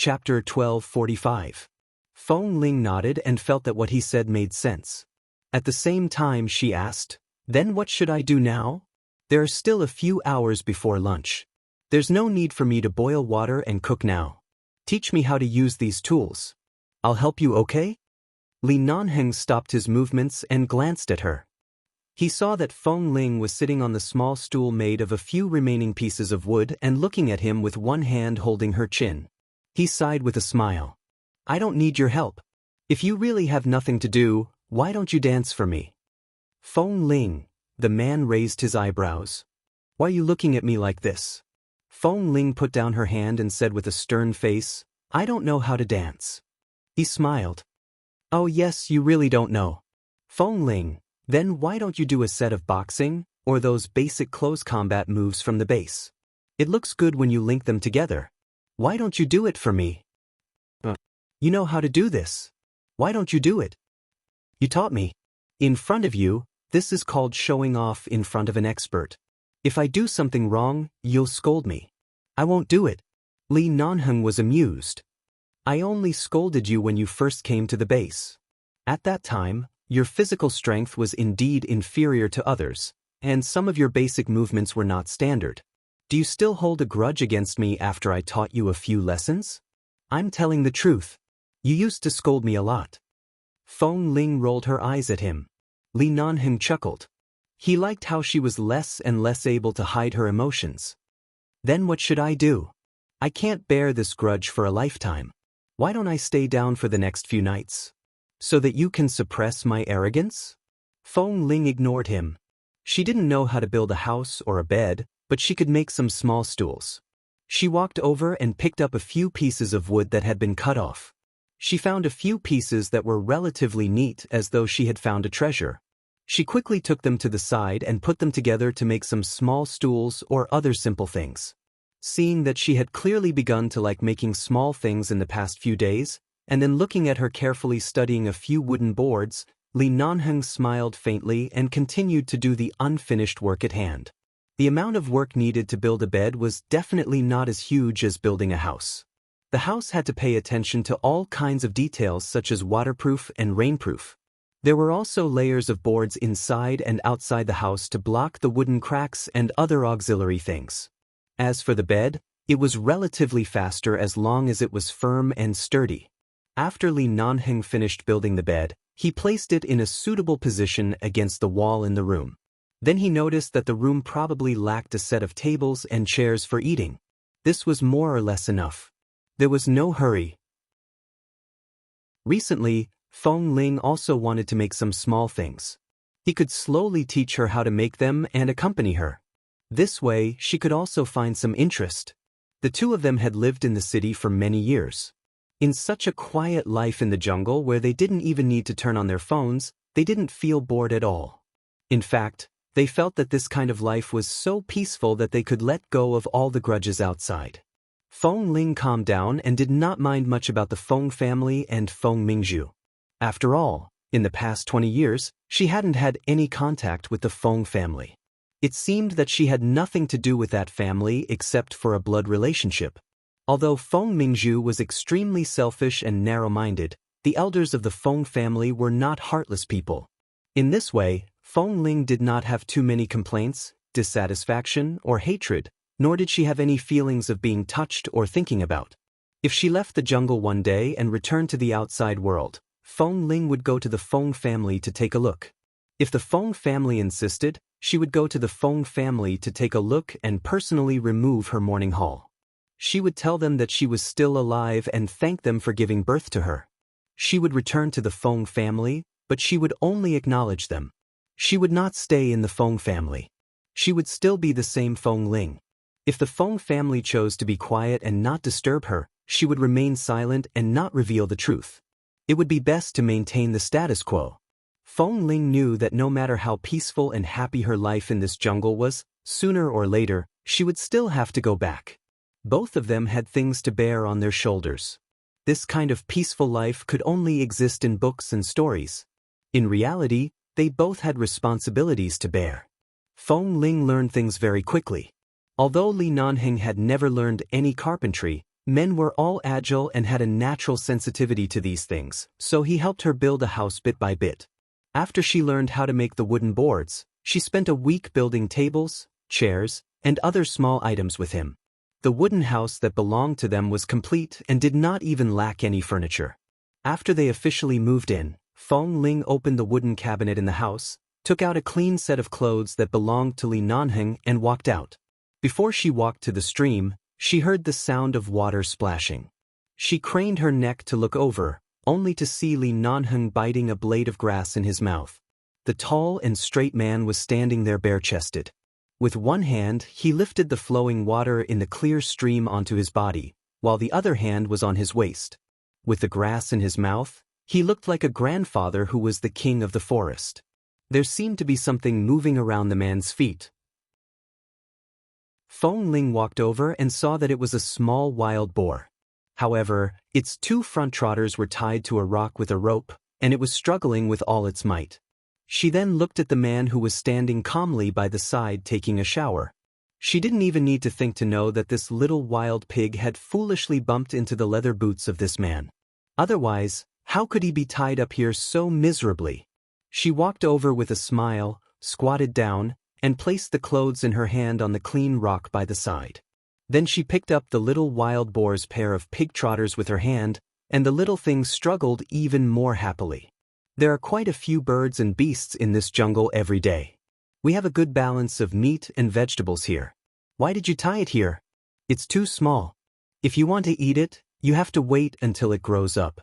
Chapter 1245. Feng Ling nodded and felt that what he said made sense. At the same time she asked, "Then what should I do now? There are still a few hours before lunch. There's no need for me to boil water and cook now. Teach me how to use these tools. I'll help you, okay?" Li Nanheng stopped his movements and glanced at her. He saw that Feng Ling was sitting on the small stool made of a few remaining pieces of wood and looking at him with one hand holding her chin. He sighed with a smile. "I don't need your help. If you really have nothing to do, why don't you dance for me?" "Feng Ling," the man raised his eyebrows. "Why are you looking at me like this?" Feng Ling put down her hand and said with a stern face, "I don't know how to dance." He smiled. "Oh yes, you really don't know. Feng Ling, then why don't you do a set of boxing, or those basic close combat moves from the base? It looks good when you link them together. Why don't you do it for me?" "You know how to do this. Why don't you do it?" "You taught me. In front of you, this is called showing off in front of an expert. If I do something wrong, you'll scold me. I won't do it." Li Nanheng was amused. "I only scolded you when you first came to the base. At that time, your physical strength was indeed inferior to others, and some of your basic movements were not standard. Do you still hold a grudge against me after I taught you a few lessons? I'm telling the truth. You used to scold me a lot." Feng Ling rolled her eyes at him. Li Nanheng chuckled. He liked how she was less and less able to hide her emotions. "Then what should I do? I can't bear this grudge for a lifetime. Why don't I stay down for the next few nights? So that you can suppress my arrogance?" Feng Ling ignored him. She didn't know how to build a house or a bed, but she could make some small stools. She walked over and picked up a few pieces of wood that had been cut off. She found a few pieces that were relatively neat, as though she had found a treasure. She quickly took them to the side and put them together to make some small stools or other simple things. Seeing that she had clearly begun to like making small things in the past few days, and then looking at her carefully studying a few wooden boards, Li Nanheng smiled faintly and continued to do the unfinished work at hand. The amount of work needed to build a bed was definitely not as huge as building a house. The house had to pay attention to all kinds of details such as waterproof and rainproof. There were also layers of boards inside and outside the house to block the wooden cracks and other auxiliary things. As for the bed, it was relatively faster as long as it was firm and sturdy. After Li Nanheng finished building the bed, he placed it in a suitable position against the wall in the room. Then he noticed that the room probably lacked a set of tables and chairs for eating. This was more or less enough. There was no hurry. Recently, Feng Ling also wanted to make some small things. He could slowly teach her how to make them and accompany her. This way, she could also find some interest. The two of them had lived in the city for many years. In such a quiet life in the jungle where they didn't even need to turn on their phones, they didn't feel bored at all. In fact, they felt that this kind of life was so peaceful that they could let go of all the grudges outside. Feng Ling calmed down and did not mind much about the Feng family and Feng Mingzhu. After all, in the past 20 years, she hadn't had any contact with the Feng family. It seemed that she had nothing to do with that family except for a blood relationship. Although Feng Mingzhu was extremely selfish and narrow-minded, the elders of the Feng family were not heartless people. In this way, Feng Ling did not have too many complaints, dissatisfaction, or hatred, nor did she have any feelings of being touched or thinking about. If she left the jungle one day and returned to the outside world, Feng Ling would go to the Feng family to take a look. If the Feng family insisted, she would go to the Feng family to take a look and personally remove her mourning haul. She would tell them that she was still alive and thank them for giving birth to her. She would return to the Feng family, but she would only acknowledge them. She would not stay in the Feng family. She would still be the same Feng Ling. If the Feng family chose to be quiet and not disturb her, she would remain silent and not reveal the truth. It would be best to maintain the status quo. Feng Ling knew that no matter how peaceful and happy her life in this jungle was, sooner or later, she would still have to go back. Both of them had things to bear on their shoulders. This kind of peaceful life could only exist in books and stories. In reality, they both had responsibilities to bear. Feng Ling learned things very quickly. Although Li Nanheng had never learned any carpentry, Men were all agile and had a natural sensitivity to these things, so he helped her build a house bit by bit. After she learned how to make the wooden boards, she spent a week building tables, chairs, and other small items with him. The wooden house that belonged to them was complete and did not even lack any furniture. After they officially moved in, Fong Ling opened the wooden cabinet in the house, took out a clean set of clothes that belonged to Li Nanheng and walked out. Before she walked to the stream, she heard the sound of water splashing. She craned her neck to look over, only to see Li Nanheng biting a blade of grass in his mouth. The tall and straight man was standing there bare-chested. With one hand, he lifted the flowing water in the clear stream onto his body, while the other hand was on his waist. With the grass in his mouth, he looked like a grandfather who was the king of the forest. There seemed to be something moving around the man's feet. Fong Ling walked over and saw that it was a small wild boar. However, its two front trotters were tied to a rock with a rope, and it was struggling with all its might. She then looked at the man who was standing calmly by the side taking a shower. She didn't even need to think to know that this little wild pig had foolishly bumped into the leather boots of this man. Otherwise, how could he be tied up here so miserably? She walked over with a smile, squatted down, and placed the clothes in her hand on the clean rock by the side. Then she picked up the little wild boar's pair of pig trotters with her hand, and the little thing struggled even more happily. There are quite a few birds and beasts in this jungle every day. We have a good balance of meat and vegetables here. Why did you tie it here? It's too small. If you want to eat it, you have to wait until it grows up.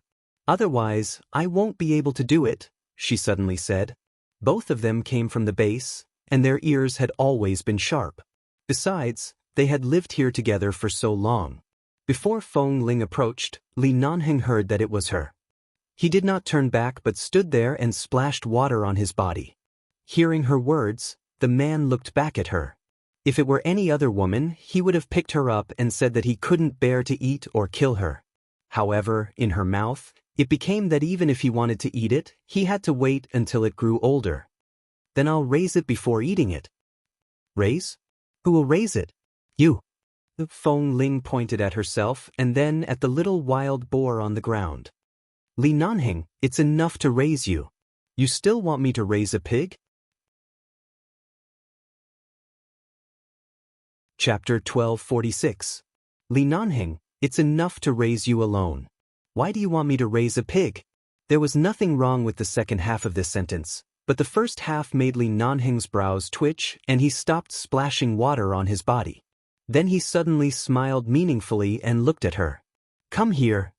Otherwise, I won't be able to do it, she suddenly said. Both of them came from the base, and their ears had always been sharp. Besides, they had lived here together for so long. Before Fong Ling approached, Li Nanheng heard that it was her. He did not turn back but stood there and splashed water on his body. Hearing her words, the man looked back at her. If it were any other woman, he would have picked her up and said that he couldn't bear to eat or kill her. However, in her mouth, it became that even if he wanted to eat it, he had to wait until it grew older. Then I'll raise it before eating it. Raise? Who will raise it? You. Fong Ling pointed at herself and then at the little wild boar on the ground. Li Nanheng, it's enough to raise you. You still want me to raise a pig? Chapter 1246. Li Nanheng, it's enough to raise you alone. Why do you want me to raise a pig? There was nothing wrong with the second half of this sentence, but the first half made Li Nanheng's brows twitch and he stopped splashing water on his body. Then he suddenly smiled meaningfully and looked at her. Come here.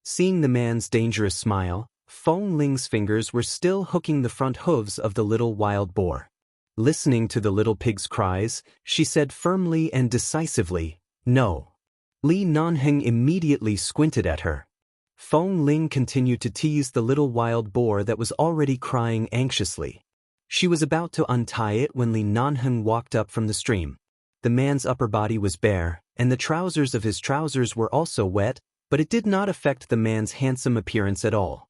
Seeing the man's dangerous smile, Fong Ling's fingers were still hooking the front hooves of the little wild boar. Listening to the little pig's cries, she said firmly and decisively, No. Li Nanheng immediately squinted at her. Fong Ling continued to tease the little wild boar that was already crying anxiously. She was about to untie it when Li Nanheng walked up from the stream. The man's upper body was bare, and the trousers of his trousers were also wet, but it did not affect the man's handsome appearance at all.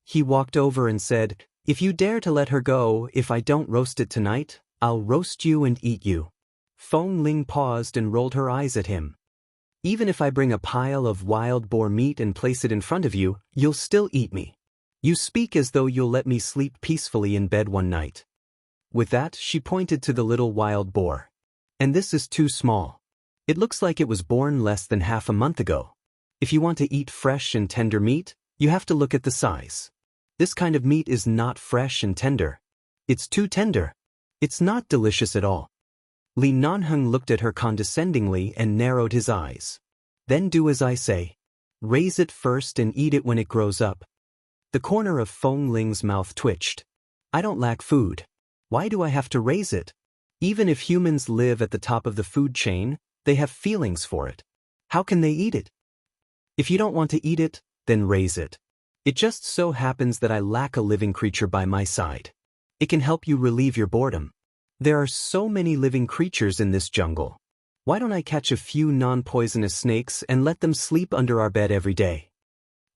He walked over and said, If you dare to let her go, if I don't roast it tonight, I'll roast you and eat you. Fong Ling paused and rolled her eyes at him. Even if I bring a pile of wild boar meat and place it in front of you, you'll still eat me. You speak as though you'll let me sleep peacefully in bed one night. With that, she pointed to the little wild boar. And this is too small. It looks like it was born less than half a month ago. If you want to eat fresh and tender meat, you have to look at the size. This kind of meat is not fresh and tender. It's too tender. It's not delicious at all. Li Nanheng looked at her condescendingly and narrowed his eyes. Then do as I say. Raise it first and eat it when it grows up. The corner of Fong Ling's mouth twitched. I don't lack food. Why do I have to raise it? Even if humans live at the top of the food chain, they have feelings for it. How can they eat it? If you don't want to eat it, then raise it. It just so happens that I lack a living creature by my side. It can help you relieve your boredom. There are so many living creatures in this jungle. Why don't I catch a few non-poisonous snakes and let them sleep under our bed every day?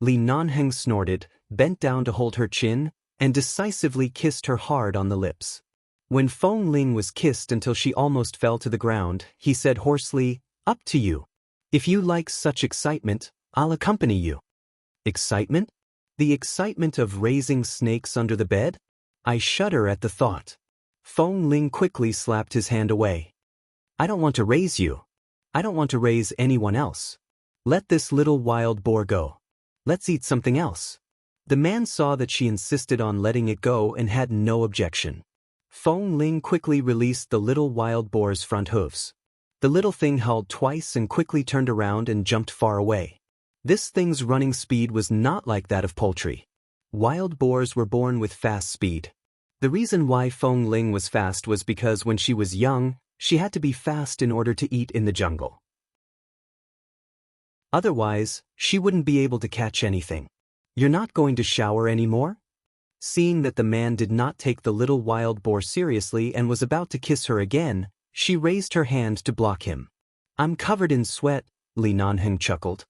Li Nanheng snorted, bent down to hold her chin, and decisively kissed her hard on the lips. When Fong Ling was kissed until she almost fell to the ground, he said hoarsely, Up to you. If you like such excitement, I'll accompany you. Excitement? The excitement of raising snakes under the bed? I shudder at the thought. Feng Ling quickly slapped his hand away. I don't want to raise you. I don't want to raise anyone else. Let this little wild boar go. Let's eat something else. The man saw that she insisted on letting it go and had no objection. Feng Ling quickly released the little wild boar's front hooves. The little thing howled twice and quickly turned around and jumped far away. This thing's running speed was not like that of poultry. Wild boars were born with fast speed. The reason why Feng Ling was fast was because when she was young, she had to be fast in order to eat in the jungle. Otherwise, she wouldn't be able to catch anything. You're not going to shower anymore? Seeing that the man did not take the little wild boar seriously and was about to kiss her again, she raised her hand to block him. I'm covered in sweat, Li Nanheng chuckled.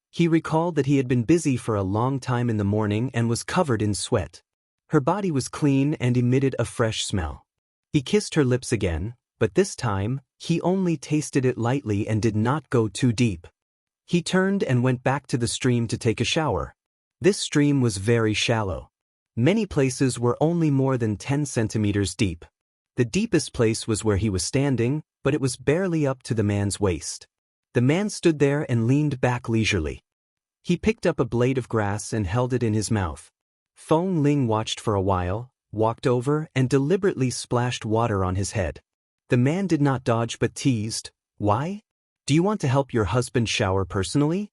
He recalled that he had been busy for a long time in the morning and was covered in sweat. Her body was clean and emitted a fresh smell. He kissed her lips again, but this time, he only tasted it lightly and did not go too deep. He turned and went back to the stream to take a shower. This stream was very shallow. Many places were only more than 10 centimeters deep. The deepest place was where he was standing, but it was barely up to the man's waist. The man stood there and leaned back leisurely. He picked up a blade of grass and held it in his mouth. Feng Ling watched for a while, walked over and deliberately splashed water on his head. The man did not dodge but teased, Why? Do you want to help your husband shower personally?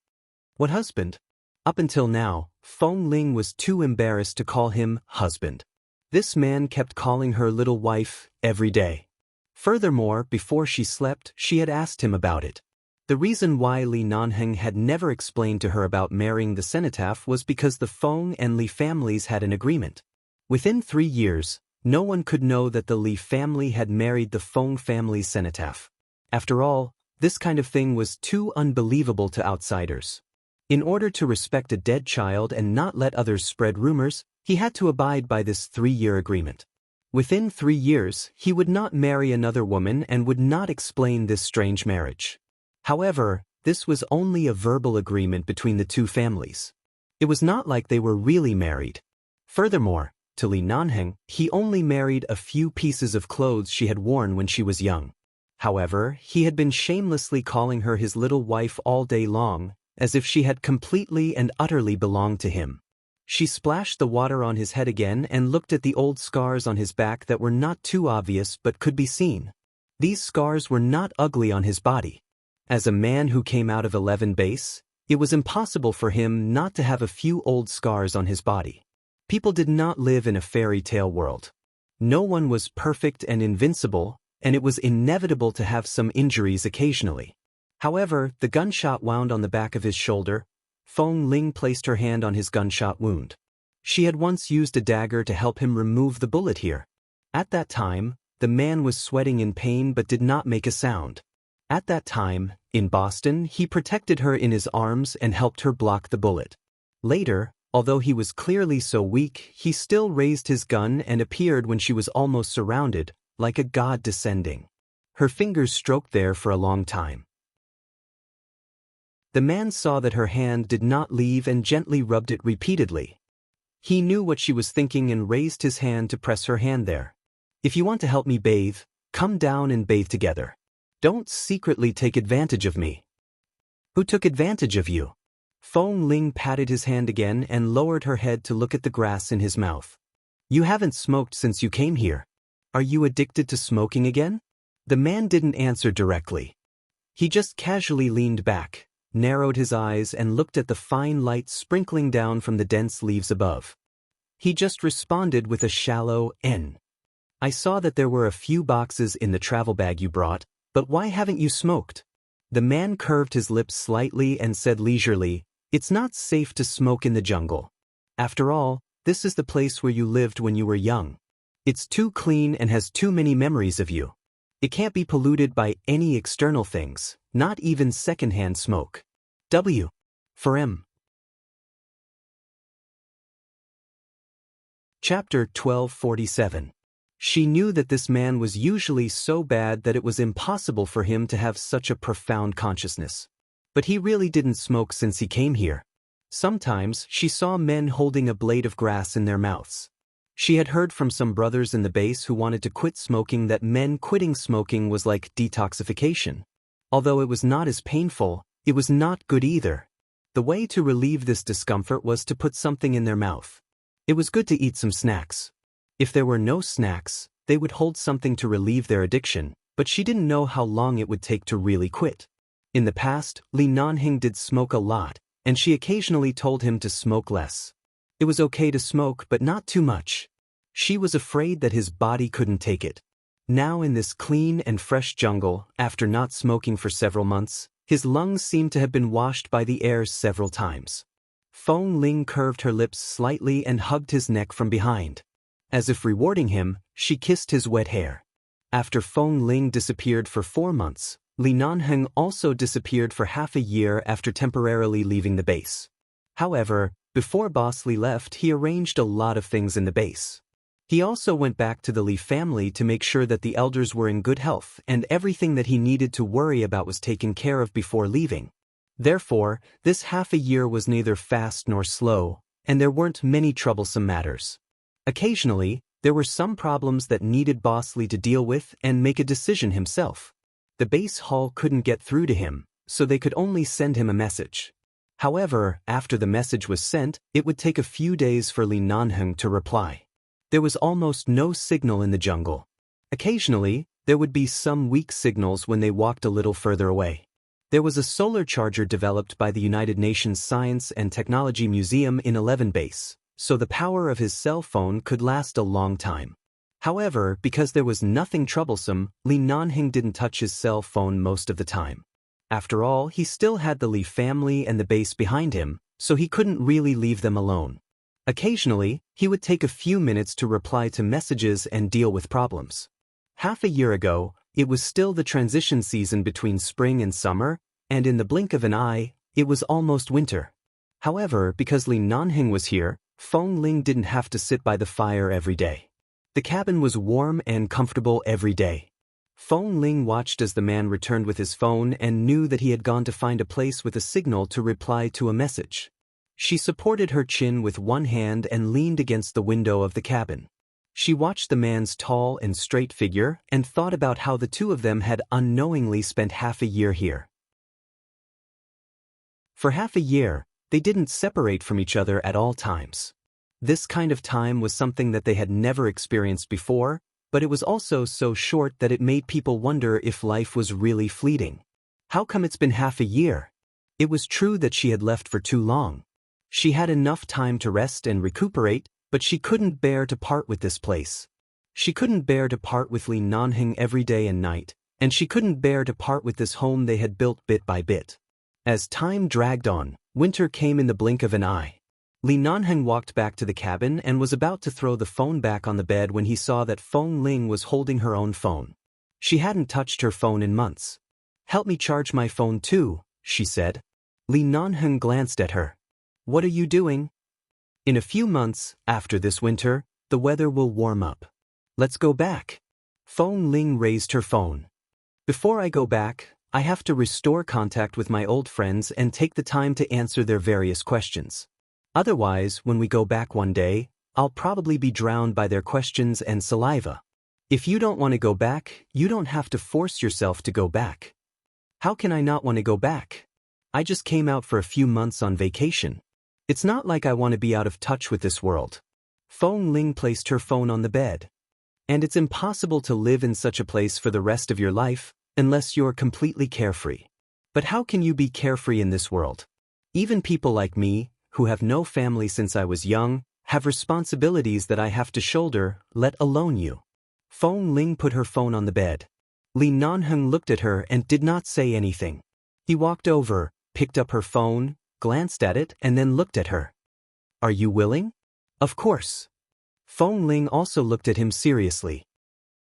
What husband? Up until now, Feng Ling was too embarrassed to call him husband. This man kept calling her little wife every day. Furthermore, before she slept, she had asked him about it. The reason why Li Nanheng had never explained to her about marrying the cenotaph was because the Feng and Li families had an agreement. Within 3 years, no one could know that the Li family had married the Feng family's cenotaph. After all, this kind of thing was too unbelievable to outsiders. In order to respect a dead child and not let others spread rumors, he had to abide by this 3-year agreement. Within 3 years, he would not marry another woman and would not explain this strange marriage. However, this was only a verbal agreement between the two families. It was not like they were really married. Furthermore, to Li Nanheng, he only married a few pieces of clothes she had worn when she was young. However, he had been shamelessly calling her his little wife all day long, as if she had completely and utterly belonged to him. She splashed the water on his head again and looked at the old scars on his back that were not too obvious but could be seen. These scars were not ugly on his body. As a man who came out of 11 base, it was impossible for him not to have a few old scars on his body. People did not live in a fairy tale world. No one was perfect and invincible, and it was inevitable to have some injuries occasionally. However, the gunshot wound on the back of his shoulder. Feng Ling placed her hand on his gunshot wound. She had once used a dagger to help him remove the bullet here. At that time, the man was sweating in pain but did not make a sound. At that time, in Boston, he protected her in his arms and helped her block the bullet. Later, although he was clearly so weak, he still raised his gun and appeared when she was almost surrounded, like a god descending. Her fingers stroked there for a long time. The man saw that her hand did not leave and gently rubbed it repeatedly. He knew what she was thinking and raised his hand to press her hand there. If you want to help me bathe, come down and bathe together. Don't secretly take advantage of me. Who took advantage of you? Feng Ling patted his hand again and lowered her head to look at the grass in his mouth. You haven't smoked since you came here. Are you addicted to smoking again? The man didn't answer directly. He just casually leaned back, narrowed his eyes and looked at the fine light sprinkling down from the dense leaves above. He just responded with a shallow "N." I saw that there were a few boxes in the travel bag you brought, but why haven't you smoked? The man curved his lips slightly and said leisurely, It's not safe to smoke in the jungle. After all, this is the place where you lived when you were young. It's too clean and has too many memories of you. It can't be polluted by any external things, not even secondhand smoke. W. For M. Chapter 1247. She knew that this man was usually so bad that it was impossible for him to have such a profound consciousness. But he really didn't smoke since he came here. Sometimes she saw men holding a blade of grass in their mouths. She had heard from some brothers in the base who wanted to quit smoking that men quitting smoking was like detoxification. Although it was not as painful, it was not good either. The way to relieve this discomfort was to put something in their mouth. It was good to eat some snacks. If there were no snacks, they would hold something to relieve their addiction, but she didn't know how long it would take to really quit. In the past, Li Nanhing did smoke a lot, and she occasionally told him to smoke less. It was okay to smoke, but not too much. She was afraid that his body couldn't take it. Now in this clean and fresh jungle, after not smoking for several months, his lungs seemed to have been washed by the air several times. Feng Ling curved her lips slightly and hugged his neck from behind. As if rewarding him, she kissed his wet hair. After Feng Ling disappeared for 4 months, Li Nanheng also disappeared for half a year after temporarily leaving the base. However, before Boss Li left, he arranged a lot of things in the base. He also went back to the Li family to make sure that the elders were in good health and everything that he needed to worry about was taken care of before leaving. Therefore, this half a year was neither fast nor slow, and there weren't many troublesome matters. Occasionally, there were some problems that needed Boss Li to deal with and make a decision himself. The base hall couldn't get through to him, so they could only send him a message. However, after the message was sent, it would take a few days for Li Nanheng to reply. There was almost no signal in the jungle. Occasionally, there would be some weak signals when they walked a little further away. There was a solar charger developed by the United Nations Science and Technology Museum in 11 Base, so the power of his cell phone could last a long time. However, because there was nothing troublesome, Li Nanheng didn't touch his cell phone most of the time. After all, he still had the Li family and the base behind him, so he couldn't really leave them alone. Occasionally, he would take a few minutes to reply to messages and deal with problems. Half a year ago, it was still the transition season between spring and summer, and in the blink of an eye, it was almost winter. However, because Li Nanheng was here, Feng Ling didn't have to sit by the fire every day. The cabin was warm and comfortable every day. Feng Ling watched as the man returned with his phone and knew that he had gone to find a place with a signal to reply to a message. She supported her chin with one hand and leaned against the window of the cabin. She watched the man's tall and straight figure and thought about how the two of them had unknowingly spent half a year here. For half a year, they didn't separate from each other at all times. This kind of time was something that they had never experienced before, but it was also so short that it made people wonder if life was really fleeting. How come it's been half a year? It was true that she had left for too long. She had enough time to rest and recuperate, but she couldn't bear to part with this place. She couldn't bear to part with Li Nanheng every day and night, and she couldn't bear to part with this home they had built bit by bit. As time dragged on, winter came in the blink of an eye. Li Nanheng walked back to the cabin and was about to throw the phone back on the bed when he saw that Feng Ling was holding her own phone. She hadn't touched her phone in months. "Help me charge my phone too," she said. Li Nanheng glanced at her. "What are you doing?" "In a few months, after this winter, the weather will warm up. Let's go back." Feng Ling raised her phone. "Before I go back, I have to restore contact with my old friends and take the time to answer their various questions. Otherwise, when we go back one day, I'll probably be drowned by their questions and saliva. If you don't want to go back, you don't have to force yourself to go back." "How can I not want to go back? I just came out for a few months on vacation. It's not like I want to be out of touch with this world." Feng Ling placed her phone on the bed. "And it's impossible to live in such a place for the rest of your life, unless you're completely carefree. But how can you be carefree in this world? Even people like me, who have no family since I was young, have responsibilities that I have to shoulder, let alone you." Feng Ling put her phone on the bed. Li Nanheng looked at her and did not say anything. He walked over, picked up her phone, glanced at it, and then looked at her. "Are you willing?" "Of course." Feng Ling also looked at him seriously.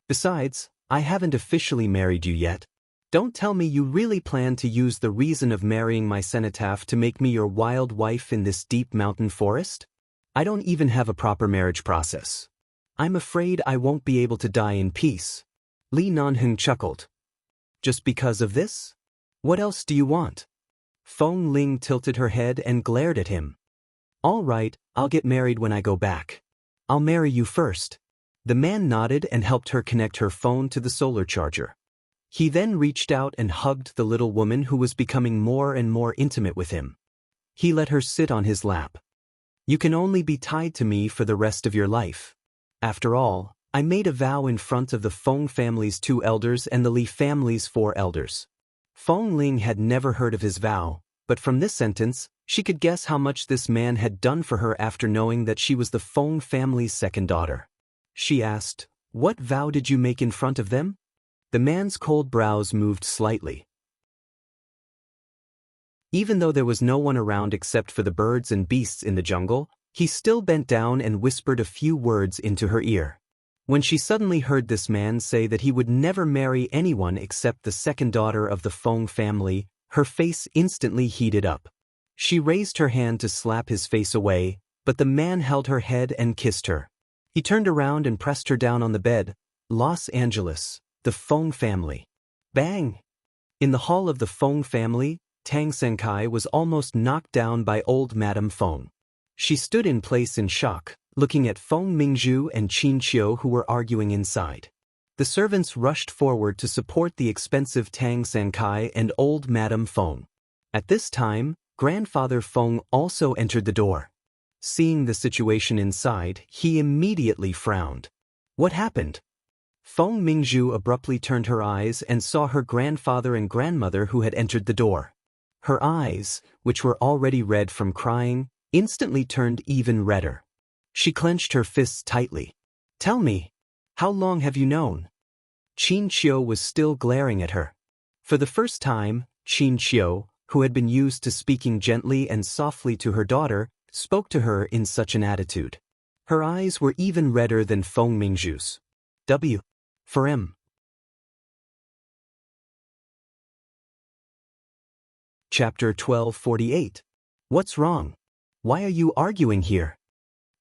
"Besides, I haven't officially married you yet. Don't tell me you really plan to use the reason of marrying my cenotaph to make me your wild wife in this deep mountain forest? I don't even have a proper marriage process. I'm afraid I won't be able to die in peace." Li Nanheng chuckled. "Just because of this? What else do you want?" Feng Ling tilted her head and glared at him. All right, I'll get married when I go back. I'll marry you first. The man nodded and helped her connect her phone to the solar charger. He then reached out and hugged the little woman who was becoming more and more intimate with him. He let her sit on his lap. You can only be tied to me for the rest of your life. After all, I made a vow in front of the Feng family's 2 elders and the Li family's 4 elders. Feng Ling had never heard of his vow, but from this sentence, she could guess how much this man had done for her after knowing that she was the Feng family's 2nd daughter. She asked, "What vow did you make in front of them?" The man's cold brows moved slightly. Even though there was no one around except for the birds and beasts in the jungle, he still bent down and whispered a few words into her ear. When she suddenly heard this man say that he would never marry anyone except the 2nd daughter of the Feng family, her face instantly heated up. She raised her hand to slap his face away, but the man held her head and kissed her. He turned around and pressed her down on the bed. Los Angeles, the Feng family. Bang! In the hall of the Feng family, Tang Senkai was almost knocked down by old Madame Feng. She stood in place in shock, looking at Feng Mingzhu and Qin Qiu who were arguing inside. The servants rushed forward to support the expensive Tang Senkai and old Madame Feng. At this time, Grandfather Feng also entered the door. Seeing the situation inside, he immediately frowned. What happened? Feng Mingzhu abruptly turned her eyes and saw her grandfather and grandmother who had entered the door. Her eyes, which were already red from crying, instantly turned even redder. She clenched her fists tightly. Tell me, how long have you known? Qin Qiu was still glaring at her. For the first time, Qin Qiu, who had been used to speaking gently and softly to her daughter, spoke to her in such an attitude. Her eyes were even redder than Feng Mingzhu's. W. For M. Chapter 1248. What's wrong? Why are you arguing here?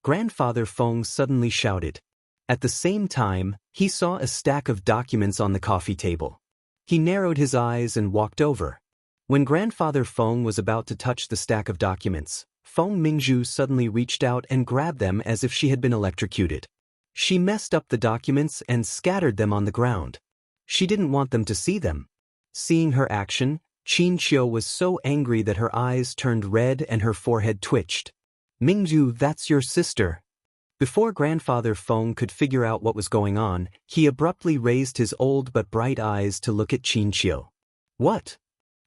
Grandfather Feng suddenly shouted. At the same time, he saw a stack of documents on the coffee table. He narrowed his eyes and walked over. When Grandfather Feng was about to touch the stack of documents, Feng Mingzhu suddenly reached out and grabbed them as if she had been electrocuted. She messed up the documents and scattered them on the ground. She didn't want them to see them. Seeing her action, Qin Qiu was so angry that her eyes turned red and her forehead twitched. Mingzhu, that's your sister. Before Grandfather Feng could figure out what was going on, he abruptly raised his old but bright eyes to look at Qin Qiu. What?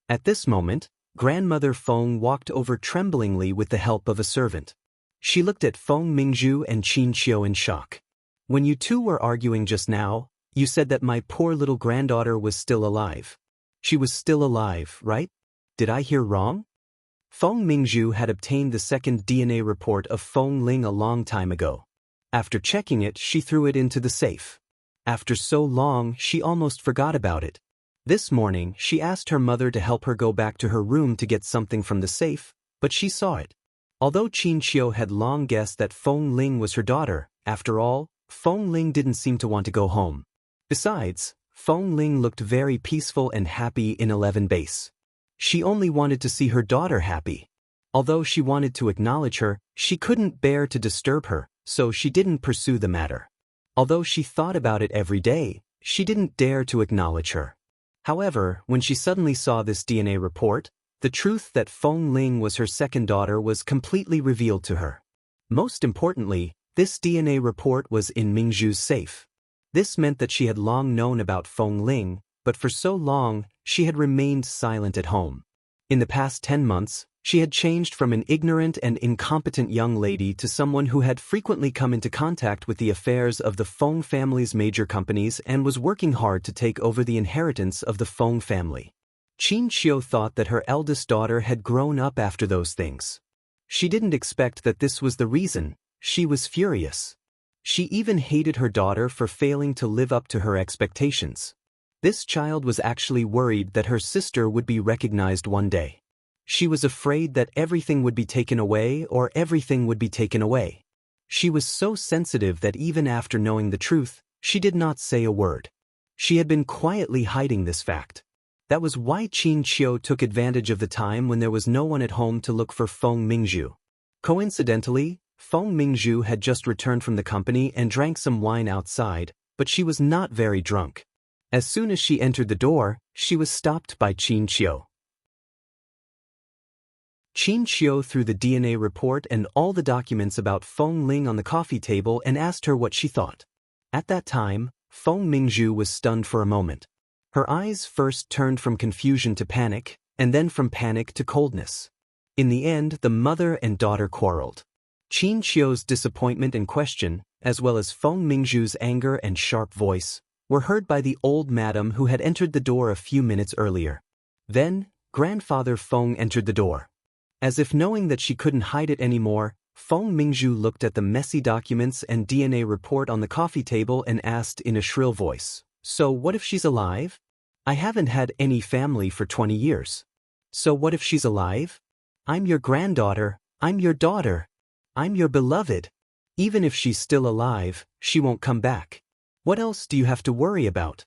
At this moment, Grandmother Feng walked over tremblingly with the help of a servant. She looked at Feng Mingzhu and Qin Qiu in shock. When you two were arguing just now, you said that my poor little granddaughter was still alive. She was still alive, right? Did I hear wrong? Feng Mingzhu had obtained the 2nd DNA report of Feng Ling a long time ago. After checking it, she threw it into the safe. After so long, she almost forgot about it. This morning, she asked her mother to help her go back to her room to get something from the safe, but she saw it. Although Qin Qiu had long guessed that Feng Ling was her daughter, after all, Feng Ling didn't seem to want to go home. Besides, Feng Ling looked very peaceful and happy in 11 base. She only wanted to see her daughter happy. Although she wanted to acknowledge her, she couldn't bear to disturb her, so she didn't pursue the matter. Although she thought about it every day, she didn't dare to acknowledge her. However, when she suddenly saw this DNA report, the truth that Feng Ling was her 2nd daughter was completely revealed to her. Most importantly, this DNA report was in Mingzhu's safe. This meant that she had long known about Feng Ling, but for so long, she had remained silent at home. In the past 10 months, she had changed from an ignorant and incompetent young lady to someone who had frequently come into contact with the affairs of the Feng family's major companies and was working hard to take over the inheritance of the Feng family. Qin Qiu thought that her eldest daughter had grown up after those things. She didn't expect that this was the reason. She was furious. She even hated her daughter for failing to live up to her expectations. This child was actually worried that her sister would be recognized one day. She was afraid that everything would be taken away or everything would be taken away. She was so sensitive that even after knowing the truth, she did not say a word. She had been quietly hiding this fact. That was why Qin Qiu took advantage of the time when there was no one at home to look for Feng Mingzhu. Coincidentally, Feng Mingzhu had just returned from the company and drank some wine outside, but she was not very drunk. As soon as she entered the door, she was stopped by Qin Qiu. Qin Qiu threw the DNA report and all the documents about Feng Ling on the coffee table and asked her what she thought. At that time, Feng Mingzhu was stunned for a moment. Her eyes first turned from confusion to panic, and then from panic to coldness. In the end, the mother and daughter quarreled. Qin Qiu's disappointment and question, as well as Feng Mingzhu's anger and sharp voice, were heard by the old madam who had entered the door a few minutes earlier. Then, grandfather Feng entered the door. As if knowing that she couldn't hide it anymore, Feng Mingzhu looked at the messy documents and DNA report on the coffee table and asked in a shrill voice, "So what if she's alive? I haven't had any family for 20 years. So what if she's alive? I'm your granddaughter, I'm your daughter. I'm your beloved. Even if she's still alive, she won't come back. What else do you have to worry about?"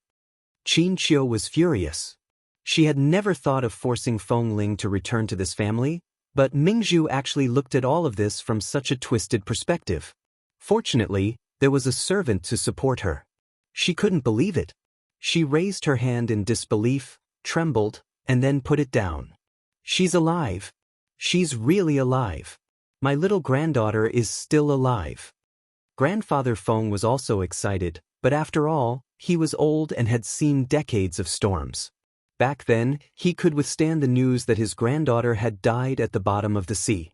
Qin Qiu was furious. She had never thought of forcing Feng Ling to return to this family, but Mingzhu actually looked at all of this from such a twisted perspective. Fortunately, there was a servant to support her. She couldn't believe it. She raised her hand in disbelief, trembled, and then put it down. "She's alive. She's really alive. My little granddaughter is still alive." Grandfather Feng was also excited, but after all, he was old and had seen decades of storms. Back then, he could withstand the news that his granddaughter had died at the bottom of the sea.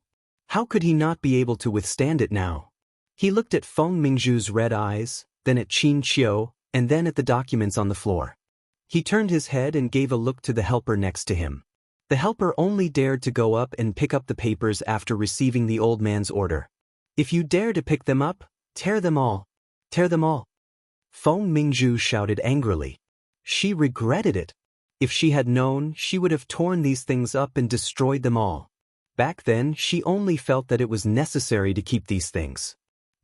How could he not be able to withstand it now? He looked at Feng Mingzhu's red eyes, then at Qin Qiu, and then at the documents on the floor. He turned his head and gave a look to the helper next to him. The helper only dared to go up and pick up the papers after receiving the old man's order. "If you dare to pick them up, tear them all. Tear them all." Feng Mingzhu shouted angrily. She regretted it. If she had known, she would have torn these things up and destroyed them all. Back then, she only felt that it was necessary to keep these things.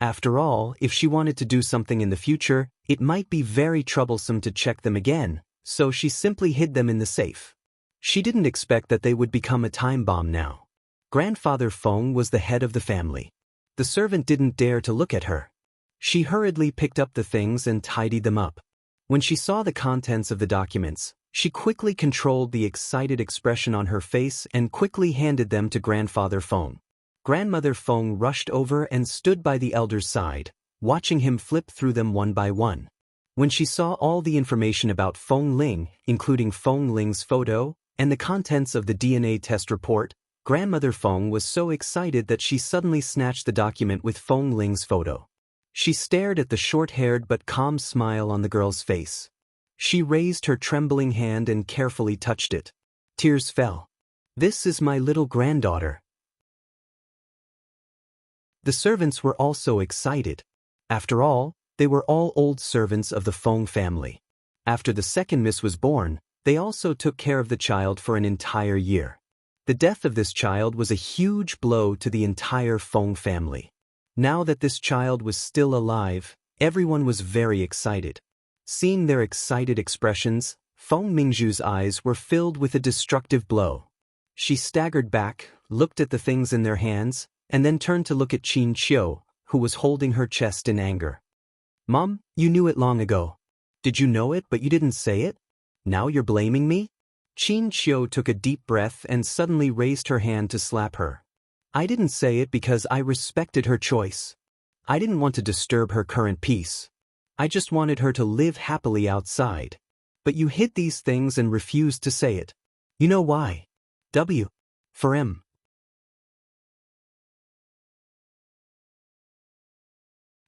After all, if she wanted to do something in the future, it might be very troublesome to check them again, so she simply hid them in the safe. She didn't expect that they would become a time bomb now. Grandfather Feng was the head of the family. The servant didn't dare to look at her. She hurriedly picked up the things and tidied them up. When she saw the contents of the documents, she quickly controlled the excited expression on her face and quickly handed them to Grandfather Feng. Grandmother Feng rushed over and stood by the elder's side, watching him flip through them one by one. When she saw all the information about Feng Ling, including Feng Ling's photo, and the contents of the DNA test report, Grandmother Feng was so excited that she suddenly snatched the document with Feng Ling's photo. She stared at the short-haired but calm smile on the girl's face. She raised her trembling hand and carefully touched it. Tears fell. "This is my little granddaughter." The servants were also excited. After all, they were all old servants of the Feng family. After the second miss was born, they also took care of the child for an entire year. The death of this child was a huge blow to the entire Feng family. Now that this child was still alive, everyone was very excited. Seeing their excited expressions, Feng Mingzhu's eyes were filled with a destructive blow. She staggered back, looked at the things in their hands, and then turned to look at Qin Qiu, who was holding her chest in anger. "Mom, you knew it long ago. Did you know it but you didn't say it? Now you're blaming me?" Qin Qiu took a deep breath and suddenly raised her hand to slap her. "I didn't say it because I respected her choice. I didn't want to disturb her current peace. I just wanted her to live happily outside. But you hid these things and refused to say it. You know why? W. For M."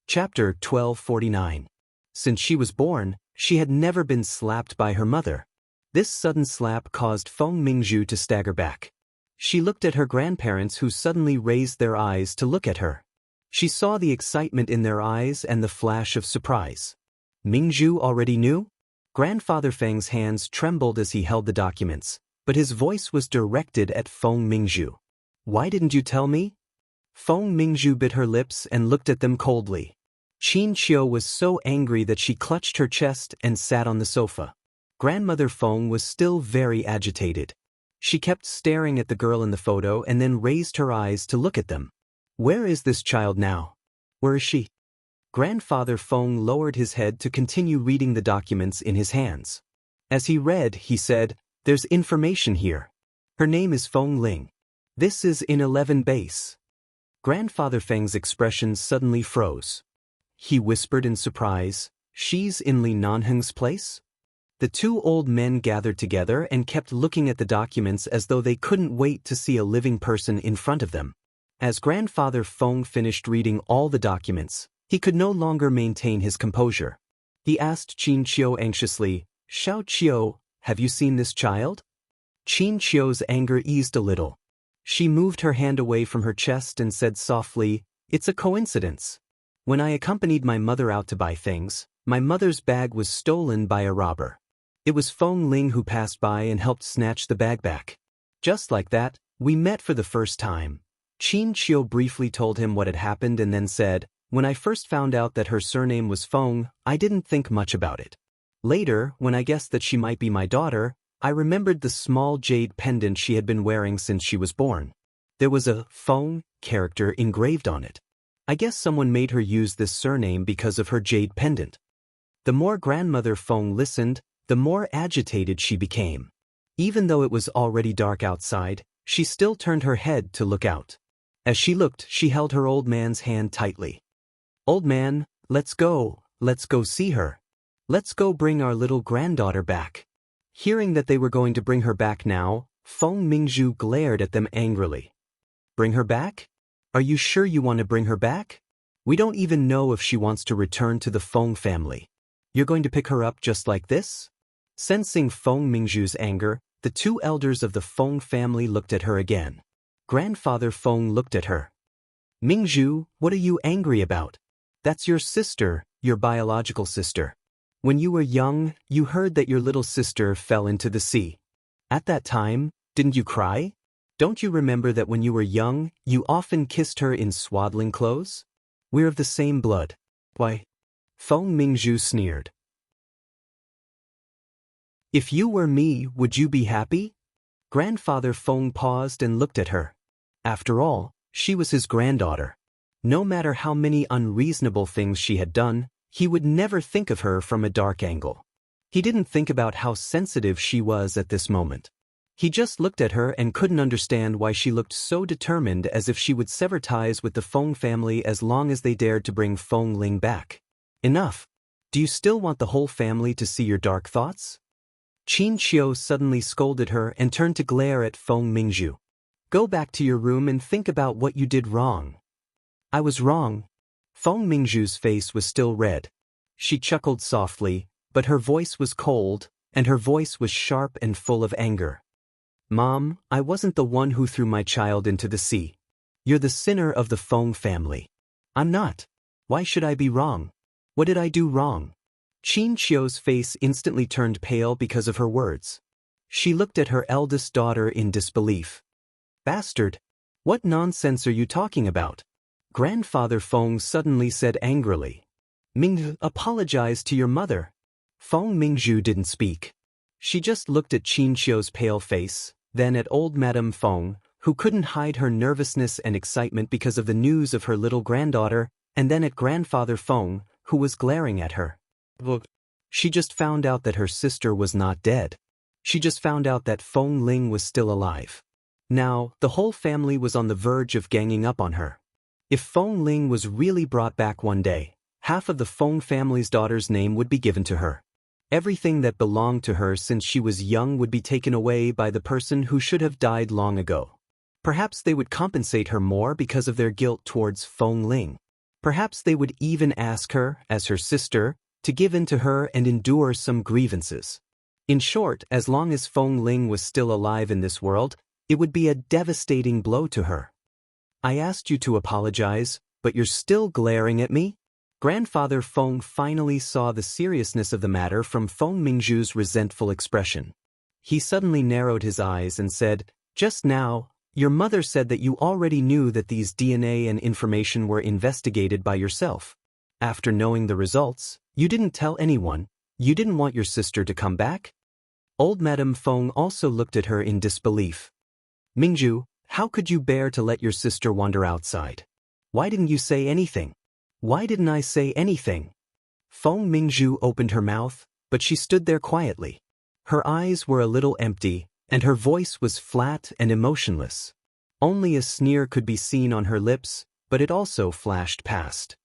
Chapter 1249. Since she was born, she had never been slapped by her mother. This sudden slap caused Feng Mingzhu to stagger back. She looked at her grandparents who suddenly raised their eyes to look at her. She saw the excitement in their eyes and the flash of surprise. Mingzhu already knew? Grandfather Feng's hands trembled as he held the documents, but his voice was directed at Feng Mingzhu. "Why didn't you tell me?" Feng Mingzhu bit her lips and looked at them coldly. Qin Qiu was so angry that she clutched her chest and sat on the sofa. Grandmother Feng was still very agitated. She kept staring at the girl in the photo and then raised her eyes to look at them. Where is this child now? Where is she? Grandfather Feng lowered his head to continue reading the documents in his hands. As he read, he said, "There's information here. Her name is Feng Ling. This is in 11 base." Grandfather Feng's expression suddenly froze. He whispered in surprise, "She's in Li Nanheng's place?" The two old men gathered together and kept looking at the documents as though they couldn't wait to see a living person in front of them. As Grandfather Feng finished reading all the documents, he could no longer maintain his composure. He asked Qin Qiu anxiously, "Xiao Qiu, have you seen this child?" Qin Qiu's anger eased a little. She moved her hand away from her chest and said softly, "It's a coincidence. When I accompanied my mother out to buy things, my mother's bag was stolen by a robber. It was Feng Ling who passed by and helped snatch the bag back. Just like that, we met for the first time." Qin Qiu briefly told him what had happened and then said, "When I first found out that her surname was Feng, I didn't think much about it. Later, when I guessed that she might be my daughter, I remembered the small jade pendant she had been wearing since she was born. There was a Feng character engraved on it. I guess someone made her use this surname because of her jade pendant." The more Grandmother Feng listened, the more agitated she became. Even though it was already dark outside, she still turned her head to look out. As she looked, she held her old man's hand tightly. "Old man, let's go see her. Let's go bring our little granddaughter back." Hearing that they were going to bring her back now, Feng Mingzhu glared at them angrily. "Bring her back? Are you sure you want to bring her back? We don't even know if she wants to return to the Feng family. You're going to pick her up just like this?" Sensing Feng Mingzhu's anger, the two elders of the Feng family looked at her again. Grandfather Feng looked at her. "Mingzhu, what are you angry about? That's your sister, your biological sister. When you were young, you heard that your little sister fell into the sea. At that time, didn't you cry? Don't you remember that when you were young, you often kissed her in swaddling clothes? We're of the same blood. Why?" Feng Mingzhu sneered. "If you were me, would you be happy?" Grandfather Feng paused and looked at her. After all, she was his granddaughter. No matter how many unreasonable things she had done, he would never think of her from a dark angle. He didn't think about how sensitive she was at this moment. He just looked at her and couldn't understand why she looked so determined, as if she would sever ties with the Feng family as long as they dared to bring Feng Ling back. "Enough. Do you still want the whole family to see your dark thoughts?" Qin Qiu suddenly scolded her and turned to glare at Feng Mingzhu. "Go back to your room and think about what you did wrong." "I was wrong." Feng Mingzhu's face was still red. She chuckled softly, but her voice was cold, and her voice was sharp and full of anger. "Mom, I wasn't the one who threw my child into the sea. You're the sinner of the Feng family. I'm not. Why should I be wrong? What did I do wrong?" Qin Qiu's face instantly turned pale because of her words. She looked at her eldest daughter in disbelief. "Bastard! What nonsense are you talking about?" Grandfather Feng suddenly said angrily. "Mingzhu, apologize to your mother." Feng Mingzhu didn't speak. She just looked at Qin Qiu's pale face, then at old Madame Feng, who couldn't hide her nervousness and excitement because of the news of her little granddaughter, and then at Grandfather Feng, who was glaring at her. Look, she just found out that her sister was not dead. She just found out that Feng Ling was still alive. Now, the whole family was on the verge of ganging up on her. If Feng Ling was really brought back one day, half of the Feng family's daughter's name would be given to her. Everything that belonged to her since she was young would be taken away by the person who should have died long ago. Perhaps they would compensate her more because of their guilt towards Feng Ling. Perhaps they would even ask her, as her sister, to give in to her and endure some grievances. In short, as long as Feng Ling was still alive in this world, it would be a devastating blow to her. "I asked you to apologize, but you're still glaring at me?" Grandfather Feng finally saw the seriousness of the matter from Feng Mingzhu's resentful expression. He suddenly narrowed his eyes and said, "Just now, your mother said that you already knew that these DNA and information were investigated by yourself. After knowing the results, you didn't tell anyone. You didn't want your sister to come back? Old Madame Feng also looked at her in disbelief. Mingju, how could you bear to let your sister wander outside? Why didn't you say anything? Why didn't I say anything? Feng Mingju opened her mouth, but she stood there quietly. Her eyes were a little empty, and her voice was flat and emotionless. Only a sneer could be seen on her lips, but it also flashed past.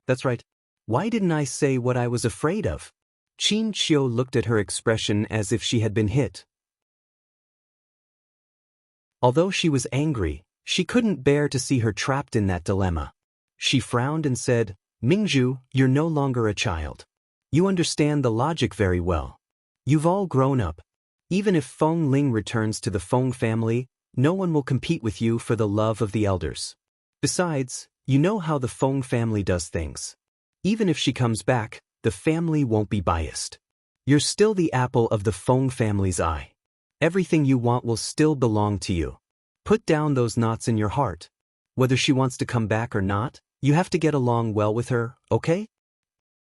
That's right. Why didn't I say what I was afraid of? Qin Qiu looked at her expression as if she had been hit. Although she was angry, she couldn't bear to see her trapped in that dilemma. She frowned and said, Mingju, you're no longer a child. You understand the logic very well. You've all grown up. Even if Feng Ling returns to the Feng family, no one will compete with you for the love of the elders. Besides, you know how the Feng family does things. Even if she comes back, the family won't be biased. You're still the apple of the Feng family's eye. Everything you want will still belong to you. Put down those knots in your heart. Whether she wants to come back or not, you have to get along well with her, okay?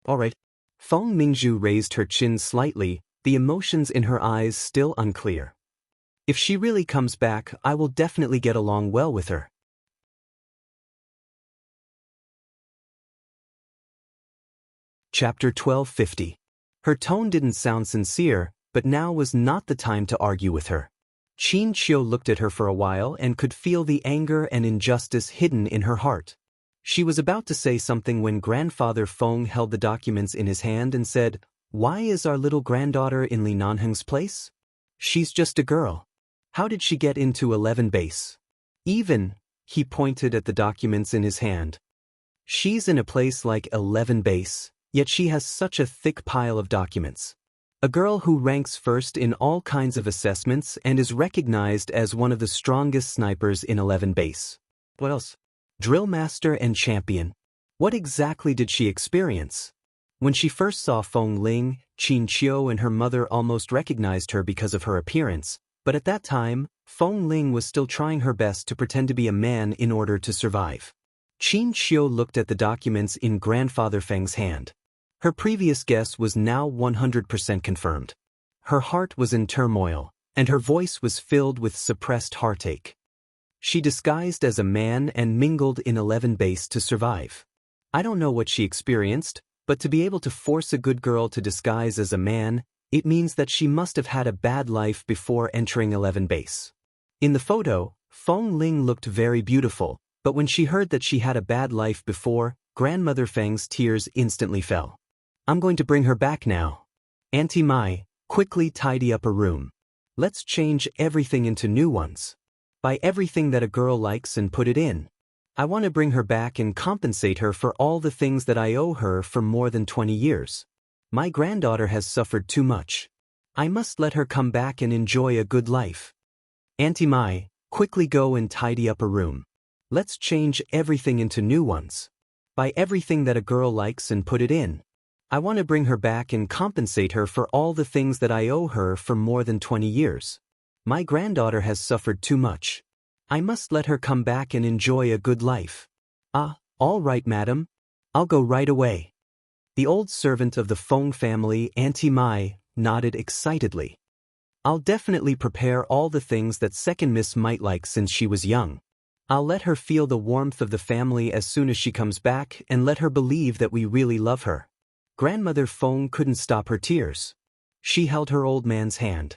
Alright. Feng Mingju raised her chin slightly, the emotions in her eyes still unclear. If she really comes back, I will definitely get along well with her. Chapter 1250. Her tone didn't sound sincere, but now was not the time to argue with her. Qin Qiu looked at her for a while and could feel the anger and injustice hidden in her heart. She was about to say something when Grandfather Feng held the documents in his hand and said, Why is our little granddaughter in Li Nanheng's place? She's just a girl. How did she get into 11 base? Even, he pointed at the documents in his hand. She's in a place like 11 base, yet she has such a thick pile of documents. A girl who ranks first in all kinds of assessments and is recognized as one of the strongest snipers in 11 base. What else? Drill master and champion. What exactly did she experience? When she first saw Feng Ling, Qin Qiu and her mother almost recognized her because of her appearance, but at that time, Feng Ling was still trying her best to pretend to be a man in order to survive. Qin Qiu looked at the documents in Grandfather Feng's hand. Her previous guess was now 100% confirmed. Her heart was in turmoil, and her voice was filled with suppressed heartache. She disguised as a man and mingled in 11 base to survive. I don't know what she experienced, but to be able to force a good girl to disguise as a man, it means that she must have had a bad life before entering 11 base. In the photo, Feng Ling looked very beautiful, but when she heard that she had a bad life before, Grandmother Feng's tears instantly fell. I'm going to bring her back now. Auntie Mai, quickly tidy up a room. Let's change everything into new ones. Buy everything that a girl likes and put it in. I want to bring her back and compensate her for all the things that I owe her for more than 20 years. My granddaughter has suffered too much. I must let her come back and enjoy a good life. Auntie Mai, quickly go and tidy up a room. Let's change everything into new ones. Buy everything that a girl likes and put it in. I want to bring her back and compensate her for all the things that I owe her for more than 20 years. My granddaughter has suffered too much. I must let her come back and enjoy a good life. All right, madam. I'll go right away. The old servant of the Feng family, Auntie Mai, nodded excitedly. I'll definitely prepare all the things that second Miss might like since she was young. I'll let her feel the warmth of the family as soon as she comes back and let her believe that we really love her. Grandmother Feng couldn't stop her tears. She held her old man's hand.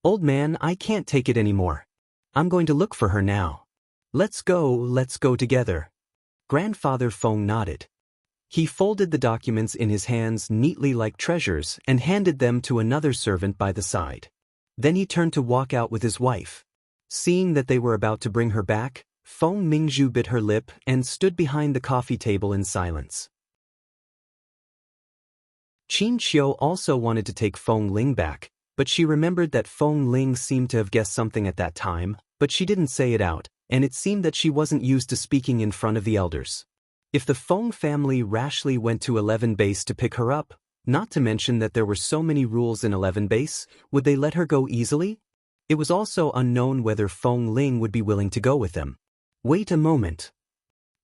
Old man, I can't take it anymore. I'm going to look for her now. Let's go together. Grandfather Feng nodded. He folded the documents in his hands neatly like treasures and handed them to another servant by the side. Then he turned to walk out with his wife. Seeing that they were about to bring her back, Feng Mingju bit her lip and stood behind the coffee table in silence. Qin Qiu also wanted to take Feng Ling back, but she remembered that Feng Ling seemed to have guessed something at that time, but she didn't say it out, and it seemed that she wasn't used to speaking in front of the elders. If the Feng family rashly went to 11 base to pick her up, not to mention that there were so many rules in 11 base, would they let her go easily? It was also unknown whether Feng Ling would be willing to go with them. Wait a moment.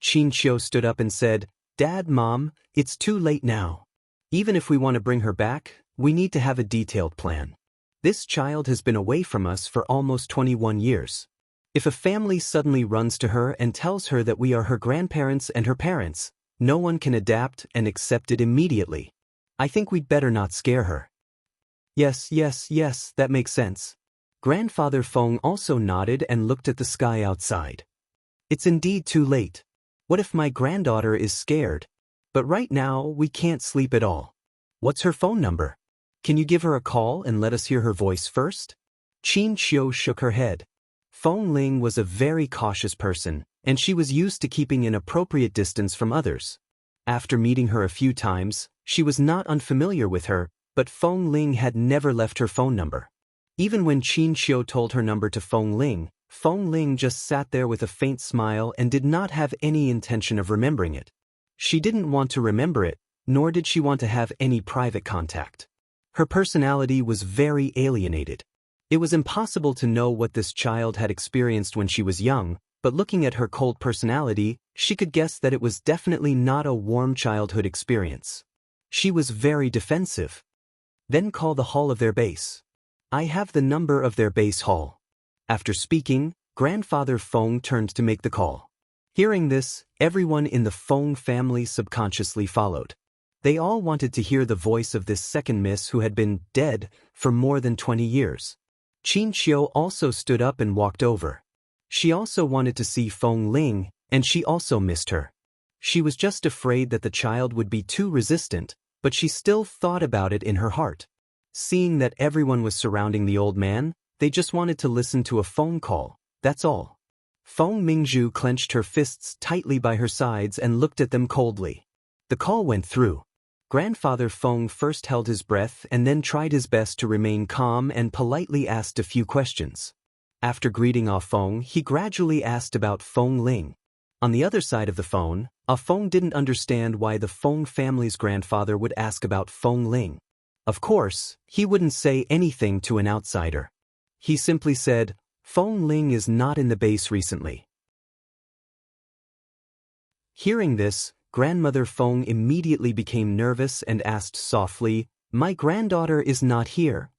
Qin Qiu stood up and said, Dad, Mom, it's too late now. Even if we want to bring her back, we need to have a detailed plan. This child has been away from us for almost 21 years. If a family suddenly runs to her and tells her that we are her grandparents and her parents, no one can adapt and accept it immediately. I think we'd better not scare her. Yes, that makes sense. Grandfather Feng also nodded and looked at the sky outside. It's indeed too late. What if my granddaughter is scared? But right now, we can't sleep at all. What's her phone number? Can you give her a call and let us hear her voice first? Qin Qiu shook her head. Feng Ling was a very cautious person, and she was used to keeping an appropriate distance from others. After meeting her a few times, she was not unfamiliar with her, but Feng Ling had never left her phone number. Even when Qin Qiu told her number to Feng Ling just sat there with a faint smile and did not have any intention of remembering it. She didn't want to remember it, nor did she want to have any private contact. Her personality was very alienated. It was impossible to know what this child had experienced when she was young, but looking at her cold personality, she could guess that it was definitely not a warm childhood experience. She was very defensive. Then call the hall of their base. I have the number of their base hall. After speaking, Grandfather Feng turned to make the call. Hearing this, everyone in the Feng family subconsciously followed. They all wanted to hear the voice of this second miss who had been dead for more than 20 years. Qin Qiu also stood up and walked over. She also wanted to see Feng Ling, and she also missed her. She was just afraid that the child would be too resistant, but she still thought about it in her heart. Seeing that everyone was surrounding the old man, they just wanted to listen to a phone call, that's all. Feng Mingzhu clenched her fists tightly by her sides and looked at them coldly. The call went through. Grandfather Feng first held his breath and then tried his best to remain calm and politely asked a few questions. After greeting Ah Feng, he gradually asked about Feng Ling. On the other side of the phone, Ah Feng didn't understand why the Feng family's grandfather would ask about Feng Ling. Of course, he wouldn't say anything to an outsider. He simply said, Feng Ling is not in the base recently. Hearing this, Grandmother Feng immediately became nervous and asked softly, My granddaughter is not here.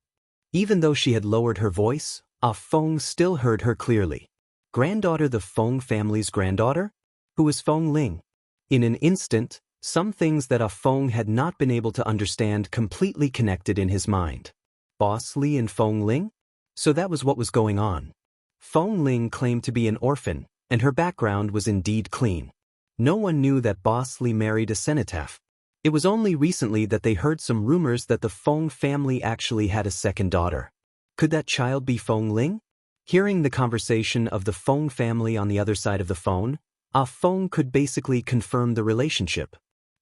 Even though she had lowered her voice, Ah Feng still heard her clearly. Granddaughter, the Feng family's granddaughter? Who is Feng Ling? In an instant, some things that Ah Feng had not been able to understand completely connected in his mind. Boss Li and Feng Ling? So that was what was going on. Feng Ling claimed to be an orphan, and her background was indeed clean. No one knew that Boss Li married a cenotaph. It was only recently that they heard some rumors that the Feng family actually had a second daughter. Could that child be Feng Ling? Hearing the conversation of the Feng family on the other side of the phone, Ah Feng could basically confirm the relationship.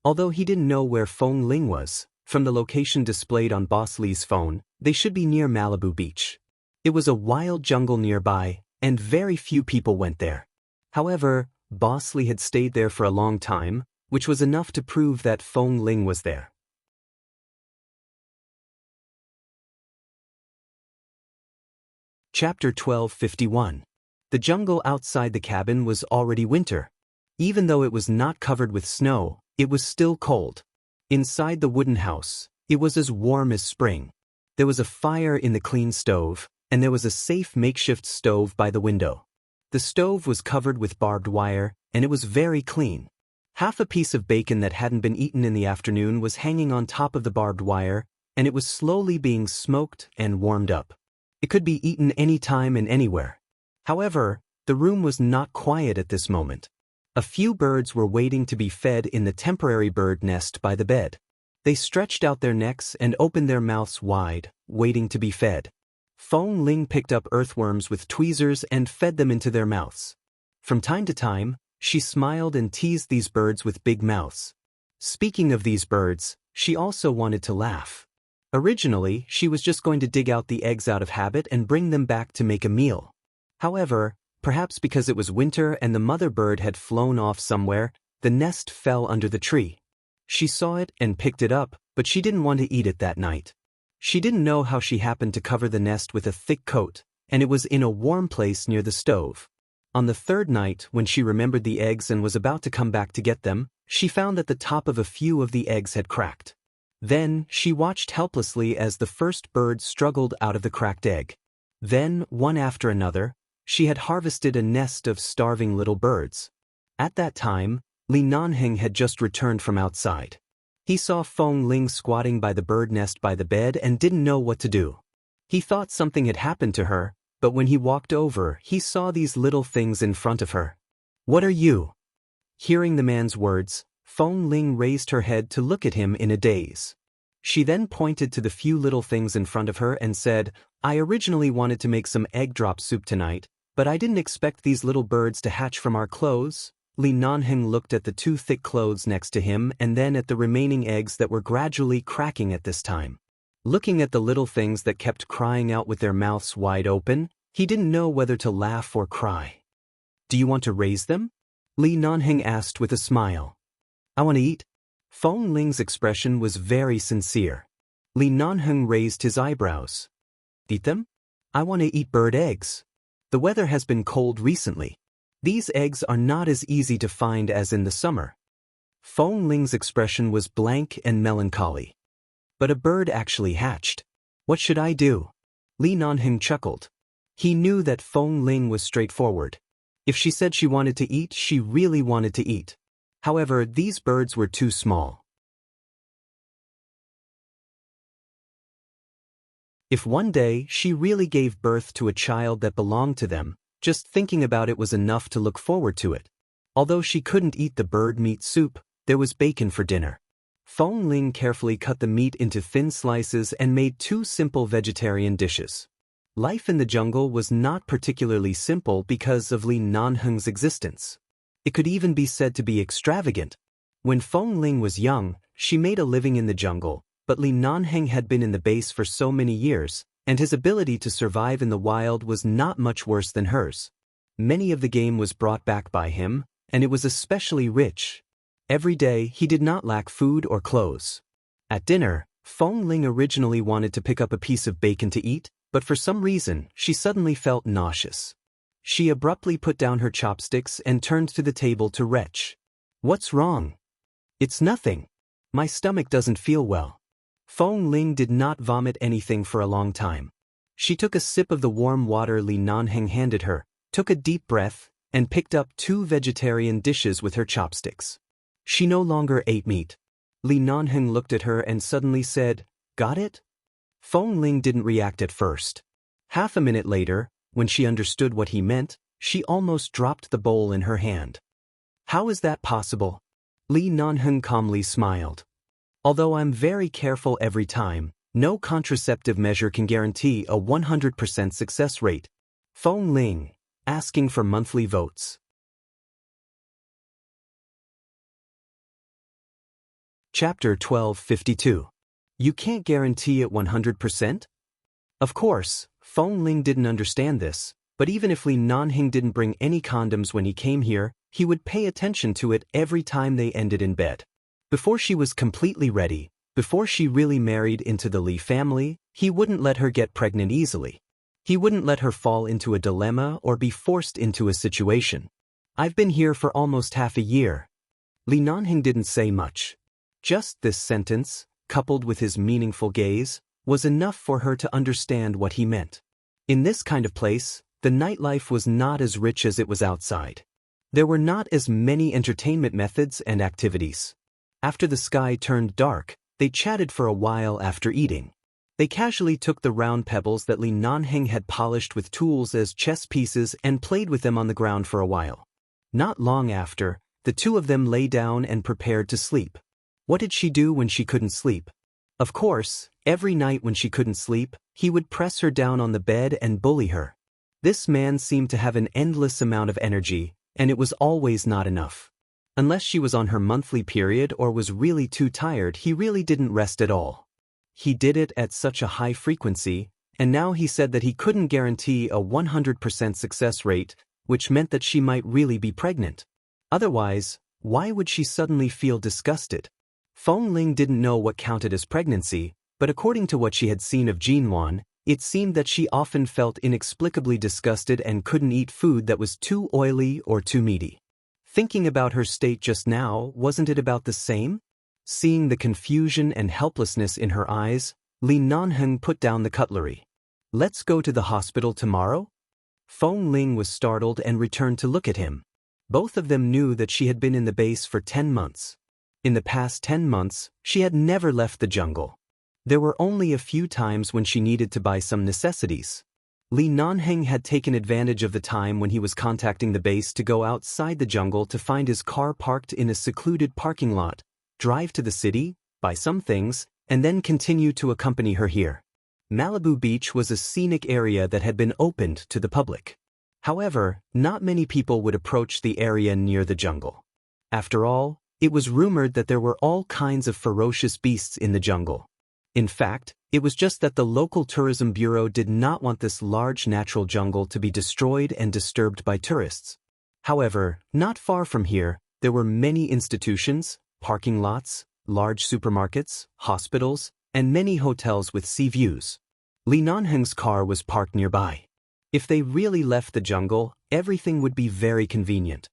Although he didn't know where Feng Ling was, from the location displayed on Boss Li's phone, they should be near Malibu Beach. It was a wild jungle nearby, and very few people went there. However, Boss Li had stayed there for a long time, which was enough to prove that Feng Ling was there. Chapter 1251. The jungle outside the cabin was already winter. Even though it was not covered with snow, it was still cold. Inside the wooden house, it was as warm as spring. There was a fire in the clean stove, and there was a safe makeshift stove by the window. The stove was covered with barbed wire, and it was very clean. Half a piece of bacon that hadn't been eaten in the afternoon was hanging on top of the barbed wire, and it was slowly being smoked and warmed up. It could be eaten any time and anywhere. However, the room was not quiet at this moment. A few birds were waiting to be fed in the temporary bird nest by the bed. They stretched out their necks and opened their mouths wide, waiting to be fed. Feng Ling picked up earthworms with tweezers and fed them into their mouths. From time to time, she smiled and teased these birds with big mouths. Speaking of these birds, she also wanted to laugh. Originally, she was just going to dig out the eggs out of habit and bring them back to make a meal. However, perhaps because it was winter and the mother bird had flown off somewhere, the nest fell under the tree. She saw it and picked it up, but she didn't want to eat it that night. She didn't know how she happened to cover the nest with a thick coat, and it was in a warm place near the stove. On the third night, when she remembered the eggs and was about to come back to get them, she found that the top of a few of the eggs had cracked. Then, she watched helplessly as the first bird struggled out of the cracked egg. Then, one after another, she had harvested a nest of starving little birds. At that time, Li Nanheng had just returned from outside. He saw Feng Ling squatting by the bird nest by the bed and didn't know what to do. He thought something had happened to her, but when he walked over, he saw these little things in front of her. "What are you?" Hearing the man's words, Feng Ling raised her head to look at him in a daze. She then pointed to the few little things in front of her and said, "I originally wanted to make some egg drop soup tonight, but I didn't expect these little birds to hatch from our clothes." Li Nanheng looked at the two thick clothes next to him and then at the remaining eggs that were gradually cracking at this time. Looking at the little things that kept crying out with their mouths wide open, he didn't know whether to laugh or cry. "Do you want to raise them?" Li Nanheng asked with a smile. "I want to eat." Feng Ling's expression was very sincere. Li Nanheng raised his eyebrows. "Eat them? I want to eat bird eggs. The weather has been cold recently. These eggs are not as easy to find as in the summer." Feng Ling's expression was blank and melancholy. "But a bird actually hatched. What should I do?" Li Nanheng chuckled. He knew that Feng Ling was straightforward. If she said she wanted to eat, she really wanted to eat. However, these birds were too small. If one day she really gave birth to a child that belonged to them, just thinking about it was enough to look forward to it. Although she couldn't eat the bird meat soup, there was bacon for dinner. Feng Ling carefully cut the meat into thin slices and made two simple vegetarian dishes. Life in the jungle was not particularly simple because of Li Nanheng's existence. It could even be said to be extravagant. When Feng Ling was young, she made a living in the jungle, but Li Nanheng had been in the base for so many years, and his ability to survive in the wild was not much worse than hers. Many of the game was brought back by him, and it was especially rich. Every day, he did not lack food or clothes. At dinner, Feng Ling originally wanted to pick up a piece of bacon to eat, but for some reason, she suddenly felt nauseous. She abruptly put down her chopsticks and turned to the table to retch. "What's wrong?" "It's nothing. My stomach doesn't feel well." Feng Ling did not vomit anything for a long time. She took a sip of the warm water Li Nanheng handed her, took a deep breath, and picked up two vegetarian dishes with her chopsticks. She no longer ate meat. Li Nanheng looked at her and suddenly said, "Got it?" Feng Ling didn't react at first. Half a minute later, when she understood what he meant, she almost dropped the bowl in her hand. "How is that possible?" Li Nanheng calmly smiled. "Although I'm very careful every time, no contraceptive measure can guarantee a 100% success rate." Feng Ling, asking for monthly votes. Chapter 1252. You can't guarantee it 100%? Of course, Feng Ling didn't understand this, but even if Li Nanheng didn't bring any condoms when he came here, he would pay attention to it every time they ended in bed. Before she was completely ready, before she really married into the Li family, he wouldn't let her get pregnant easily. He wouldn't let her fall into a dilemma or be forced into a situation. "I've been here for almost half a year." Li Nanheng didn't say much. Just this sentence, coupled with his meaningful gaze, was enough for her to understand what he meant. In this kind of place, the nightlife was not as rich as it was outside. There were not as many entertainment methods and activities. After the sky turned dark, they chatted for a while after eating. They casually took the round pebbles that Li Nanheng had polished with tools as chess pieces and played with them on the ground for a while. Not long after, the two of them lay down and prepared to sleep. What did she do when she couldn't sleep? Of course, every night when she couldn't sleep, he would press her down on the bed and bully her. This man seemed to have an endless amount of energy, and it was always not enough. Unless she was on her monthly period or was really too tired, he really didn't rest at all. He did it at such a high frequency, and now he said that he couldn't guarantee a 100% success rate, which meant that she might really be pregnant. Otherwise, why would she suddenly feel disgusted? Feng Ling didn't know what counted as pregnancy, but according to what she had seen of Jinwan, it seemed that she often felt inexplicably disgusted and couldn't eat food that was too oily or too meaty. Thinking about her state just now, wasn't it about the same? Seeing the confusion and helplessness in her eyes, Li Nanheng put down the cutlery. Let's go to the hospital tomorrow? Feng Ling was startled and returned to look at him. Both of them knew that she had been in the base for 10 months. In the past 10 months, she had never left the jungle. There were only a few times when she needed to buy some necessities. Li Nanheng had taken advantage of the time when he was contacting the base to go outside the jungle to find his car parked in a secluded parking lot, drive to the city, buy some things, and then continue to accompany her here. Malibu Beach was a scenic area that had been opened to the public. However, not many people would approach the area near the jungle. After all, it was rumored that there were all kinds of ferocious beasts in the jungle. In fact, it was just that the local tourism bureau did not want this large natural jungle to be destroyed and disturbed by tourists. However, not far from here, there were many institutions, parking lots, large supermarkets, hospitals, and many hotels with sea views. Li Nanheng's car was parked nearby. If they really left the jungle, everything would be very convenient.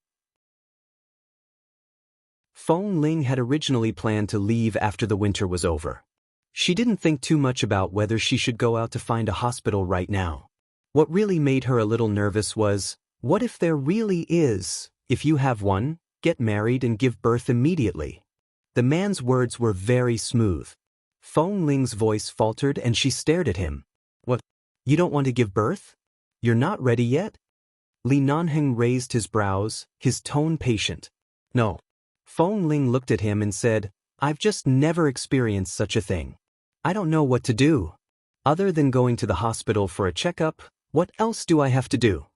Feng Ling had originally planned to leave after the winter was over. She didn't think too much about whether she should go out to find a hospital right now. What really made her a little nervous was, what if there really is, if you have one, get married and give birth immediately? The man's words were very smooth. Feng Ling's voice faltered and she stared at him. What? You don't want to give birth? You're not ready yet? Li Nanheng raised his brows, his tone patient. No. Feng Ling looked at him and said, I've just never experienced such a thing. I don't know what to do. Other than going to the hospital for a checkup, what else do I have to do?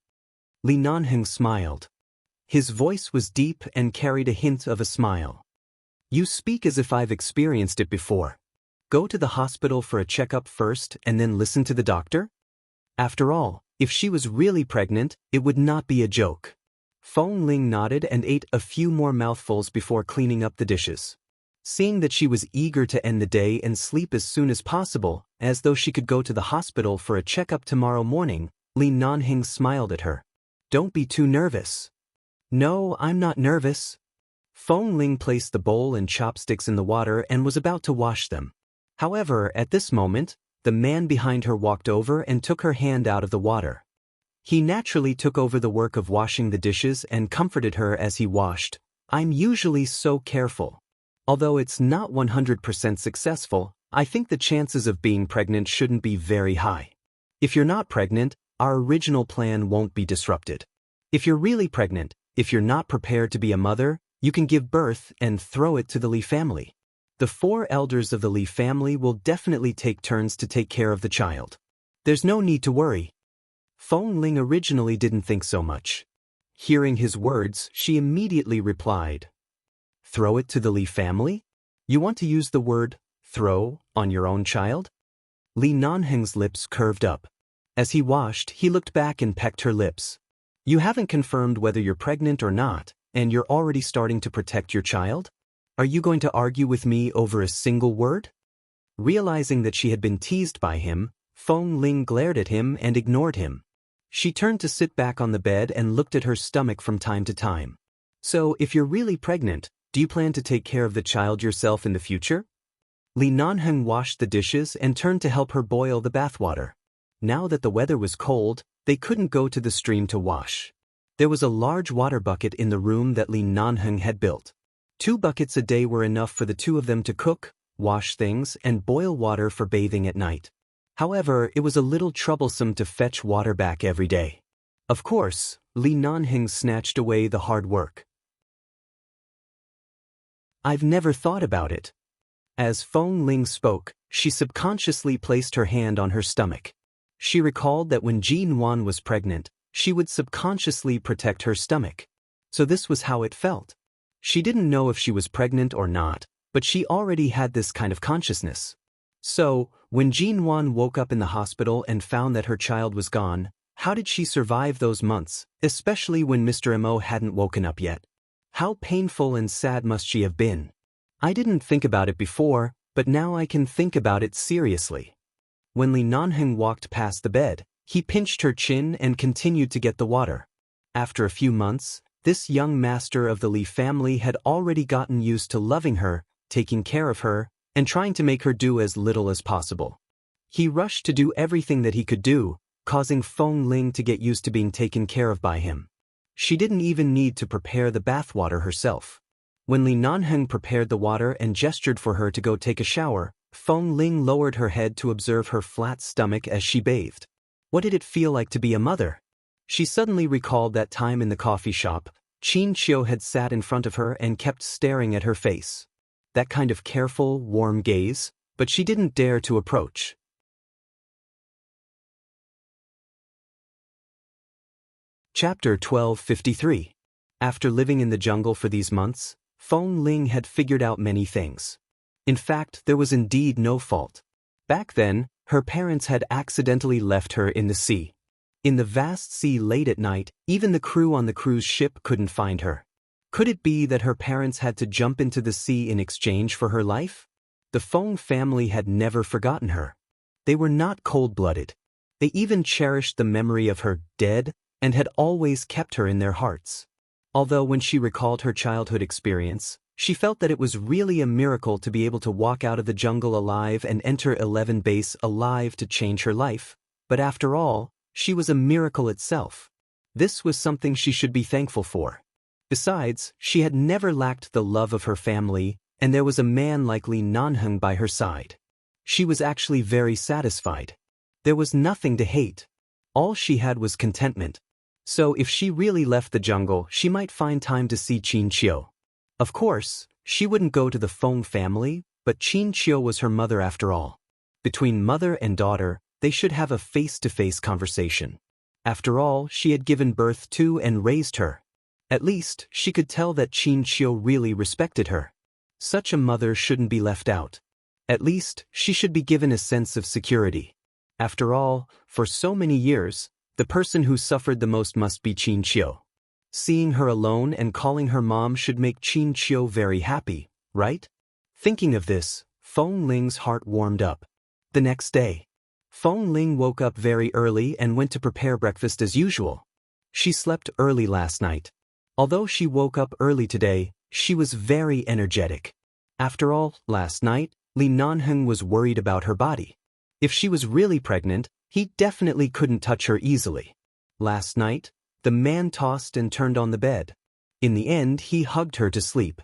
Li Nanheng smiled. His voice was deep and carried a hint of a smile. You speak as if I've experienced it before. Go to the hospital for a checkup first and then listen to the doctor? After all, if she was really pregnant, it would not be a joke. Feng Ling nodded and ate a few more mouthfuls before cleaning up the dishes. Seeing that she was eager to end the day and sleep as soon as possible, as though she could go to the hospital for a checkup tomorrow morning, Li Nanheng smiled at her. Don't be too nervous. No, I'm not nervous. Feng Ling placed the bowl and chopsticks in the water and was about to wash them. However, at this moment, the man behind her walked over and took her hand out of the water. He naturally took over the work of washing the dishes and comforted her as he washed. I'm usually so careful. Although it's not 100% successful, I think the chances of being pregnant shouldn't be very high. If you're not pregnant, our original plan won't be disrupted. If you're really pregnant, if you're not prepared to be a mother, you can give birth and throw it to the Li family. The 4 elders of the Li family will definitely take turns to take care of the child. There's no need to worry. Feng Ling originally didn't think so much. Hearing his words, she immediately replied, Throw it to the Li family? You want to use the word, throw, on your own child? Li Nanheng's lips curved up. As he washed, he looked back and pecked her lips. You haven't confirmed whether you're pregnant or not, and you're already starting to protect your child? Are you going to argue with me over a single word? Realizing that she had been teased by him, Feng Ling glared at him and ignored him. She turned to sit back on the bed and looked at her stomach from time to time. So, if you're really pregnant, do you plan to take care of the child yourself in the future? Li Nanheng washed the dishes and turned to help her boil the bathwater. Now that the weather was cold, they couldn't go to the stream to wash. There was a large water bucket in the room that Li Nanheng had built. 2 buckets a day were enough for the 2 of them to cook, wash things, and boil water for bathing at night. However, it was a little troublesome to fetch water back every day. Of course, Li Nanheng snatched away the hard work. I've never thought about it. As Feng Ling spoke, she subconsciously placed her hand on her stomach. She recalled that when Jin Wan was pregnant, she would subconsciously protect her stomach. So this was how it felt. She didn't know if she was pregnant or not, but she already had this kind of consciousness. So, when Jin Wan woke up in the hospital and found that her child was gone, how did she survive those months, especially when Mr. Mo hadn't woken up yet? How painful and sad must she have been? I didn't think about it before, but now I can think about it seriously. When Li Nanheng walked past the bed, he pinched her chin and continued to get the water. After a few months, this young master of the Li family had already gotten used to loving her, taking care of her, and trying to make her do as little as possible. He rushed to do everything that he could do, causing Feng Ling to get used to being taken care of by him. She didn't even need to prepare the bathwater herself. When Li Nanheng prepared the water and gestured for her to go take a shower, Feng Ling lowered her head to observe her flat stomach as she bathed. What did it feel like to be a mother? She suddenly recalled that time in the coffee shop. Qin Qiu had sat in front of her and kept staring at her face. That kind of careful, warm gaze, but she didn't dare to approach. Chapter 1253. After living in the jungle for these months, Feng Ling had figured out many things. In fact, there was indeed no fault. Back then, her parents had accidentally left her in the sea. In the vast sea late at night, even the crew on the cruise ship couldn't find her. Could it be that her parents had to jump into the sea in exchange for her life? The Feng family had never forgotten her. They were not cold-blooded. They even cherished the memory of her dead and had always kept her in their hearts. Although when she recalled her childhood experience, she felt that it was really a miracle to be able to walk out of the jungle alive and enter 11 Base alive to change her life. But after all, she was a miracle itself. This was something she should be thankful for. Besides, she had never lacked the love of her family, and there was a man like Li Nanheng by her side. She was actually very satisfied. There was nothing to hate. All she had was contentment. So if she really left the jungle, she might find time to see Qin Qiu. Of course, she wouldn't go to the Feng family, but Qin Qiu was her mother after all. Between mother and daughter, they should have a face-to-face conversation. After all, she had given birth to and raised her. At least, she could tell that Qin Qiu really respected her. Such a mother shouldn't be left out. At least, she should be given a sense of security. After all, for so many years, the person who suffered the most must be Qin Qiu. Seeing her alone and calling her mom should make Qin Qiu very happy, right? Thinking of this, Feng Ling's heart warmed up. The next day, Feng Ling woke up very early and went to prepare breakfast as usual. She slept early last night. Although she woke up early today, she was very energetic. After all, last night, Li Nanheng was worried about her body. If she was really pregnant, he definitely couldn't touch her easily. Last night, the man tossed and turned on the bed. In the end, he hugged her to sleep.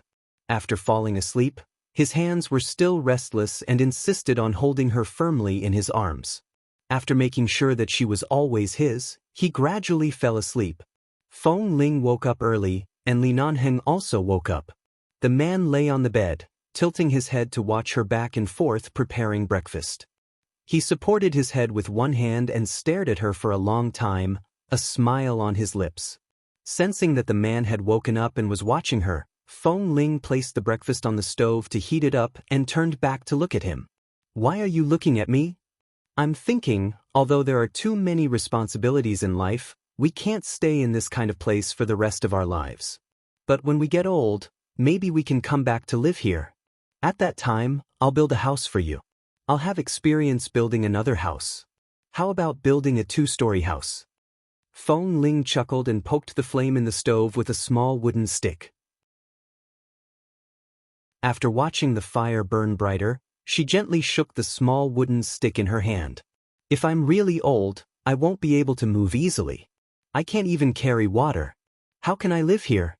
After falling asleep, his hands were still restless and insisted on holding her firmly in his arms. After making sure that she was always his, he gradually fell asleep. Feng Ling woke up early, and Li Nanheng also woke up. The man lay on the bed, tilting his head to watch her back and forth preparing breakfast. He supported his head with one hand and stared at her for a long time, a smile on his lips. Sensing that the man had woken up and was watching her, Feng Ling placed the breakfast on the stove to heat it up and turned back to look at him. "Why are you looking at me?" "I'm thinking, although there are too many responsibilities in life, we can't stay in this kind of place for the rest of our lives. But when we get old, maybe we can come back to live here. At that time, I'll build a house for you. I'll have experience building another house. How about building a 2-story house?" Feng Ling chuckled and poked the flame in the stove with a small wooden stick. After watching the fire burn brighter, she gently shook the small wooden stick in her hand. "If I'm really old, I won't be able to move easily. I can't even carry water. How can I live here?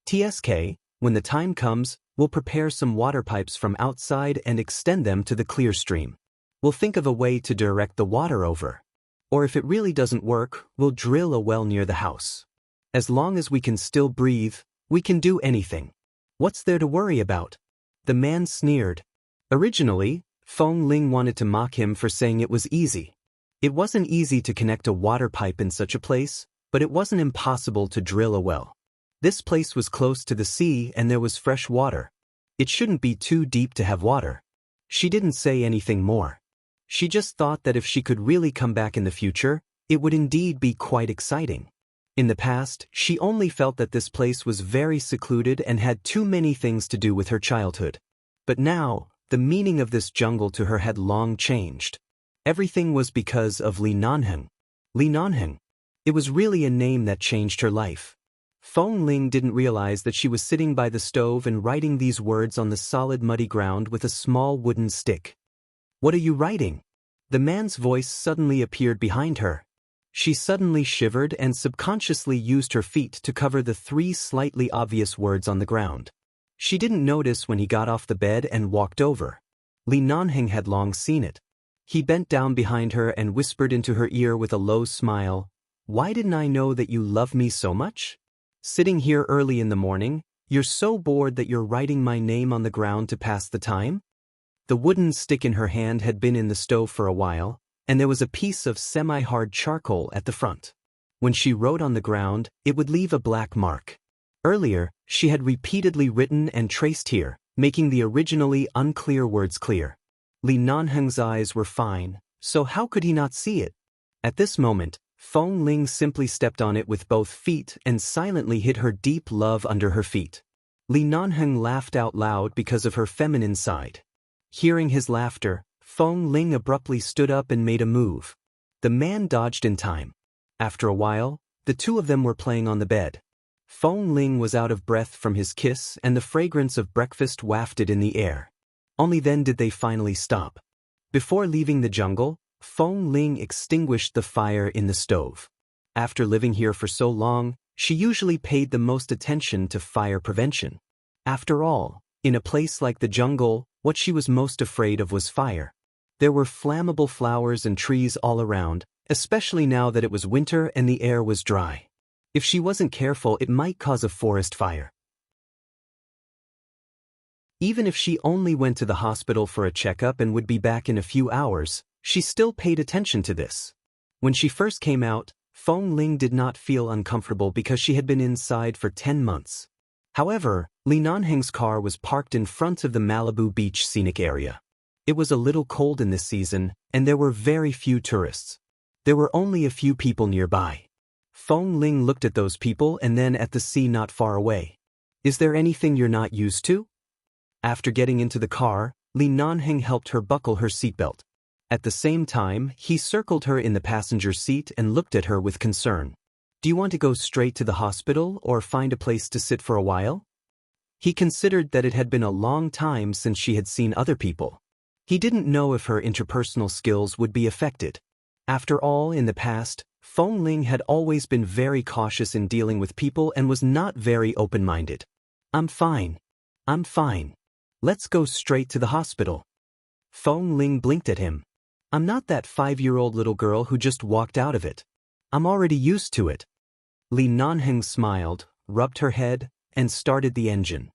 TSK, when the time comes, we'll prepare some water pipes from outside and extend them to the clear stream. We'll think of a way to direct the water over. Or if it really doesn't work, we'll drill a well near the house. As long as we can still breathe, we can do anything. What's there to worry about?" The man sneered. Originally, Feng Ling wanted to mock him for saying it was easy. It wasn't easy to connect a water pipe in such a place, but it wasn't impossible to drill a well. This place was close to the sea and there was fresh water. It shouldn't be too deep to have water. She didn't say anything more. She just thought that if she could really come back in the future, it would indeed be quite exciting. In the past, she only felt that this place was very secluded and had too many things to do with her childhood. But now, the meaning of this jungle to her had long changed. Everything was because of Li Nanheng. Li Nanheng. It was really a name that changed her life. Feng Ling didn't realize that she was sitting by the stove and writing these words on the solid muddy ground with a small wooden stick. "What are you writing?" The man's voice suddenly appeared behind her. She suddenly shivered and subconsciously used her feet to cover the 3 slightly obvious words on the ground. She didn't notice when he got off the bed and walked over. Li Nanheng had long seen it. He bent down behind her and whispered into her ear with a low smile, "Why didn't I know that you love me so much? Sitting here early in the morning, you're so bored that you're writing my name on the ground to pass the time?" The wooden stick in her hand had been in the stove for a while, and there was a piece of semi-hard charcoal at the front. When she wrote on the ground, it would leave a black mark. Earlier, she had repeatedly written and traced here, making the originally unclear words clear. Li Nanheng's eyes were fine, so how could he not see it? At this moment, Feng Ling simply stepped on it with both feet and silently hid her deep love under her feet. Li Nanheng laughed out loud because of her feminine side. Hearing his laughter, Feng Ling abruptly stood up and made a move. The man dodged in time. After a while, the two of them were playing on the bed. Feng Ling was out of breath from his kiss and the fragrance of breakfast wafted in the air. Only then did they finally stop. Before leaving the jungle, Feng Ling extinguished the fire in the stove. After living here for so long, she usually paid the most attention to fire prevention. After all, in a place like the jungle, what she was most afraid of was fire. There were flammable flowers and trees all around, especially now that it was winter and the air was dry. If she wasn't careful, it might cause a forest fire. Even if she only went to the hospital for a checkup and would be back in a few hours, she still paid attention to this. When she first came out, Feng Ling did not feel uncomfortable because she had been inside for 10 months. However, Li Nanheng's car was parked in front of the Malibu Beach scenic area. It was a little cold in this season, and there were very few tourists. There were only a few people nearby. Feng Ling looked at those people and then at the sea not far away. "Is there anything you're not used to?" After getting into the car, Li Nanheng helped her buckle her seatbelt. At the same time, he circled her in the passenger seat and looked at her with concern. "Do you want to go straight to the hospital or find a place to sit for a while?" He considered that it had been a long time since she had seen other people. He didn't know if her interpersonal skills would be affected. After all, in the past, Feng Ling had always been very cautious in dealing with people and was not very open-minded. "I'm fine. I'm fine. Let's go straight to the hospital." Feng Ling blinked at him. "I'm not that 5-year-old little girl who just walked out of it. I'm already used to it." Li Nanheng smiled, rubbed her head, and started the engine.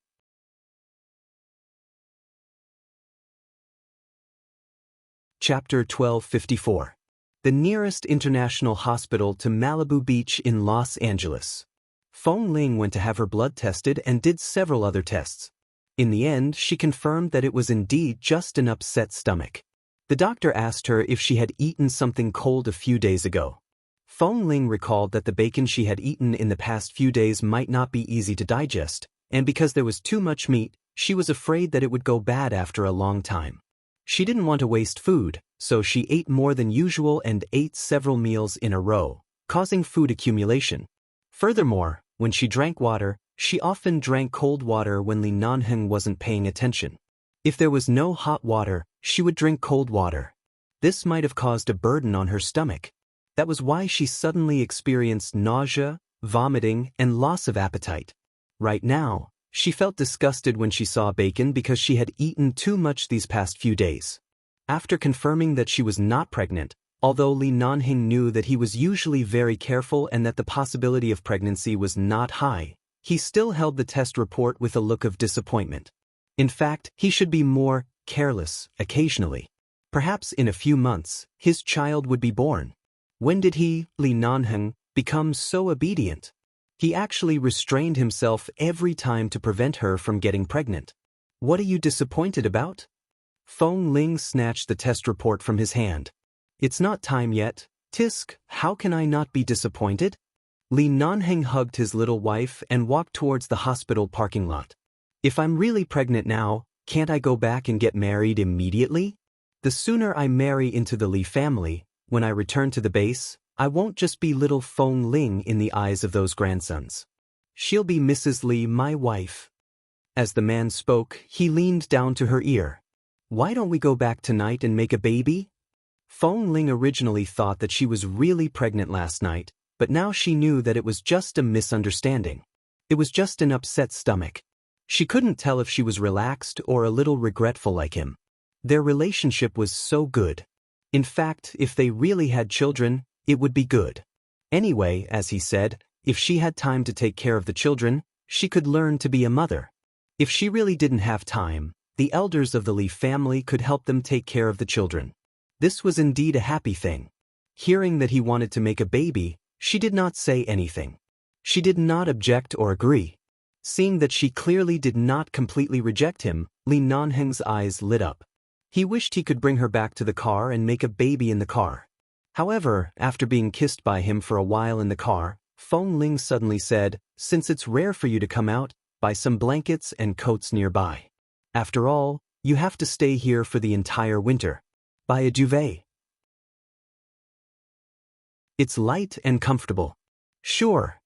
Chapter 1254. The nearest international hospital to Malibu Beach in Los Angeles. Feng Ling went to have her blood tested and did several other tests. In the end, she confirmed that it was indeed just an upset stomach. The doctor asked her if she had eaten something cold a few days ago. Feng Ling recalled that the bacon she had eaten in the past few days might not be easy to digest, and because there was too much meat, she was afraid that it would go bad after a long time. She didn't want to waste food, so she ate more than usual and ate several meals in a row, causing food accumulation. Furthermore, when she drank water, she often drank cold water when Li Nanheng wasn't paying attention. If there was no hot water, she would drink cold water. This might have caused a burden on her stomach. That was why she suddenly experienced nausea, vomiting, and loss of appetite. Right now, she felt disgusted when she saw bacon because she had eaten too much these past few days. After confirming that she was not pregnant, although Li Nanheng knew that he was usually very careful and that the possibility of pregnancy was not high, he still held the test report with a look of disappointment. In fact, he should be more careless occasionally. Perhaps in a few months, his child would be born. When did he, Li Nanheng, become so obedient? He actually restrained himself every time to prevent her from getting pregnant. "What are you disappointed about?" Feng Ling snatched the test report from his hand. "It's not time yet. Tisk, how can I not be disappointed?" Li Nanheng hugged his little wife and walked towards the hospital parking lot. "If I'm really pregnant now, can't I go back and get married immediately? The sooner I marry into the Li family, when I return to the base, I won't just be little Feng Ling in the eyes of those grandsons." She'll be Mrs. Li, my wife. As the man spoke, he leaned down to her ear. Why don't we go back tonight and make a baby? Feng Ling originally thought that she was really pregnant last night, but now she knew that it was just a misunderstanding. It was just an upset stomach. She couldn't tell if she was relaxed or a little regretful like him. Their relationship was so good. In fact, if they really had children, it would be good. Anyway, as he said, if she had time to take care of the children, she could learn to be a mother. If she really didn't have time, the elders of the Li family could help them take care of the children. This was indeed a happy thing. Hearing that he wanted to make a baby, she did not say anything. She did not object or agree. Seeing that she clearly did not completely reject him, Li Nanheng's eyes lit up. He wished he could bring her back to the car and make a baby in the car. However, after being kissed by him for a while in the car, Feng Ling suddenly said, "Since it's rare for you to come out, buy some blankets and coats nearby. After all, you have to stay here for the entire winter. Buy a duvet. It's light and comfortable." Sure.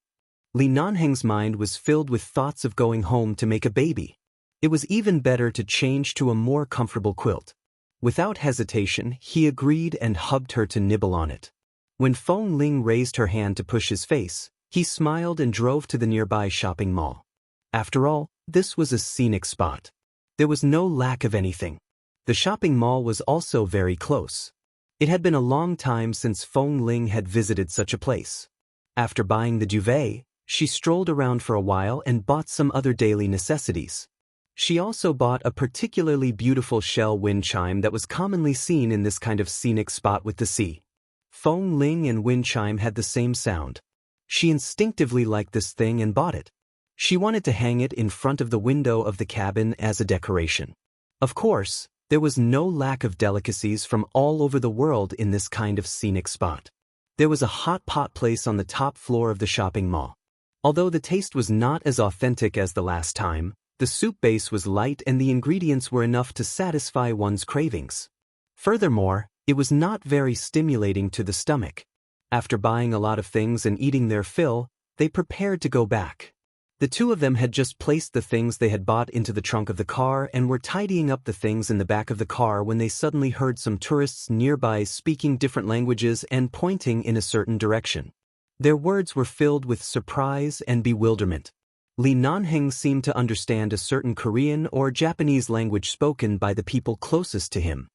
Li Nanheng's mind was filled with thoughts of going home to make a baby. It was even better to change to a more comfortable quilt. Without hesitation, he agreed and hugged her to nibble on it. When Feng Ling raised her hand to push his face, he smiled and drove to the nearby shopping mall. After all, this was a scenic spot. There was no lack of anything. The shopping mall was also very close. It had been a long time since Feng Ling had visited such a place. After buying the duvet, she strolled around for a while and bought some other daily necessities. She also bought a particularly beautiful shell wind chime that was commonly seen in this kind of scenic spot with the sea. Feng Ling and wind chime had the same sound. She instinctively liked this thing and bought it. She wanted to hang it in front of the window of the cabin as a decoration. Of course, there was no lack of delicacies from all over the world in this kind of scenic spot. There was a hot pot place on the top floor of the shopping mall. Although the taste was not as authentic as the last time, the soup base was light and the ingredients were enough to satisfy one's cravings. Furthermore, it was not very stimulating to the stomach. After buying a lot of things and eating their fill, they prepared to go back. The two of them had just placed the things they had bought into the trunk of the car and were tidying up the things in the back of the car when they suddenly heard some tourists nearby speaking different languages and pointing in a certain direction. Their words were filled with surprise and bewilderment. Li Nanheng seemed to understand a certain Korean or Japanese language spoken by the people closest to him.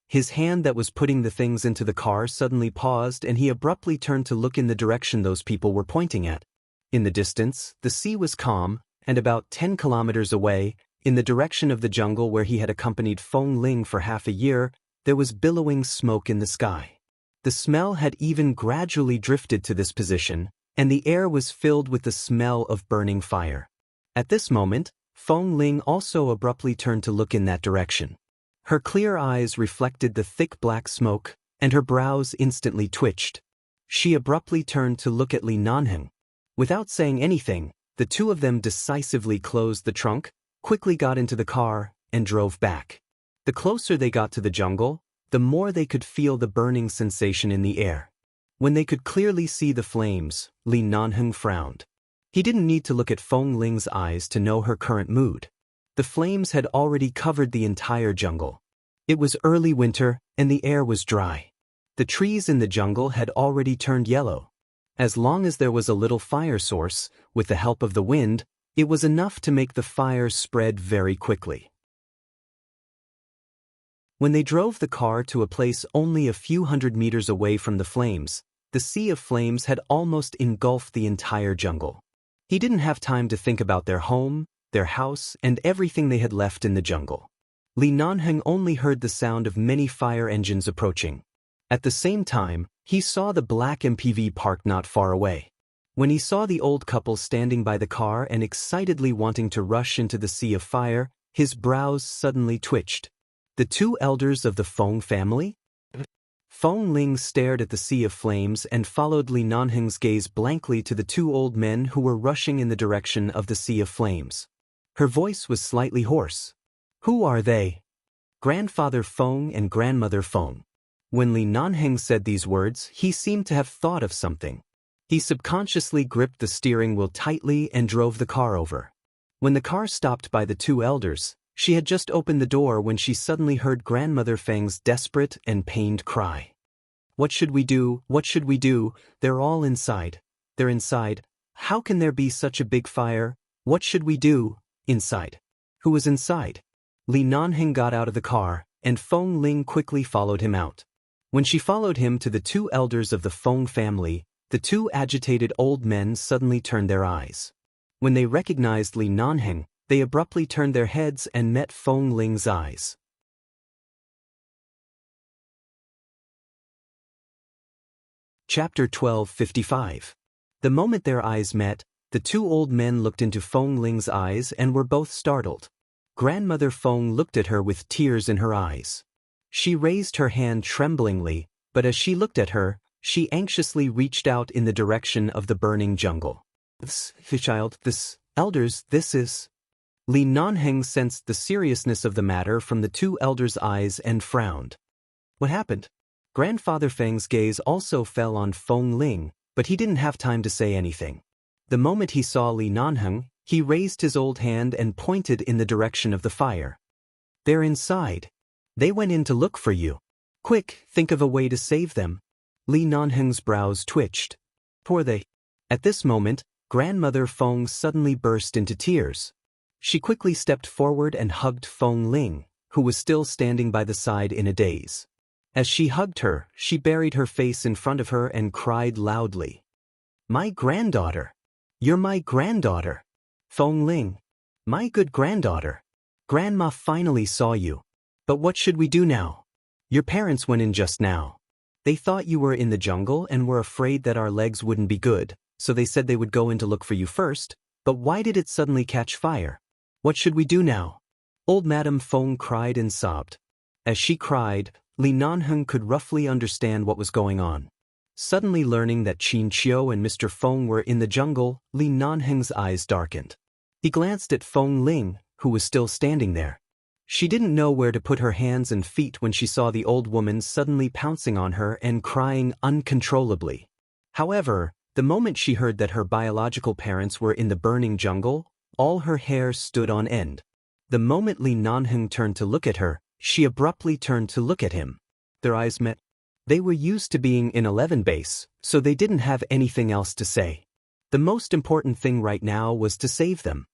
His hand that was putting the things into the car suddenly paused and he abruptly turned to look in the direction those people were pointing at. In the distance, the sea was calm, and about 10 kilometers away, in the direction of the jungle where he had accompanied Feng Ling for half a year, there was billowing smoke in the sky. The smell had even gradually drifted to this position, and the air was filled with the smell of burning fire. At this moment, Feng Ling also abruptly turned to look in that direction. Her clear eyes reflected the thick black smoke, and her brows instantly twitched. She abruptly turned to look at Li Nanheng. Without saying anything, the two of them decisively closed the trunk, quickly got into the car, and drove back. The closer they got to the jungle, the more they could feel the burning sensation in the air. When they could clearly see the flames, Li Nanheng frowned. He didn't need to look at Feng Ling's eyes to know her current mood. The flames had already covered the entire jungle. It was early winter, and the air was dry. The trees in the jungle had already turned yellow. As long as there was a little fire source, with the help of the wind, it was enough to make the fire spread very quickly. When they drove the car to a place only a few hundred meters away from the flames, the sea of flames had almost engulfed the entire jungle. He didn't have time to think about their home, their house, and everything they had left in the jungle. Li Nanheng only heard the sound of many fire engines approaching. At the same time, he saw the black MPV parked not far away. When he saw the old couple standing by the car and excitedly wanting to rush into the sea of fire, his brows suddenly twitched. The two elders of the Feng family? Feng Ling stared at the sea of flames and followed Li Nanheng's gaze blankly to the two old men who were rushing in the direction of the sea of flames. Her voice was slightly hoarse. Who are they? Grandfather Feng and Grandmother Feng. When Li Nanheng said these words, he seemed to have thought of something. He subconsciously gripped the steering wheel tightly and drove the car over. When the car stopped by the two elders, she had just opened the door when she suddenly heard Grandmother Feng's desperate and pained cry. "What should we do? What should we do? They're all inside. They're inside. How can there be such a big fire? What should we do? Inside." Who was inside? Li Nanheng got out of the car, and Feng Ling quickly followed him out. When she followed him to the two elders of the Feng family, the two agitated old men suddenly turned their eyes. When they recognized Li Nanheng, they abruptly turned their heads and met Feng Ling's eyes. Chapter 12:55. The moment their eyes met, the two old men looked into Feng Ling's eyes and were both startled. Grandmother Feng looked at her with tears in her eyes. She raised her hand tremblingly, but as she looked at her, she anxiously reached out in the direction of the burning jungle. "This, child, this, elders, this is..." Li Nanheng sensed the seriousness of the matter from the two elders' eyes and frowned. "What happened?" Grandfather Feng's gaze also fell on Feng Ling, but he didn't have time to say anything. The moment he saw Li Nanheng, he raised his old hand and pointed in the direction of the fire. "They're inside. They went in to look for you. Quick, think of a way to save them." Li Nanheng's brows twitched. "Poor they." At this moment, Grandmother Feng suddenly burst into tears. She quickly stepped forward and hugged Feng Ling, who was still standing by the side in a daze. As she hugged her, she buried her face in front of her and cried loudly. "My granddaughter! You're my granddaughter! Feng Ling! My good granddaughter! Grandma finally saw you. But what should we do now? Your parents went in just now. They thought you were in the jungle and were afraid that our legs wouldn't be good, so they said they would go in to look for you first, but why did it suddenly catch fire? What should we do now?" Old Madame Feng cried and sobbed. As she cried, Li Nanheng could roughly understand what was going on. Suddenly learning that Qin Qiu and Mr. Feng were in the jungle, Li Nanheng's eyes darkened. He glanced at Feng Ling, who was still standing there. She didn't know where to put her hands and feet when she saw the old woman suddenly pouncing on her and crying uncontrollably. However, the moment she heard that her biological parents were in the burning jungle, all her hair stood on end. The moment Li Nanheng turned to look at her, she abruptly turned to look at him. Their eyes met. They were used to being in 11 base, so they didn't have anything else to say. The most important thing right now was to save them.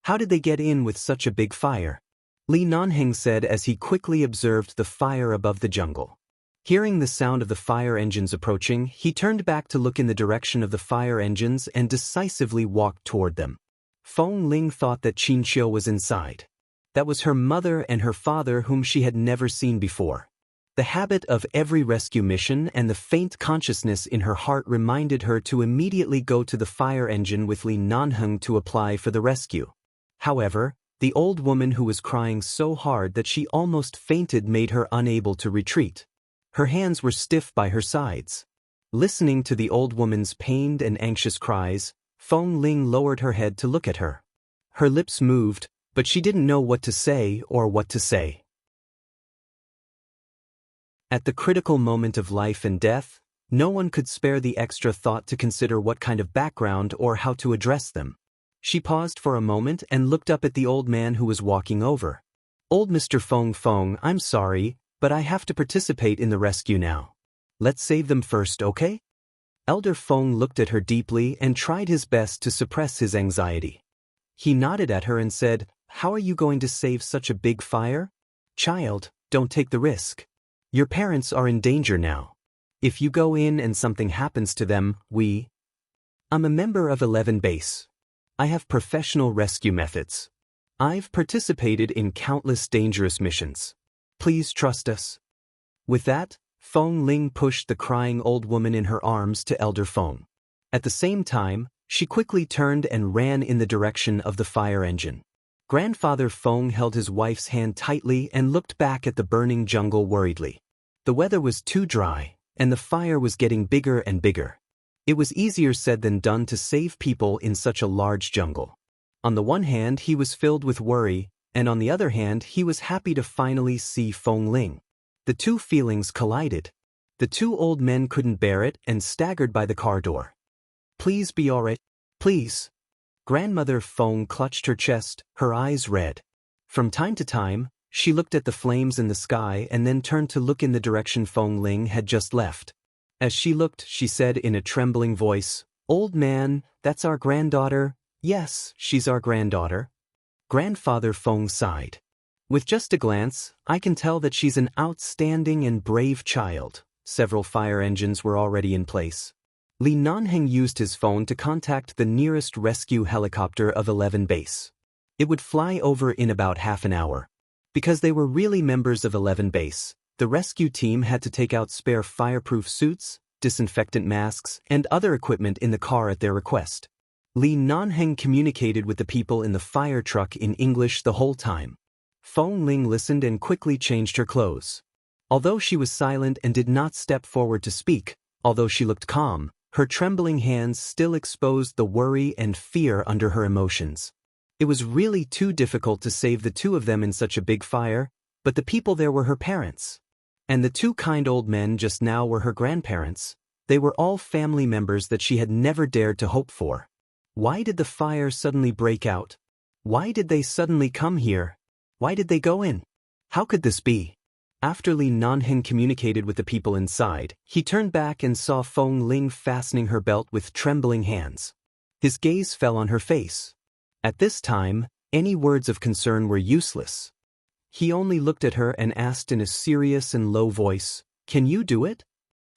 How did they get in with such a big fire? Li Nanheng said as he quickly observed the fire above the jungle. Hearing the sound of the fire engines approaching, he turned back to look in the direction of the fire engines and decisively walked toward them. Feng Ling thought that Qin Qiu was inside. That was her mother and her father whom she had never seen before. The habit of every rescue mission and the faint consciousness in her heart reminded her to immediately go to the fire engine with Li Nanheng to apply for the rescue. However, the old woman who was crying so hard that she almost fainted made her unable to retreat. Her hands were stiff by her sides. Listening to the old woman's pained and anxious cries, Feng Ling lowered her head to look at her. Her lips moved, but she didn't know what to say or what to say. At the critical moment of life and death, no one could spare the extra thought to consider what kind of background or how to address them. She paused for a moment and looked up at the old man who was walking over. "Old Mr. Feng, I'm sorry, but I have to participate in the rescue now. Let's save them first, okay?" Elder Feng looked at her deeply and tried his best to suppress his anxiety. He nodded at her and said, "How are you going to save such a big fire? Child, don't take the risk. Your parents are in danger now. If you go in and something happens to them, I'm a member of 11 Base. I have professional rescue methods. I've participated in countless dangerous missions. Please trust us." With that, Feng Ling pushed the crying old woman in her arms to Elder Feng. At the same time, she quickly turned and ran in the direction of the fire engine. Grandfather Feng held his wife's hand tightly and looked back at the burning jungle worriedly. The weather was too dry, and the fire was getting bigger and bigger. It was easier said than done to save people in such a large jungle. On the one hand, he was filled with worry, and on the other hand, he was happy to finally see Feng Ling. The two feelings collided. The two old men couldn't bear it and staggered by the car door. Please be alright. Please. Grandmother Feng clutched her chest, her eyes red. From time to time, she looked at the flames in the sky and then turned to look in the direction Feng Ling had just left. As she looked, she said in a trembling voice, "Old man, that's our granddaughter." "Yes, she's our granddaughter." Grandfather Feng sighed. "With just a glance, I can tell that she's an outstanding and brave child." Several fire engines were already in place. Li Nanheng used his phone to contact the nearest rescue helicopter of 11 Base. It would fly over in about half an hour. Because they were really members of 11 Base, the rescue team had to take out spare fireproof suits, disinfectant masks, and other equipment in the car at their request. Li Nanheng communicated with the people in the fire truck in English the whole time. Feng Ling listened and quickly changed her clothes. Although she was silent and did not step forward to speak, although she looked calm, her trembling hands still exposed the worry and fear under her emotions. It was really too difficult to save the two of them in such a big fire, but the people there were her parents. And the two kind old men just now were her grandparents. They were all family members that she had never dared to hope for. Why did the fire suddenly break out? Why did they suddenly come here? Why did they go in? How could this be? After Li Nanheng communicated with the people inside, he turned back and saw Feng Ling fastening her belt with trembling hands. His gaze fell on her face. At this time, any words of concern were useless. He only looked at her and asked in a serious and low voice, "Can you do it?"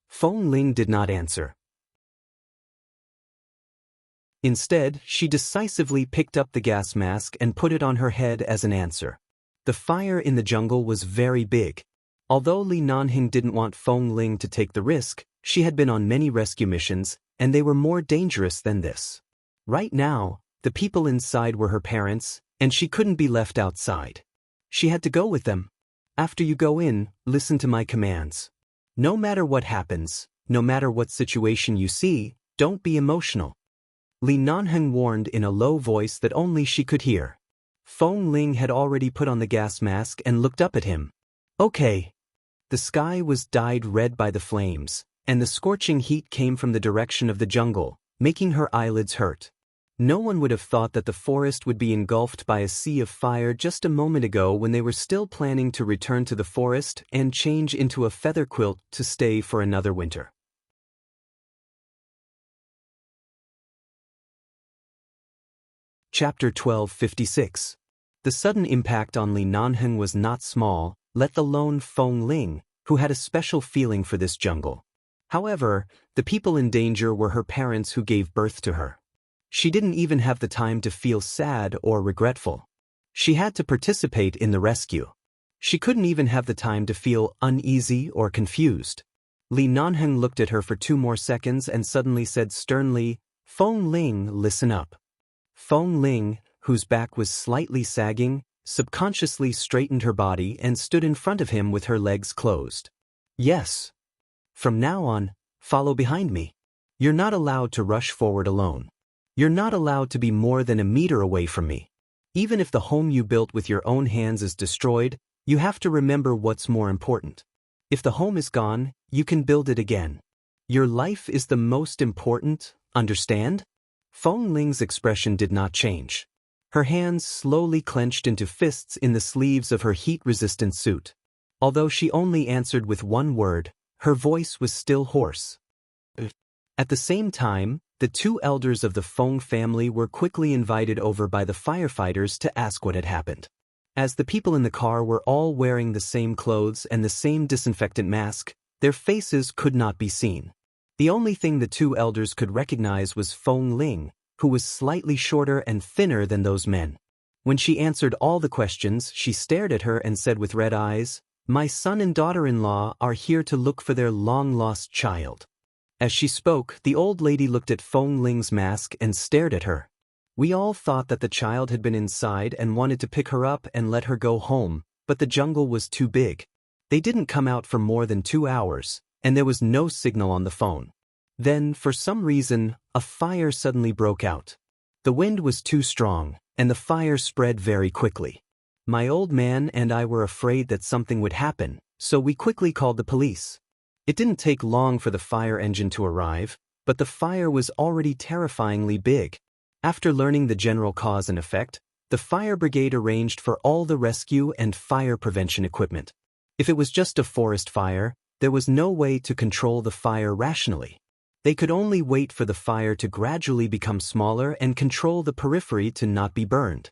Feng Ling did not answer. Instead, she decisively picked up the gas mask and put it on her head as an answer. The fire in the jungle was very big. Although Li Nanheng didn't want Feng Ling to take the risk, she had been on many rescue missions, and they were more dangerous than this. Right now, the people inside were her parents, and she couldn't be left outside. She had to go with them. After you go in, listen to my commands. No matter what happens, no matter what situation you see, don't be emotional. Li Nanheng warned in a low voice that only she could hear. Feng Ling had already put on the gas mask and looked up at him. Okay. The sky was dyed red by the flames, and the scorching heat came from the direction of the jungle, making her eyelids hurt. No one would have thought that the forest would be engulfed by a sea of fire just a moment ago when they were still planning to return to the forest and change into a feather quilt to stay for another winter. Chapter 1256. The sudden impact on Li Nanheng was not small, let alone Feng Ling, who had a special feeling for this jungle. However, the people in danger were her parents who gave birth to her. She didn't even have the time to feel sad or regretful. She had to participate in the rescue. She couldn't even have the time to feel uneasy or confused. Li Nanheng looked at her for 2 more seconds and suddenly said sternly, "Feng Ling, listen up." Feng Ling, whose back was slightly sagging, subconsciously straightened her body and stood in front of him with her legs closed. "Yes. From now on, follow behind me. You're not allowed to rush forward alone. You're not allowed to be more than a meter away from me. Even if the home you built with your own hands is destroyed, you have to remember what's more important. If the home is gone, you can build it again. Your life is the most important, understand?" Feng Ling's expression did not change. Her hands slowly clenched into fists in the sleeves of her heat-resistant suit. Although she only answered with one word, her voice was still hoarse. At the same time, the 2 elders of the Feng family were quickly invited over by the firefighters to ask what had happened. As the people in the car were all wearing the same clothes and the same disinfectant mask, their faces could not be seen. The only thing the 2 elders could recognize was Feng Ling, who was slightly shorter and thinner than those men. When she answered all the questions, she stared at her and said with red eyes, "My son and daughter-in-law are here to look for their long-lost child." As she spoke, the old lady looked at Feng Ling's mask and stared at her. "We all thought that the child had been inside and wanted to pick her up and let her go home, but the jungle was too big. They didn't come out for more than 2 hours, and there was no signal on the phone. Then, for some reason, a fire suddenly broke out. The wind was too strong, and the fire spread very quickly. My old man and I were afraid that something would happen, so we quickly called the police. It didn't take long for the fire engine to arrive. but the fire was already terrifyingly big. After learning the general cause and effect, the fire brigade arranged for all the rescue and fire prevention equipment. If it was just a forest fire, there was no way to control the fire rationally. They could only wait for the fire to gradually become smaller and control the periphery to not be burned.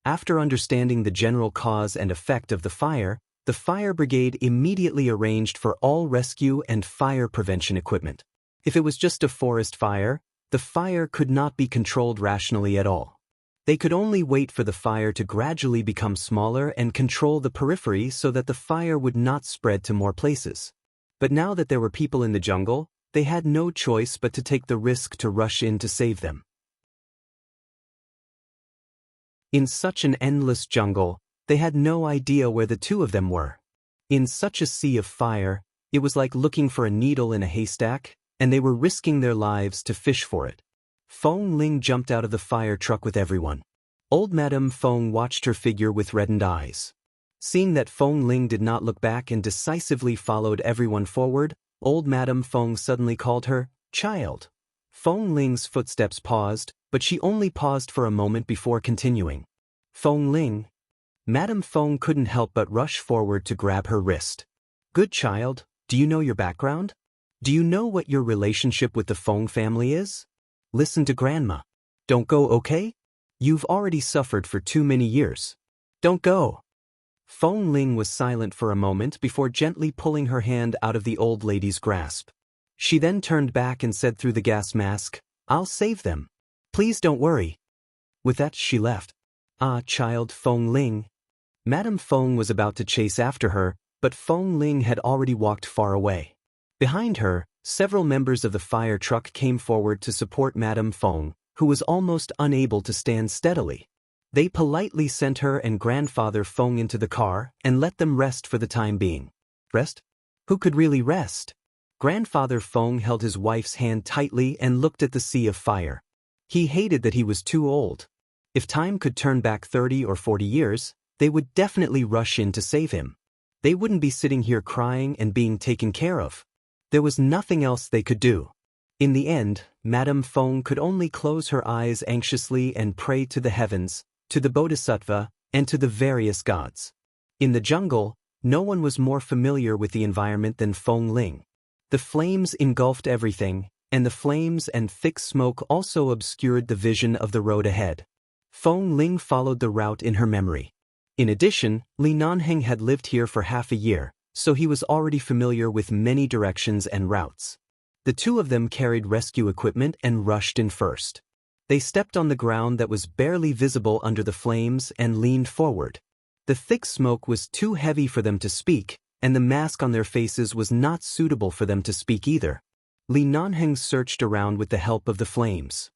After understanding the general cause and effect of the fire brigade immediately arranged for all rescue and fire prevention equipment. If it was just a forest fire, the fire could not be controlled rationally at all. They could only wait for the fire to gradually become smaller and control the periphery so that the fire would not spread to more places. But now that there were people in the jungle, they had no choice but to take the risk to rush in to save them. In such an endless jungle, they had no idea where the two of them were. In such a sea of fire, it was like looking for a needle in a haystack, and they were risking their lives to fish for it. Feng Ling jumped out of the fire truck with everyone. Old Madame Feng watched her figure with reddened eyes. Seeing that Feng Ling did not look back and decisively followed everyone forward, Old Madame Feng suddenly called her, "Child." Feng Ling's footsteps paused, but she only paused for a moment before continuing. "Feng Ling." Madame Feng couldn't help but rush forward to grab her wrist. "Good child, do you know your background? Do you know what your relationship with the Feng family is? Listen to Grandma. Don't go, okay? You've already suffered for too many years. Don't go." Feng Ling was silent for a moment before gently pulling her hand out of the old lady's grasp. She then turned back and said through the gas mask, "I'll save them. Please don't worry." With that she left. "Ah, child Feng Ling." Madame Feng was about to chase after her, but Feng Ling had already walked far away. Behind her, several members of the fire truck came forward to support Madame Feng, who was almost unable to stand steadily. They politely sent her and Grandfather Feng into the car and let them rest for the time being. Rest? Who could really rest? Grandfather Feng held his wife's hand tightly and looked at the sea of fire. He hated that he was too old. If time could turn back 30 or 40 years, they would definitely rush in to save him. They wouldn't be sitting here crying and being taken care of. There was nothing else they could do. In the end, Madame Feng could only close her eyes anxiously and pray to the heavens, to the Bodhisattva, and to the various gods. In the jungle, no one was more familiar with the environment than Feng Ling. The flames engulfed everything, and the flames and thick smoke also obscured the vision of the road ahead. Feng Ling followed the route in her memory. In addition, Li Nanheng had lived here for half a year, so he was already familiar with many directions and routes. The two of them carried rescue equipment and rushed in first. They stepped on the ground that was barely visible under the flames and leaned forward. The thick smoke was too heavy for them to speak, and the mask on their faces was not suitable for them to speak either. Li Nanheng searched around with the help of the flames.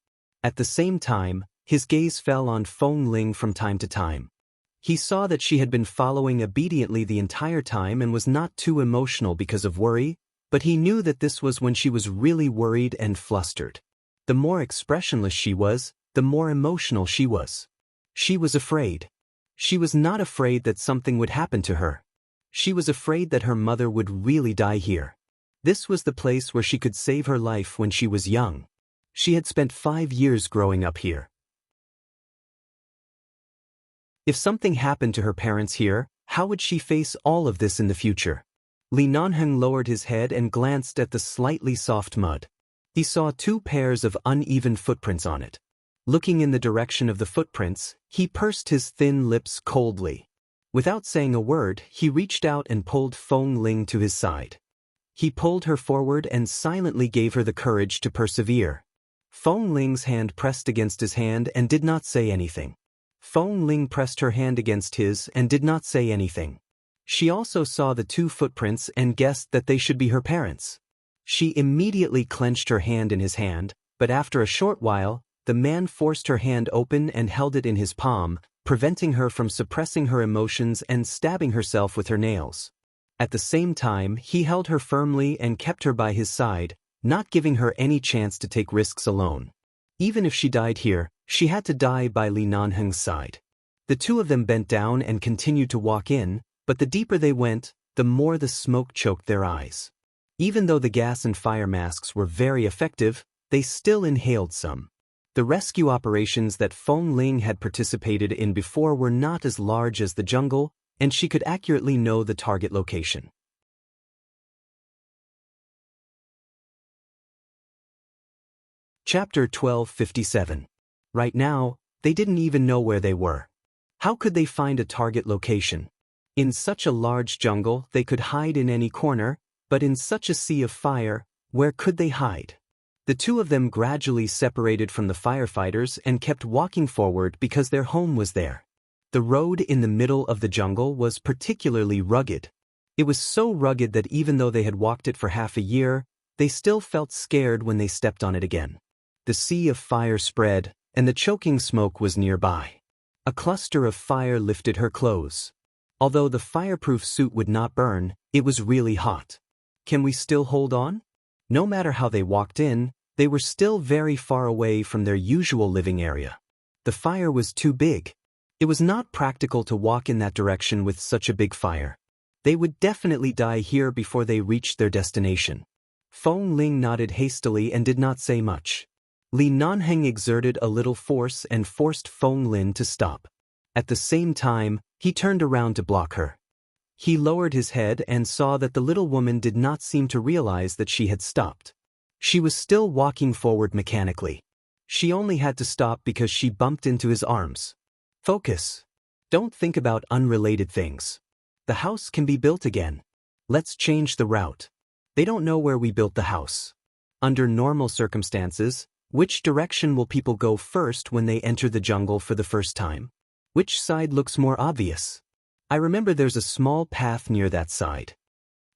At the same time, his gaze fell on Feng Ling from time to time. He saw that she had been following obediently the entire time and was not too emotional because of worry, but he knew that this was when she was really worried and flustered. The more expressionless she was, the more emotional she was. She was afraid. She was not afraid that something would happen to her. She was afraid that her mother would really die here. This was the place where she could save her life when she was young. She had spent 5 years growing up here. If something happened to her parents here, how would she face all of this in the future? Li Nanheng lowered his head and glanced at the slightly soft mud. He saw 2 pairs of uneven footprints on it. Looking in the direction of the footprints, he pursed his thin lips coldly. Without saying a word, he reached out and pulled Feng Ling to his side. He pulled her forward and silently gave her the courage to persevere. Feng Ling's hand pressed against his hand and did not say anything. Feng Ling pressed her hand against his and did not say anything. She also saw the 2 footprints and guessed that they should be her parents. She immediately clenched her hand in his hand, but after a short while, the man forced her hand open and held it in his palm, preventing her from suppressing her emotions and stabbing herself with her nails. At the same time, he held her firmly and kept her by his side, not giving her any chance to take risks alone. Even if she died here, she had to die by Li Nanheng's side. The 2 of them bent down and continued to walk in, but the deeper they went, the more the smoke choked their eyes. Even though the gas and fire masks were very effective, they still inhaled some. The rescue operations that Feng Ling had participated in before were not as large as the jungle, and she could accurately know the target location. Chapter 1257. Right now, they didn't even know where they were. How could they find a target location? In such a large jungle, they could hide in any corner, but in such a sea of fire, where could they hide? The two of them gradually separated from the firefighters and kept walking forward because their home was there. The road in the middle of the jungle was particularly rugged. It was so rugged that even though they had walked it for half a year, they still felt scared when they stepped on it again. The sea of fire spread, and the choking smoke was nearby. A cluster of fire lifted her clothes. Although the fireproof suit would not burn, it was really hot. Can we still hold on? No matter how they walked in, they were still very far away from their usual living area. The fire was too big. It was not practical to walk in that direction with such a big fire. They would definitely die here before they reached their destination. Feng Ling nodded hastily and did not say much. Li Nanheng exerted a little force and forced Feng Lin to stop. At the same time, he turned around to block her. He lowered his head and saw that the little woman did not seem to realize that she had stopped. She was still walking forward mechanically. She only had to stop because she bumped into his arms. Focus. Don't think about unrelated things. The house can be built again. Let's change the route. They don't know where we built the house. Under normal circumstances, which direction will people go first when they enter the jungle for the first time? Which side looks more obvious? I remember there's a small path near that side.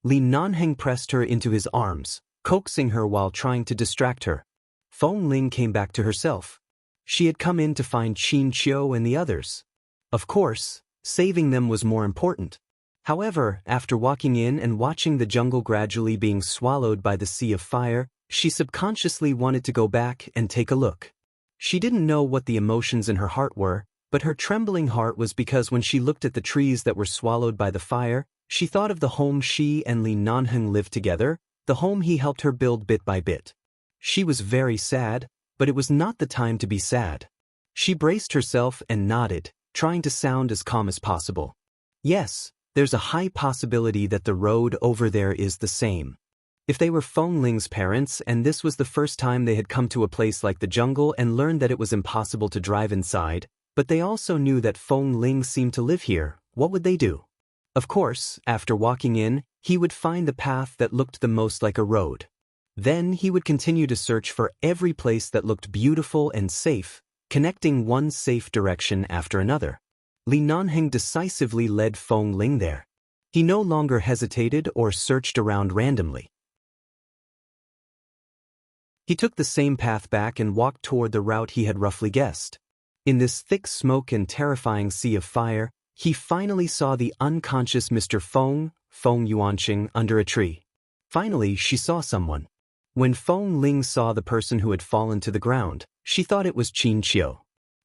Li Nanheng pressed her into his arms, coaxing her while trying to distract her. Feng Ling came back to herself. She had come in to find Qin Qiu and the others. Of course, saving them was more important. However, after walking in and watching the jungle gradually being swallowed by the sea of fire, she subconsciously wanted to go back and take a look. She didn't know what the emotions in her heart were, but her trembling heart was because when she looked at the trees that were swallowed by the fire, she thought of the home she and Li Nanheng lived together, the home he helped her build bit by bit. She was very sad, but it was not the time to be sad. She braced herself and nodded, trying to sound as calm as possible. Yes, there's a high possibility that the road over there is the same. If they were Feng Ling's parents and this was the first time they had come to a place like the jungle and learned that it was impossible to drive inside, but they also knew that Feng Ling seemed to live here, what would they do? Of course, after walking in, he would find the path that looked the most like a road. Then he would continue to search for every place that looked beautiful and safe, connecting one safe direction after another. Li Nanheng decisively led Feng Ling there. He no longer hesitated or searched around randomly. He took the same path back and walked toward the route he had roughly guessed. In this thick smoke and terrifying sea of fire, he finally saw the unconscious Mr. Feng Yuanqing, under a tree. Finally, she saw someone. When Feng Ling saw the person who had fallen to the ground, she thought it was Qin Qiu.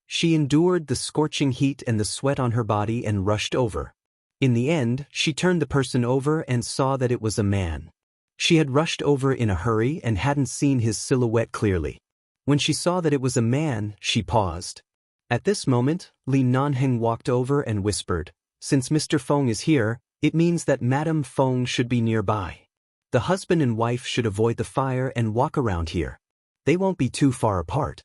She endured the scorching heat and the sweat on her body and rushed over. In the end, she turned the person over and saw that it was a man. She had rushed over in a hurry and hadn't seen his silhouette clearly. When she saw that it was a man, she paused. At this moment, Li Nanheng walked over and whispered, "Since Mr. Feng is here, it means that Madame Feng should be nearby. The husband and wife should avoid the fire and walk around here. They won't be too far apart."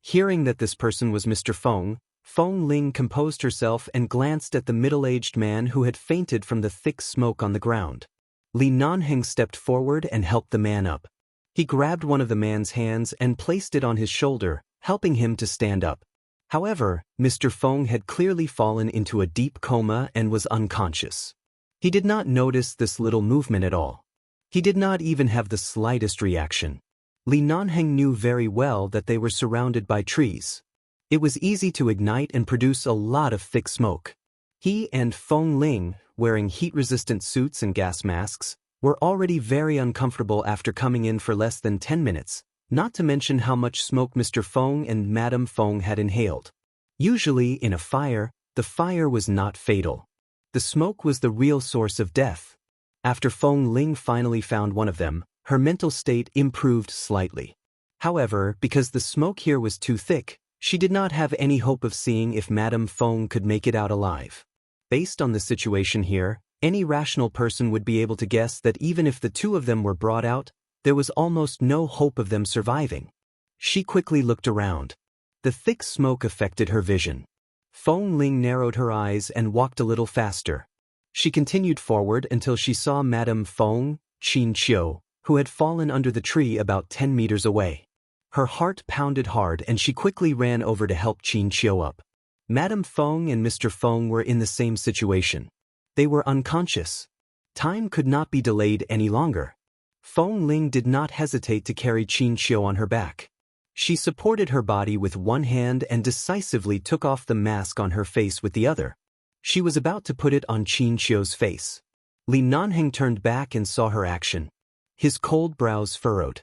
Hearing that this person was Mr. Feng, Feng Ling composed herself and glanced at the middle-aged man who had fainted from the thick smoke on the ground. Li Nanheng stepped forward and helped the man up. He grabbed one of the man's hands and placed it on his shoulder, helping him to stand up. However, Mr. Feng had clearly fallen into a deep coma and was unconscious. He did not notice this little movement at all. He did not even have the slightest reaction. Li Nanheng knew very well that they were surrounded by trees. It was easy to ignite and produce a lot of thick smoke. He and Feng Ling, wearing heat-resistant suits and gas masks, were already very uncomfortable after coming in for less than 10 minutes, not to mention how much smoke Mr. Feng and Madame Feng had inhaled. Usually, in a fire, the fire was not fatal. The smoke was the real source of death. After Feng Ling finally found one of them, her mental state improved slightly. However, because the smoke here was too thick, she did not have any hope of seeing if Madame Fong could make it out alive. Based on the situation here, any rational person would be able to guess that even if the two of them were brought out, there was almost no hope of them surviving. She quickly looked around. The thick smoke affected her vision. Fong Ling narrowed her eyes and walked a little faster. She continued forward until she saw Madame Fong, Qin Qiu, who had fallen under the tree about 10 meters away. Her heart pounded hard and she quickly ran over to help Qin Qiu up. Madame Fong and Mr. Fong were in the same situation. They were unconscious. Time could not be delayed any longer. Fong Ling did not hesitate to carry Qin Qiu on her back. She supported her body with one hand and decisively took off the mask on her face with the other. She was about to put it on Qin Qiu's face. Li Nanheng turned back and saw her action. His cold brows furrowed.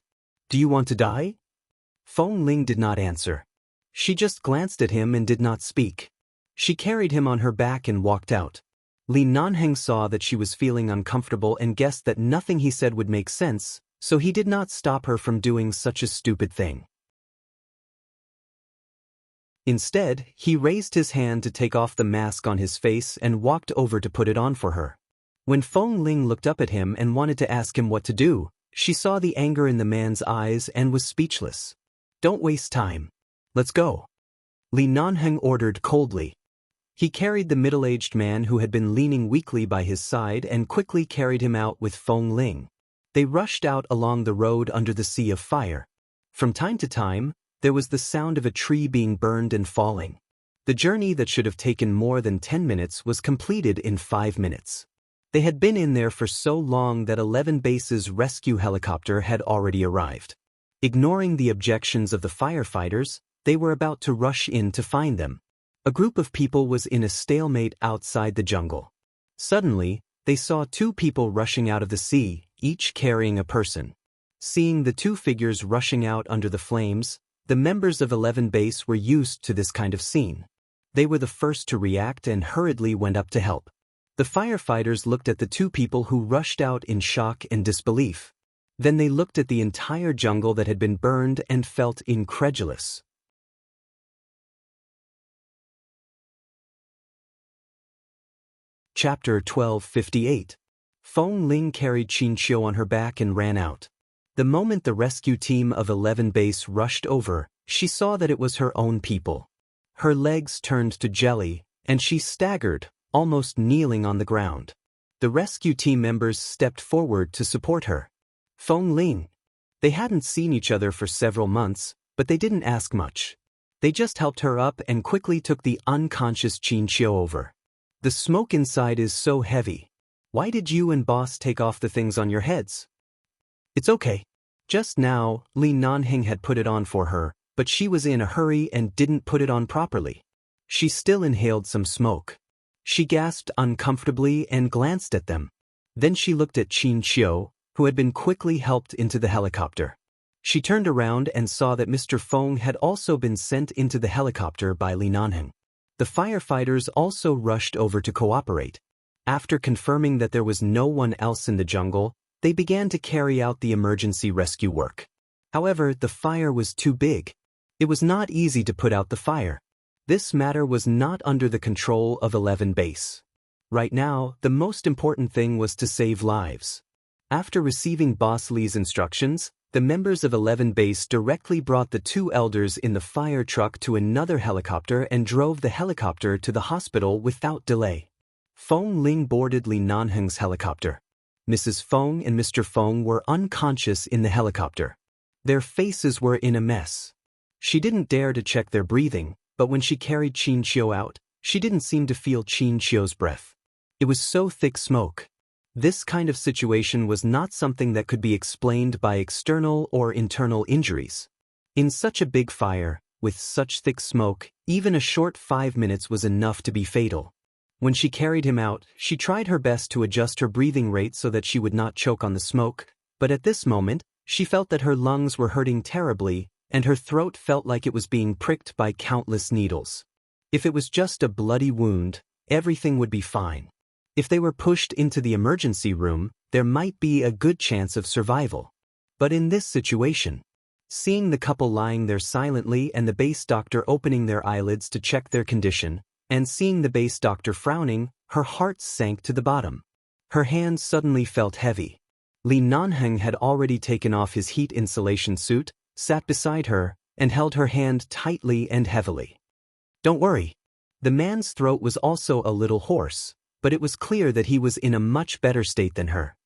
"Do you want to die?" Fong Ling did not answer. She just glanced at him and did not speak. She carried him on her back and walked out. Li Nanheng saw that she was feeling uncomfortable and guessed that nothing he said would make sense, so he did not stop her from doing such a stupid thing. Instead, he raised his hand to take off the mask on his face and walked over to put it on for her. When Fong Ling looked up at him and wanted to ask him what to do, she saw the anger in the man's eyes and was speechless. "Don't waste time. Let's go," Li Nanheng ordered coldly. He carried the middle-aged man who had been leaning weakly by his side and quickly carried him out with Fong Ling. They rushed out along the road under the sea of fire. From time to time, there was the sound of a tree being burned and falling. The journey that should have taken more than 10 minutes was completed in 5 minutes. They had been in there for so long that 11 Base's rescue helicopter had already arrived. Ignoring the objections of the firefighters, they were about to rush in to find them. A group of people was in a stalemate outside the jungle. Suddenly, they saw 2 people rushing out of the sea, each carrying a person. Seeing the 2 figures rushing out under the flames, the members of 11 Base were used to this kind of scene. They were the first to react and hurriedly went up to help. The firefighters looked at the 2 people who rushed out in shock and disbelief. Then they looked at the entire jungle that had been burned and felt incredulous. Chapter 1258. Fong Ling carried Qin Qiu on her back and ran out. The moment the rescue team of 11 Base rushed over, she saw that it was her own people. Her legs turned to jelly, and she staggered, almost kneeling on the ground. The rescue team members stepped forward to support her. Fong Ling. They hadn't seen each other for several months, but they didn't ask much. They just helped her up and quickly took the unconscious Qin Qiu over. "The smoke inside is so heavy. Why did you and boss take off the things on your heads?" "It's okay." Just now, Li Nanheng had put it on for her, but she was in a hurry and didn't put it on properly. She still inhaled some smoke. She gasped uncomfortably and glanced at them. Then she looked at Qin Qiu, who had been quickly helped into the helicopter. She turned around and saw that Mr. Fong had also been sent into the helicopter by Li Nanheng. The firefighters also rushed over to cooperate. After confirming that there was no one else in the jungle, they began to carry out the emergency rescue work. However, the fire was too big. It was not easy to put out the fire. This matter was not under the control of 11 Base. Right now, the most important thing was to save lives. After receiving Boss Li's instructions, the members of 11 Base directly brought the 2 elders in the fire truck to another helicopter and drove the helicopter to the hospital without delay. Fong Ling boarded Li Nanheng's helicopter. Mrs. Fong and Mr. Fong were unconscious in the helicopter. Their faces were in a mess. She didn't dare to check their breathing, but when she carried Qin Qiu out, she didn't seem to feel Qin Qiu's breath. It was so thick smoke. This kind of situation was not something that could be explained by external or internal injuries. In such a big fire, with such thick smoke, even a short 5 minutes was enough to be fatal. When she carried him out, she tried her best to adjust her breathing rate so that she would not choke on the smoke, but at this moment, she felt that her lungs were hurting terribly, and her throat felt like it was being pricked by countless needles. If it was just a bloody wound, everything would be fine. If they were pushed into the emergency room, there might be a good chance of survival. But in this situation, Seeing the couple lying there silently and the base doctor opening their eyelids to check their condition, and seeing the base doctor frowning, her heart sank to the bottom. Her hands suddenly felt heavy. Li Nanheng had already taken off his heat insulation suit, sat beside her, and held her hand tightly and heavily. "Don't worry." The man's throat was also a little hoarse, but it was clear that he was in a much better state than her.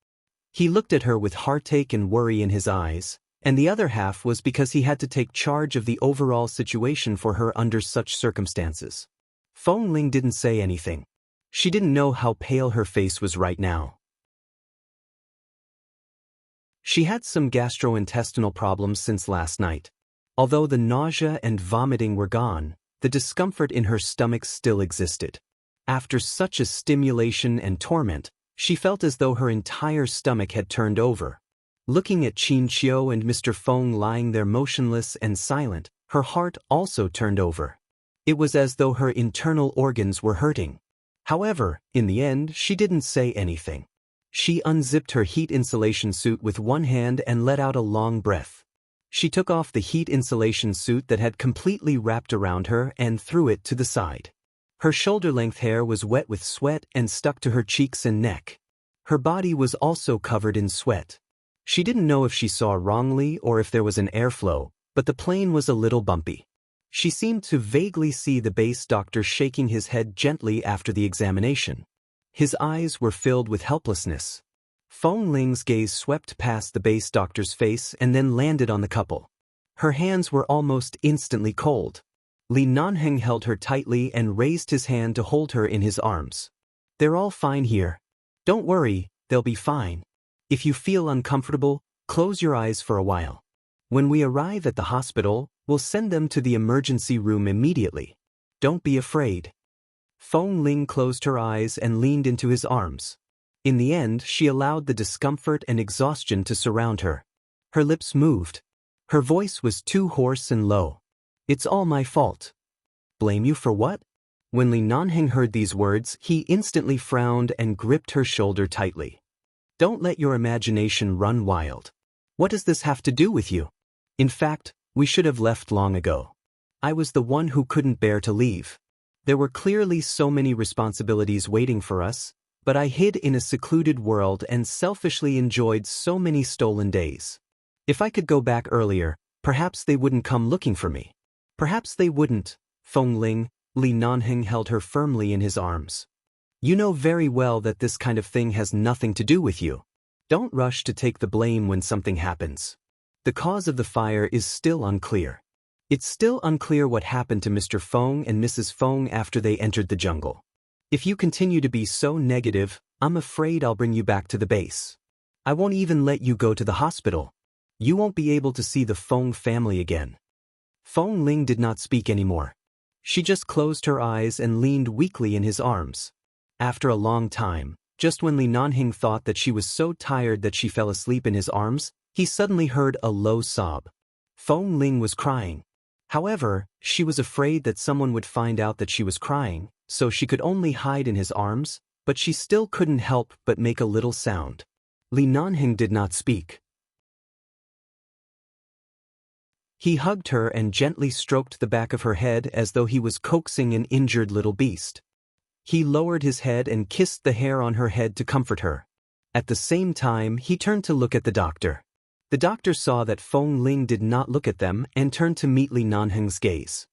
He looked at her with heartache and worry in his eyes, and the other half was because he had to take charge of the overall situation for her under such circumstances. Feng Ling didn't say anything. She didn't know how pale her face was right now. She had some gastrointestinal problems since last night. Although the nausea and vomiting were gone, the discomfort in her stomach still existed. After such a stimulation and torment, she felt as though her entire stomach had turned over. Looking at Qin Qiu and Mr. Feng lying there motionless and silent, her heart also turned over. It was as though her internal organs were hurting. However, in the end, she didn't say anything. She unzipped her heat insulation suit with one hand and let out a long breath. She took off the heat insulation suit that had completely wrapped around her and threw it to the side. Her shoulder-length hair was wet with sweat and stuck to her cheeks and neck. Her body was also covered in sweat. She didn't know if she saw wrongly or if there was an airflow, but the plane was a little bumpy. She seemed to vaguely see the base doctor shaking his head gently after the examination. His eyes were filled with helplessness. Feng Ling's gaze swept past the base doctor's face and then landed on the couple. Her hands were almost instantly cold. Li Nanheng held her tightly and raised his hand to hold her in his arms. "They're all fine here. Don't worry, they'll be fine. If you feel uncomfortable, close your eyes for a while. When we arrive at the hospital, we'll send them to the emergency room immediately. Don't be afraid." Feng Ling closed her eyes and leaned into his arms. In the end, she allowed the discomfort and exhaustion to surround her. Her lips moved. Her voice was too hoarse and low. "It's all my fault." "Blame you for what?" When Li Nanheng heard these words, he instantly frowned and gripped her shoulder tightly. "Don't let your imagination run wild. What does this have to do with you? In fact, we should have left long ago. I was the one who couldn't bear to leave. There were clearly so many responsibilities waiting for us, but I hid in a secluded world and selfishly enjoyed so many stolen days. If I could go back earlier, perhaps they wouldn't come looking for me." "Perhaps they wouldn't, Feng Ling." Li Nanheng held her firmly in his arms. "You know very well that this kind of thing has nothing to do with you. Don't rush to take the blame when something happens. The cause of the fire is still unclear. It's still unclear what happened to Mr. Feng and Mrs. Feng after they entered the jungle. If you continue to be so negative, I'm afraid I'll bring you back to the base. I won't even let you go to the hospital. You won't be able to see the Feng family again." Feng Ling did not speak anymore. She just closed her eyes and leaned weakly in his arms. After a long time, just when Li Nanheng thought that she was so tired that she fell asleep in his arms, he suddenly heard a low sob. Feng Ling was crying. However, she was afraid that someone would find out that she was crying, so she could only hide in his arms, but she still couldn't help but make a little sound. Li Nanheng did not speak. He hugged her and gently stroked the back of her head as though he was coaxing an injured little beast. He lowered his head and kissed the hair on her head to comfort her. At the same time, he turned to look at the doctor. The doctor saw that Feng Ling did not look at them and turned to meet Li Nanheng's gaze.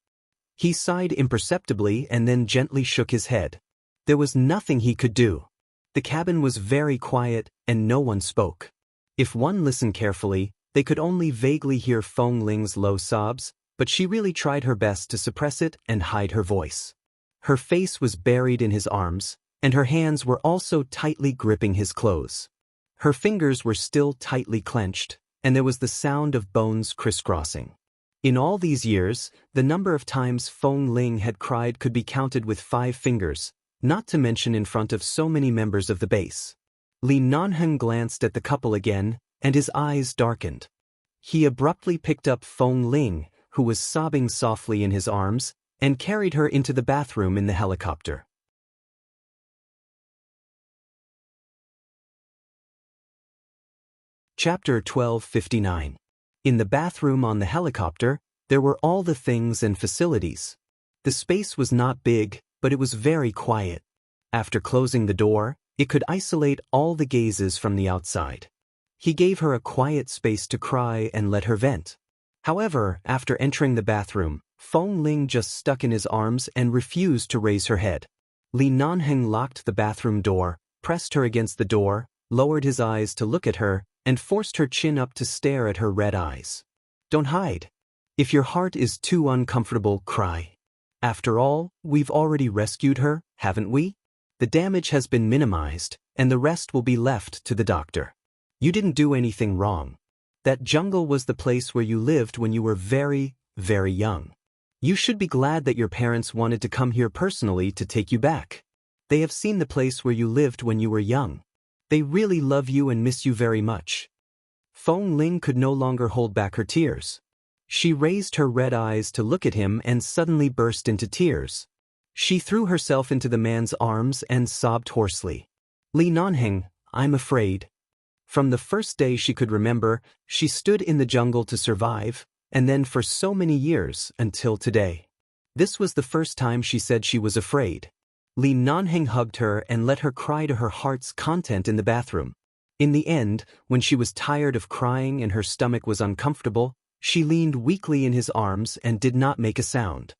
He sighed imperceptibly and then gently shook his head. There was nothing he could do. The cabin was very quiet and no one spoke. If one listened carefully, they could only vaguely hear Feng Ling's low sobs, but she really tried her best to suppress it and hide her voice. Her face was buried in his arms, and her hands were also tightly gripping his clothes. Her fingers were still tightly clenched, and there was the sound of bones crisscrossing. In all these years, the number of times Feng Ling had cried could be counted with 5 fingers, not to mention in front of so many members of the base. Li Nanheng glanced at the couple again, and his eyes darkened. He abruptly picked up Feng Ling, who was sobbing softly in his arms, and carried her into the bathroom in the helicopter. Chapter 1259. In the bathroom on the helicopter, there were all the things and facilities. The space was not big, but it was very quiet. After closing the door, it could isolate all the gazes from the outside. He gave her a quiet space to cry and let her vent. However, after entering the bathroom, Feng Ling just stuck in his arms and refused to raise her head. Li Nanheng locked the bathroom door, pressed her against the door, lowered his eyes to look at her, and forced her chin up to stare at her red eyes. Don't hide. If your heart is too uncomfortable, cry. After all, we've already rescued her, haven't we? The damage has been minimized, and the rest will be left to the doctor. You didn't do anything wrong. That jungle was the place where you lived when you were very, very young. You should be glad that your parents wanted to come here personally to take you back. They have seen the place where you lived when you were young. They really love you and miss you very much. Feng Ling could no longer hold back her tears. She raised her red eyes to look at him and suddenly burst into tears. She threw herself into the man's arms and sobbed hoarsely. Li Nanheng, I'm afraid. From the first day she could remember, she stood in the jungle to survive, and then for so many years, until today. This was the first time she said she was afraid. Li Nanheng hugged her and let her cry to her heart's content in the bathroom. In the end, when she was tired of crying and her stomach was uncomfortable, she leaned weakly in his arms and did not make a sound.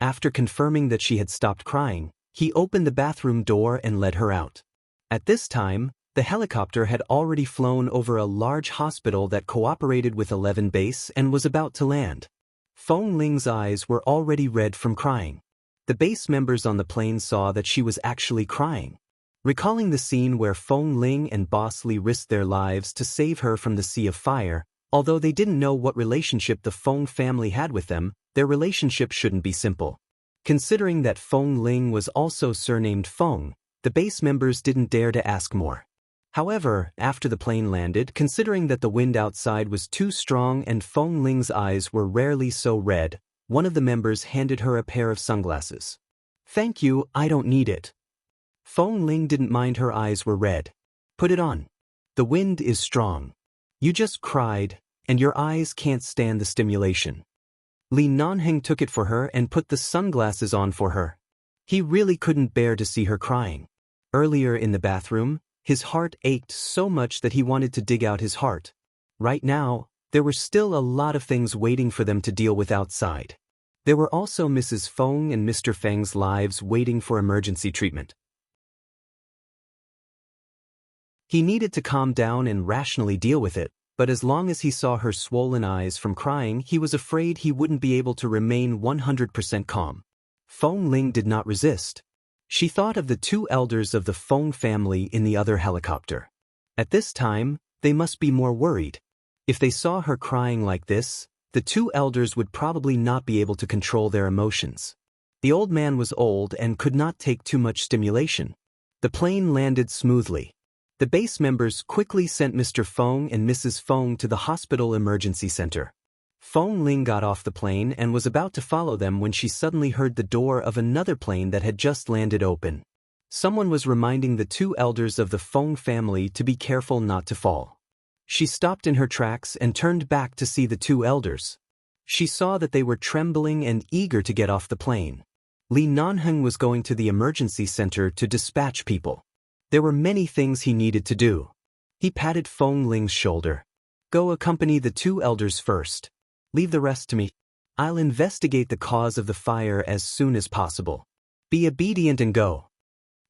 After confirming that she had stopped crying, he opened the bathroom door and let her out. At this time, the helicopter had already flown over a large hospital that cooperated with 11 Base and was about to land. Feng Ling's eyes were already red from crying. The base members on the plane saw that she was actually crying. Recalling the scene where Feng Ling and Boss Li risked their lives to save her from the sea of fire, although they didn't know what relationship the Feng family had with them, their relationship shouldn't be simple. Considering that Feng Ling was also surnamed Feng, the base members didn't dare to ask more. However, after the plane landed, considering that the wind outside was too strong and Feng Ling's eyes were rarely so red, one of the members handed her a pair of sunglasses. Thank you, I don't need it. Feng Ling didn't mind her eyes were red. Put it on. The wind is strong. You just cried, and your eyes can't stand the stimulation. Li Nanheng took it for her and put the sunglasses on for her. He really couldn't bear to see her crying. Earlier in the bathroom, his heart ached so much that he wanted to dig out his heart. Right now, there were still a lot of things waiting for them to deal with outside. There were also Mrs. Feng and Mr. Feng's lives waiting for emergency treatment. He needed to calm down and rationally deal with it, but as long as he saw her swollen eyes from crying, he was afraid he wouldn't be able to remain 100% calm. Feng Ling did not resist. She thought of the two elders of the Feng family in the other helicopter. At this time, they must be more worried. If they saw her crying like this, the two elders would probably not be able to control their emotions. The old man was old and could not take too much stimulation. The plane landed smoothly. The base members quickly sent Mr. Feng and Mrs. Feng to the hospital emergency center. Feng Ling got off the plane and was about to follow them when she suddenly heard the door of another plane that had just landed open. Someone was reminding the two elders of the Feng family to be careful not to fall. She stopped in her tracks and turned back to see the two elders. She saw that they were trembling and eager to get off the plane. Li Nanheng was going to the emergency center to dispatch people. There were many things he needed to do. He patted Feng Ling's shoulder. Go accompany the two elders first. Leave the rest to me. I'll investigate the cause of the fire as soon as possible. Be obedient and go.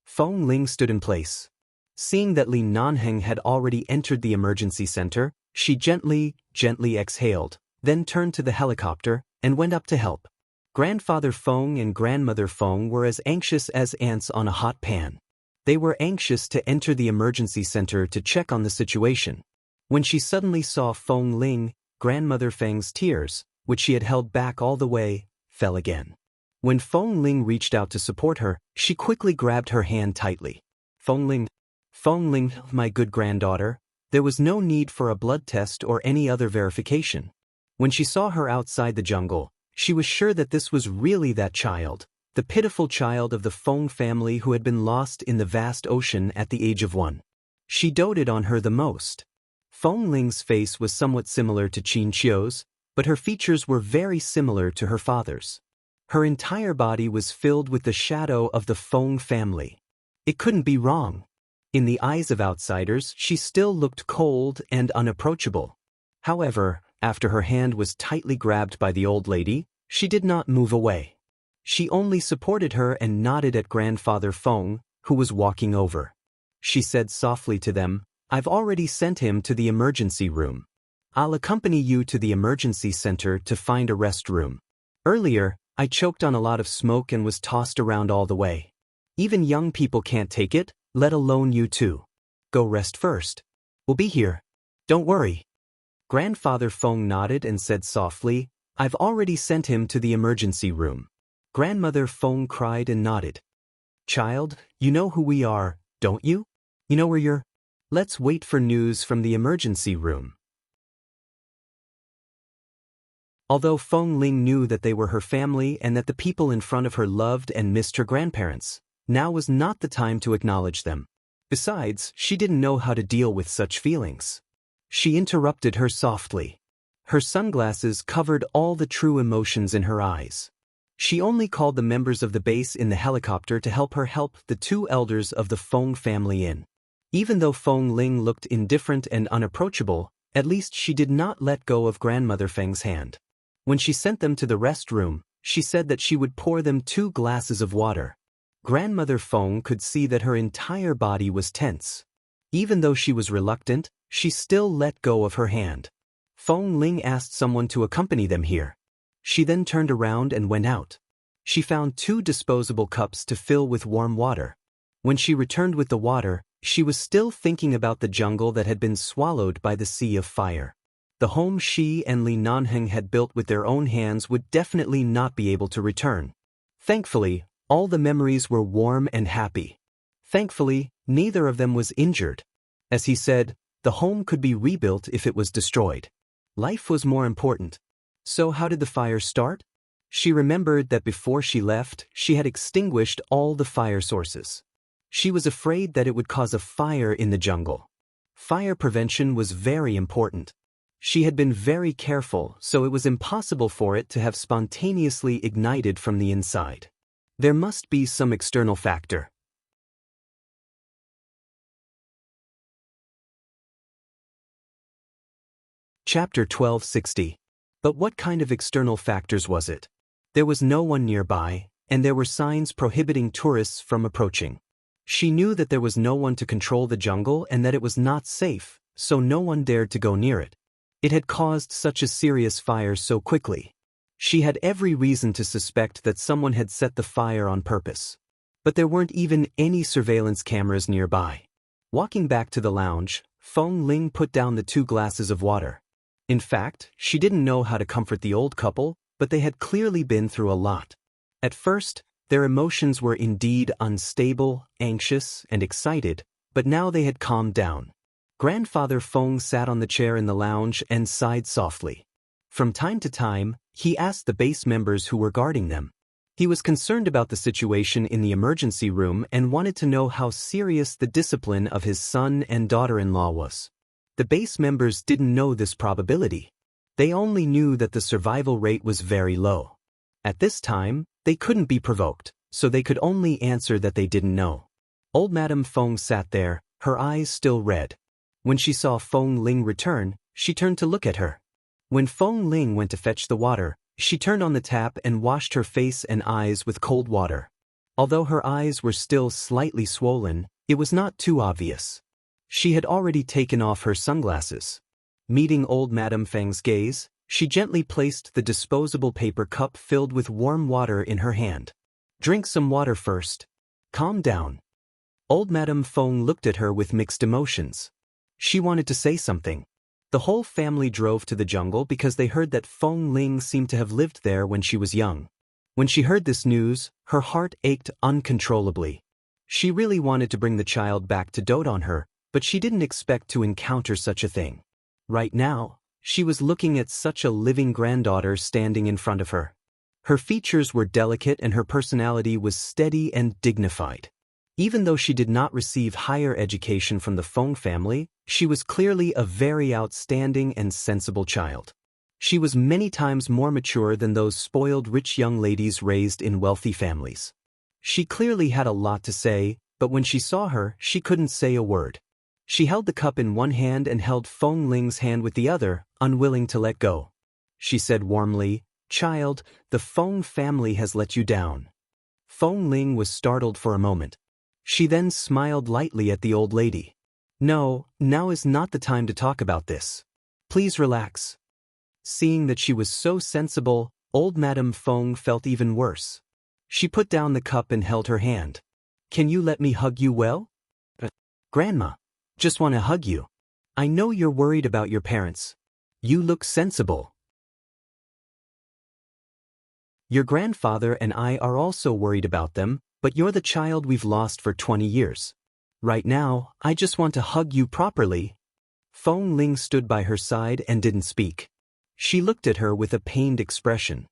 Feng Ling stood in place. Seeing that Li Nanheng had already entered the emergency center, she gently exhaled, then turned to the helicopter and went up to help. Grandfather Feng and Grandmother Feng were as anxious as ants on a hot pan. They were anxious to enter the emergency center to check on the situation. When she suddenly saw Feng Ling, Grandmother Feng's tears, which she had held back all the way, fell again. When Feng Ling reached out to support her, she quickly grabbed her hand tightly. Feng Ling, my good granddaughter, there was no need for a blood test or any other verification. When she saw her outside the jungle, she was sure that this was really that child, the pitiful child of the Feng family who had been lost in the vast ocean at the age of 1. She doted on her the most. Feng Ling's face was somewhat similar to Qin Qiu's, but her features were very similar to her father's. Her entire body was filled with the shadow of the Feng family. It couldn't be wrong. In the eyes of outsiders, she still looked cold and unapproachable. However, after her hand was tightly grabbed by the old lady, she did not move away. She only supported her and nodded at Grandfather Feng, who was walking over. She said softly to them, "I've already sent him to the emergency room. I'll accompany you to the emergency center to find a rest room. Earlier, I choked on a lot of smoke and was tossed around all the way. Even young people can't take it, let alone you two. Go rest first. We'll be here. Don't worry." Grandfather Feng nodded and said softly, "I've already sent him to the emergency room." Grandmother Feng cried and nodded. "Child, you know who we are, don't you? You know where you're? Let's wait for news from the emergency room." Although Feng Ling knew that they were her family and that the people in front of her loved and missed her grandparents, now was not the time to acknowledge them. Besides, she didn't know how to deal with such feelings. She interrupted her softly. Her sunglasses covered all the true emotions in her eyes. She only called the members of the base in the helicopter to help her help the two elders of the Feng family in. Even though Feng Ling looked indifferent and unapproachable, at least she did not let go of Grandmother Feng's hand. When she sent them to the restroom, she said that she would pour them 2 glasses of water. Grandmother Feng could see that her entire body was tense. Even though she was reluctant, she still let go of her hand. Feng Ling asked someone to accompany them here. She then turned around and went out. She found 2 disposable cups to fill with warm water. When she returned with the water, she was still thinking about the jungle that had been swallowed by the sea of fire. The home she and Li Nanheng had built with their own hands would definitely not be able to return. Thankfully, all the memories were warm and happy. Thankfully, neither of them was injured. As he said, the home could be rebuilt if it was destroyed. Life was more important. So how did the fire start? She remembered that before she left, she had extinguished all the fire sources. She was afraid that it would cause a fire in the jungle. Fire prevention was very important. She had been very careful, so it was impossible for it to have spontaneously ignited from the inside. There must be some external factor. Chapter 1260. But what kind of external factors was it? There was no one nearby, and there were signs prohibiting tourists from approaching. She knew that there was no one to control the jungle and that it was not safe, so no one dared to go near it. It had caused such a serious fire so quickly. She had every reason to suspect that someone had set the fire on purpose. But there weren't even any surveillance cameras nearby. Walking back to the lounge, Feng Ling put down the 2 glasses of water. In fact, she didn't know how to comfort the old couple, but they had clearly been through a lot. At first, their emotions were indeed unstable, anxious, and excited, but now they had calmed down. Grandfather Feng sat on the chair in the lounge and sighed softly. From time to time, he asked the base members who were guarding them. He was concerned about the situation in the emergency room and wanted to know how serious the discipline of his son and daughter-in-law was. The base members didn't know this probability. They only knew that the survival rate was very low. At this time, they couldn't be provoked, so they could only answer that they didn't know. Old Madame Feng sat there, her eyes still red. When she saw Feng Ling return, she turned to look at her. When Feng Ling went to fetch the water, she turned on the tap and washed her face and eyes with cold water. Although her eyes were still slightly swollen, it was not too obvious. She had already taken off her sunglasses. Meeting old Madame Feng's gaze, she gently placed the disposable paper cup filled with warm water in her hand. "Drink some water first. Calm down." Old Madame Feng looked at her with mixed emotions. She wanted to say something. The whole family drove to the jungle because they heard that Feng Ling seemed to have lived there when she was young. When she heard this news, her heart ached uncontrollably. She really wanted to bring the child back to dote on her, but she didn't expect to encounter such a thing. Right now, she was looking at such a living granddaughter standing in front of her. Her features were delicate and her personality was steady and dignified. Even though she did not receive higher education from the Feng family, she was clearly a very outstanding and sensible child. She was many times more mature than those spoiled rich young ladies raised in wealthy families. She clearly had a lot to say, but when she saw her, she couldn't say a word. She held the cup in one hand and held Feng Ling's hand with the other, unwilling to let go. She said warmly, "Child, the Feng family has let you down." Feng Ling was startled for a moment. She then smiled lightly at the old lady. "No, now is not the time to talk about this. Please relax." Seeing that she was so sensible, old Madame Feng felt even worse. She put down the cup and held her hand. "Can you let me hug you well?" "Grandma, just want to hug you. I know you're worried about your parents. You look sensible." "Your grandfather and I are also worried about them, but you're the child we've lost for 20 years. Right now, I just want to hug you properly." Feng Ling stood by her side and didn't speak. She looked at her with a pained expression.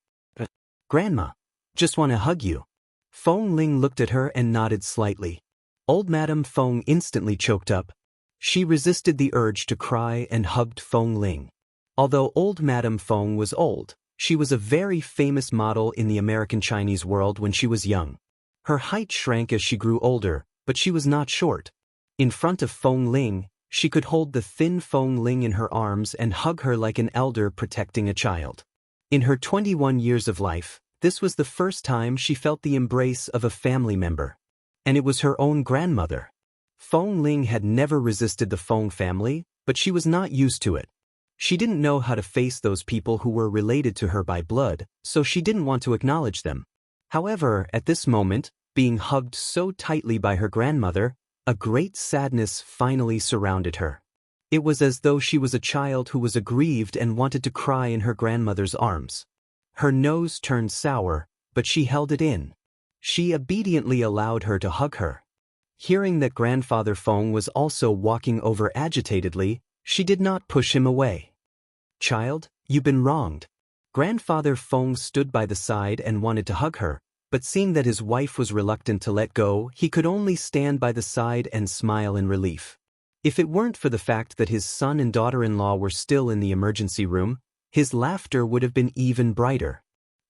"Grandma, just want to hug you." Feng Ling looked at her and nodded slightly. Old Madame Feng instantly choked up. She resisted the urge to cry and hugged Feng Ling. Although old Madame Feng was old, she was a very famous model in the American Chinese world when she was young. Her height shrank as she grew older, but she was not short. In front of Feng Ling, she could hold the thin Feng Ling in her arms and hug her like an elder protecting a child. In her 21 years of life, this was the first time she felt the embrace of a family member. And it was her own grandmother. Feng Ling had never resisted the Feng family, but she was not used to it. She didn't know how to face those people who were related to her by blood, so she didn't want to acknowledge them. However, at this moment, being hugged so tightly by her grandmother, a great sadness finally surrounded her. It was as though she was a child who was aggrieved and wanted to cry in her grandmother's arms. Her nose turned sour, but she held it in. She obediently allowed her to hug her. Hearing that Grandfather Feng was also walking over agitatedly, she did not push him away. "Child, you've been wronged." Grandfather Feng stood by the side and wanted to hug her, but seeing that his wife was reluctant to let go, he could only stand by the side and smile in relief. If it weren't for the fact that his son and daughter-in-law were still in the emergency room, his laughter would have been even brighter.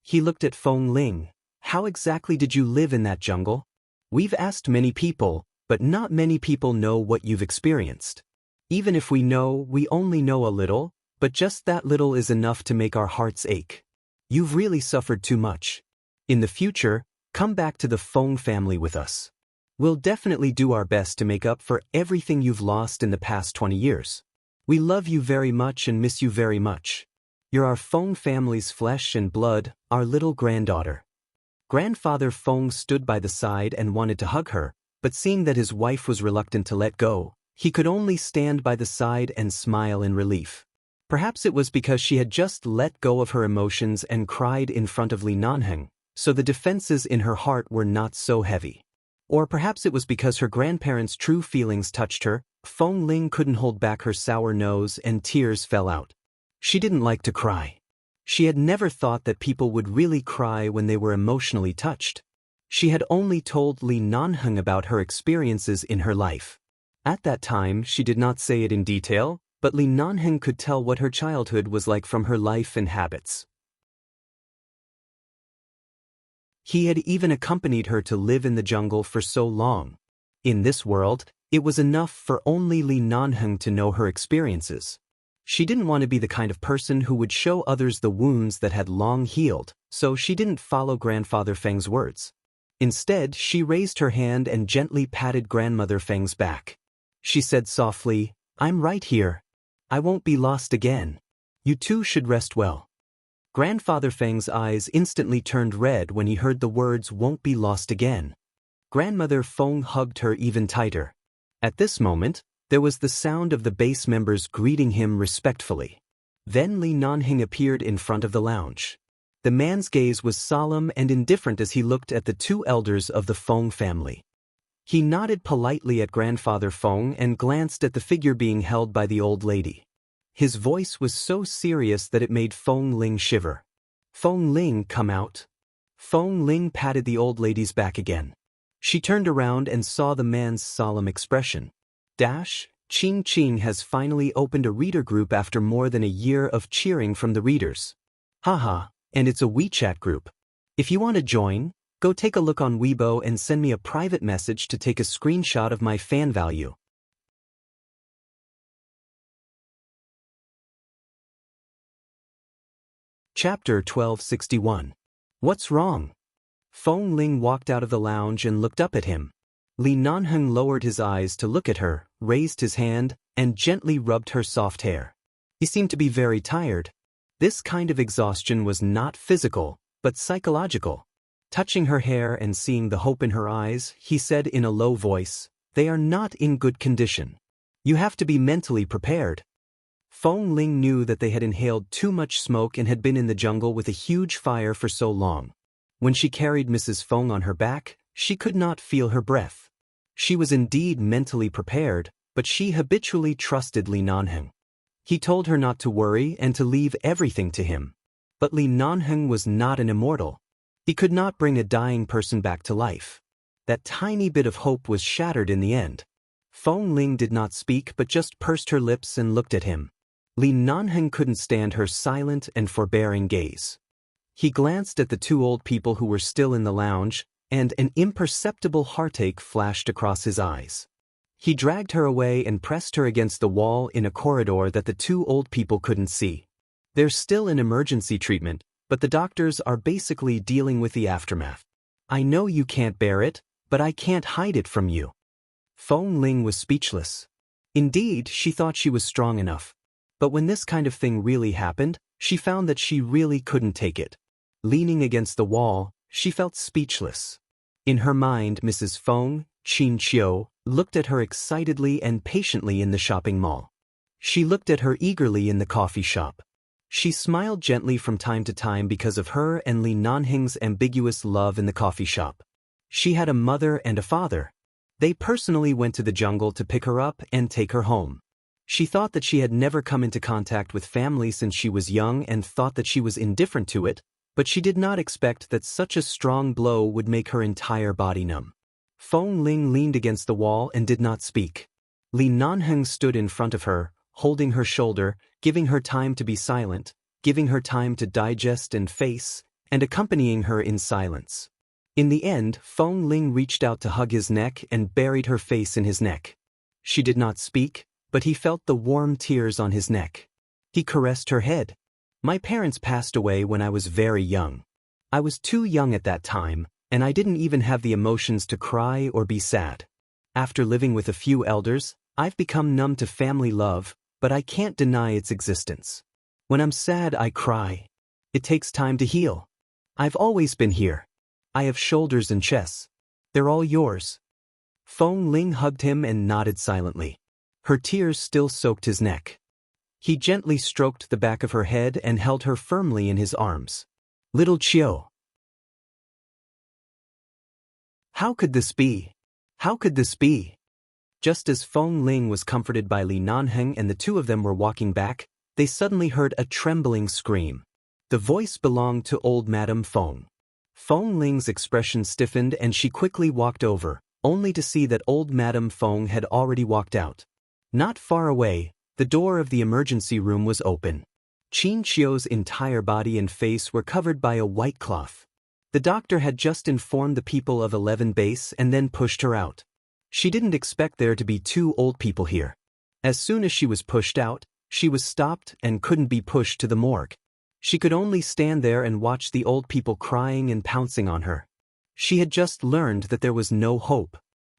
He looked at Feng Ling. "How exactly did you live in that jungle? We've asked many people, but not many people know what you've experienced. Even if we know, we only know a little, but just that little is enough to make our hearts ache. You've really suffered too much. In the future, come back to the Feng family with us. We'll definitely do our best to make up for everything you've lost in the past 20 years. We love you very much and miss you very much. You're our Feng family's flesh and blood, our little granddaughter." Grandfather Feng stood by the side and wanted to hug her, but seeing that his wife was reluctant to let go, he could only stand by the side and smile in relief. Perhaps it was because she had just let go of her emotions and cried in front of Li Nanheng, so the defenses in her heart were not so heavy. Or perhaps it was because her grandparents' true feelings touched her. Feng Ling couldn't hold back her sour nose and tears fell out. She didn't like to cry. She had never thought that people would really cry when they were emotionally touched. She had only told Li Nanheng about her experiences in her life. At that time, she did not say it in detail, but Li Nanheng could tell what her childhood was like from her life and habits. He had even accompanied her to live in the jungle for so long. In this world, it was enough for only Li Nanheng to know her experiences. She didn't want to be the kind of person who would show others the wounds that had long healed, so she didn't follow Grandfather Feng's words. Instead, she raised her hand and gently patted Grandmother Feng's back. She said softly, "I'm right here. I won't be lost again. You two should rest well." Grandfather Feng's eyes instantly turned red when he heard the words "won't be lost again." Grandmother Feng hugged her even tighter. At this moment, there was the sound of the base members greeting him respectfully. Then Li Nanheng appeared in front of the lounge. The man's gaze was solemn and indifferent as he looked at the two elders of the Feng family. He nodded politely at Grandfather Feng and glanced at the figure being held by the old lady. His voice was so serious that it made Feng Ling shiver. "Feng Ling, come out." Feng Ling patted the old lady's back again. She turned around and saw the man's solemn expression. Ching Ching has finally opened a reader group after more than a year of cheering from the readers. Haha, and it's a WeChat group. If you want to join, go take a look on Weibo and send me a private message to take a screenshot of my fan value. Chapter 1261. What's wrong? Feng Ling walked out of the lounge and looked up at him. Li Nanheng lowered his eyes to look at her, raised his hand, and gently rubbed her soft hair. He seemed to be very tired. This kind of exhaustion was not physical, but psychological. Touching her hair and seeing the hope in her eyes, he said in a low voice, "They are not in good condition. You have to be mentally prepared." Feng Ling knew that they had inhaled too much smoke and had been in the jungle with a huge fire for so long. When she carried Mrs. Feng on her back, she could not feel her breath. She was indeed mentally prepared, but she habitually trusted Li Nanheng. He told her not to worry and to leave everything to him. But Li Nanheng was not an immortal. He could not bring a dying person back to life. That tiny bit of hope was shattered in the end. Feng Ling did not speak but just pursed her lips and looked at him. Li Nanheng couldn't stand her silent and forbearing gaze. He glanced at the two old people who were still in the lounge, and an imperceptible heartache flashed across his eyes. He dragged her away and pressed her against the wall in a corridor that the two old people couldn't see. There's still an emergency treatment, but the doctors are basically dealing with the aftermath. I know you can't bear it, but I can't hide it from you. Feng Ling was speechless. Indeed, she thought she was strong enough. But when this kind of thing really happened, she found that she really couldn't take it. Leaning against the wall, she felt speechless. In her mind, Mrs. Feng, Qin Qiu, looked at her excitedly and patiently in the shopping mall. She looked at her eagerly in the coffee shop. She smiled gently from time to time because of her and Li Nanheng's ambiguous love in the coffee shop. She had a mother and a father. They personally went to the jungle to pick her up and take her home. She thought that she had never come into contact with family since she was young and thought that she was indifferent to it, but she did not expect that such a strong blow would make her entire body numb. Feng Ling leaned against the wall and did not speak. Li Nanheng stood in front of her, holding her shoulder, giving her time to be silent, giving her time to digest and face, and accompanying her in silence. In the end, Feng Ling reached out to hug his neck and buried her face in his neck. She did not speak, but he felt the warm tears on his neck. He caressed her head. My parents passed away when I was very young. I was too young at that time, and I didn't even have the emotions to cry or be sad. After living with a few elders, I've become numb to family love, but I can't deny its existence. When I'm sad, I cry. It takes time to heal. I've always been here. I have shoulders and chests. They're all yours. Feng Ling hugged him and nodded silently. Her tears still soaked his neck. He gently stroked the back of her head and held her firmly in his arms. Little Qiu. How could this be? How could this be? Just as Feng Ling was comforted by Li Nanheng and the two of them were walking back, they suddenly heard a trembling scream. The voice belonged to old Madame Feng. Feng Ling's expression stiffened and she quickly walked over, only to see that old Madame Feng had already walked out. Not far away, the door of the emergency room was open. Qin Qiu's entire body and face were covered by a white cloth. The doctor had just informed the people of 11 Base and then pushed her out. She didn't expect there to be two old people here. As soon as she was pushed out, she was stopped and couldn't be pushed to the morgue. She could only stand there and watch the old people crying and pouncing on her. She had just learned that there was no hope.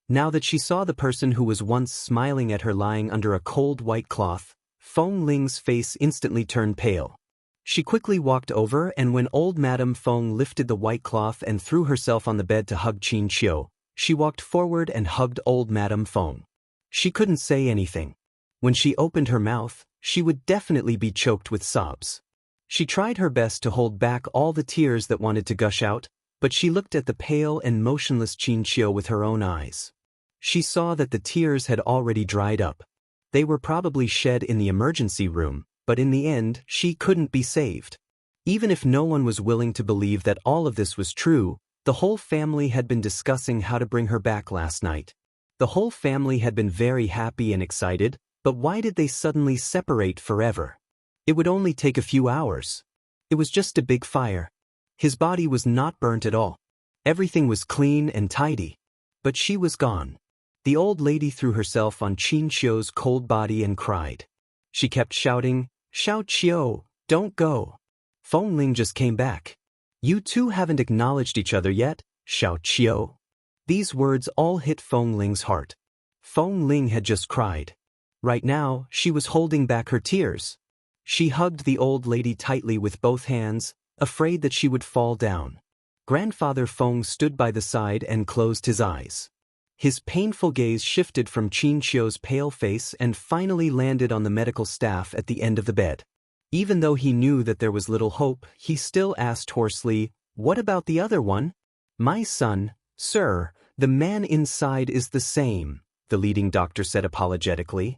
Now that she saw the person who was once smiling at her lying under a cold white cloth, Feng Ling's face instantly turned pale. She quickly walked over and when old Madame Feng lifted the white cloth and threw herself on the bed to hug Qin Qiu, she walked forward and hugged old Madame Feng. She couldn't say anything. When she opened her mouth, she would definitely be choked with sobs. She tried her best to hold back all the tears that wanted to gush out, but she looked at the pale and motionless Qin Qiu with her own eyes. She saw that the tears had already dried up. They were probably shed in the emergency room, but in the end, she couldn't be saved. Even if no one was willing to believe that all of this was true, The whole family had been discussing how to bring her back last night. The whole family had been very happy and excited, but why did they suddenly separate forever? It would only take a few hours. It was just a big fire. His body was not burnt at all. Everything was clean and tidy. But she was gone. The old lady threw herself on Qin Qiu's cold body and cried. She kept shouting, "Xiao Qiu, don't go. Feng Ling just came back. You two haven't acknowledged each other yet, Xiao Qiu." These words all hit Feng Ling's heart. Feng Ling had just cried. Right now, she was holding back her tears. She hugged the old lady tightly with both hands, afraid that she would fall down. Grandfather Feng stood by the side and closed his eyes. His painful gaze shifted from Qin Qiu's pale face and finally landed on the medical staff at the end of the bed. Even though he knew that there was little hope, he still asked hoarsely, "What about the other one?" "My son, sir, the man inside is the same," the leading doctor said apologetically.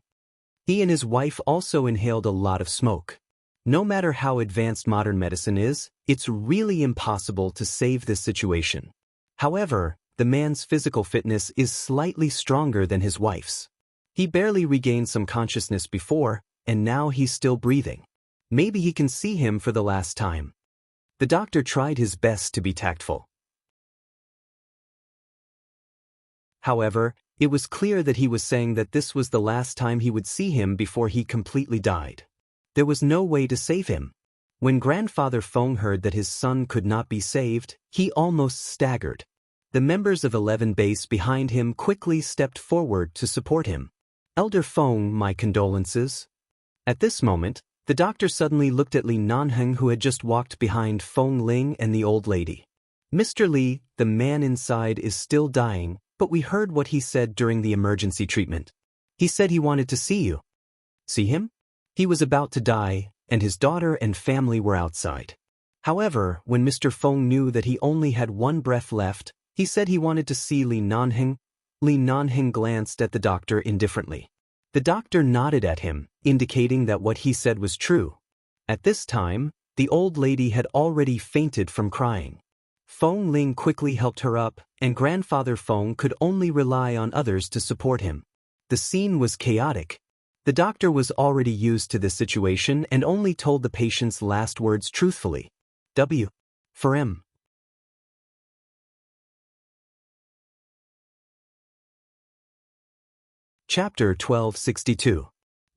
He and his wife also inhaled a lot of smoke. No matter how advanced modern medicine is, it's really impossible to save this situation. However, the man's physical fitness is slightly stronger than his wife's. He barely regained some consciousness before, and now he's still breathing. Maybe he can see him for the last time. The doctor tried his best to be tactful. However, it was clear that he was saying that this was the last time he would see him before he completely died. There was no way to save him. When Grandfather Feng heard that his son could not be saved, he almost staggered. The members of 11 Base behind him quickly stepped forward to support him. "Elder Feng, my condolences." At this moment, the doctor suddenly looked at Li Nanheng, who had just walked behind Feng Ling and the old lady. "Mr. Li, the man inside is still dying, but we heard what he said during the emergency treatment. He said he wanted to see you." "See him?" He was about to die, and his daughter and family were outside. However, when Mr. Feng knew that he only had one breath left, he said he wanted to see Li Nanheng. Li Nanheng glanced at the doctor indifferently. The doctor nodded at him, indicating that what he said was true. At this time, the old lady had already fainted from crying. Feng Ling quickly helped her up, and Grandfather Feng could only rely on others to support him. The scene was chaotic. The doctor was already used to this situation and only told the patient's last words truthfully. W. For M. Chapter 1262.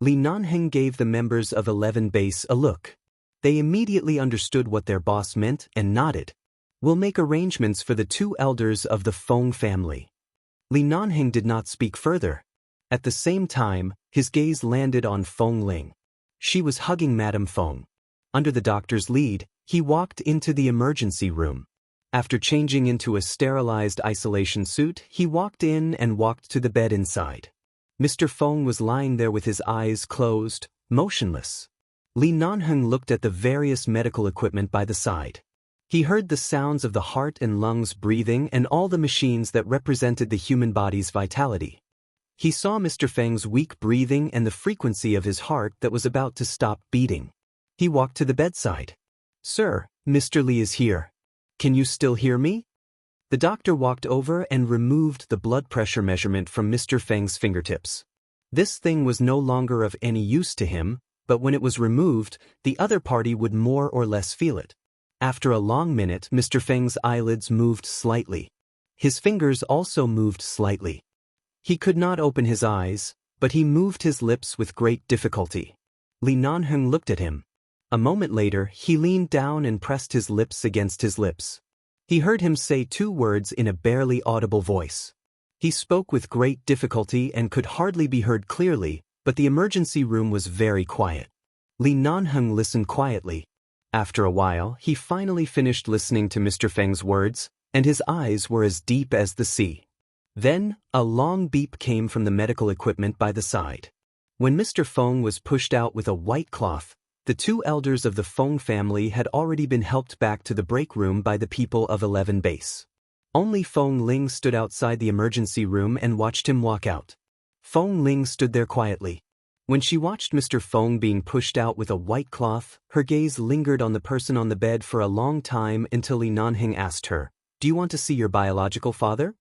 Li Nanheng gave the members of 11 Base a look. They immediately understood what their boss meant and nodded. "We'll make arrangements for the two elders of the Feng family." Li Nanheng did not speak further. At the same time, his gaze landed on Feng Ling. She was hugging Madame Feng. Under the doctor's lead, he walked into the emergency room. After changing into a sterilized isolation suit, he walked in and walked to the bed inside. Mr. Feng was lying there with his eyes closed, motionless. Li Nanheng looked at the various medical equipment by the side. He heard the sounds of the heart and lungs breathing and all the machines that represented the human body's vitality. He saw Mr. Feng's weak breathing and the frequency of his heart that was about to stop beating. He walked to the bedside. "Sir, Mr. Li is here. Can you still hear me?" The doctor walked over and removed the blood pressure measurement from Mr. Feng's fingertips. This thing was no longer of any use to him, but when it was removed, the other party would more or less feel it. After a long minute, Mr. Feng's eyelids moved slightly. His fingers also moved slightly. He could not open his eyes, but he moved his lips with great difficulty. Li Nanheng looked at him. A moment later, he leaned down and pressed his lips against his lips. He heard him say two words in a barely audible voice. He spoke with great difficulty and could hardly be heard clearly, but the emergency room was very quiet. Li Nanheng listened quietly. After a while, he finally finished listening to Mr. Feng's words, and his eyes were as deep as the sea. Then, a long beep came from the medical equipment by the side. When Mr. Feng was pushed out with a white cloth, the two elders of the Feng family had already been helped back to the break room by the people of 11 Base. Only Feng Ling stood outside the emergency room and watched him walk out. Feng Ling stood there quietly. When she watched Mr. Feng being pushed out with a white cloth, her gaze lingered on the person on the bed for a long time until Li Nanheng asked her, Do you want to see your biological father?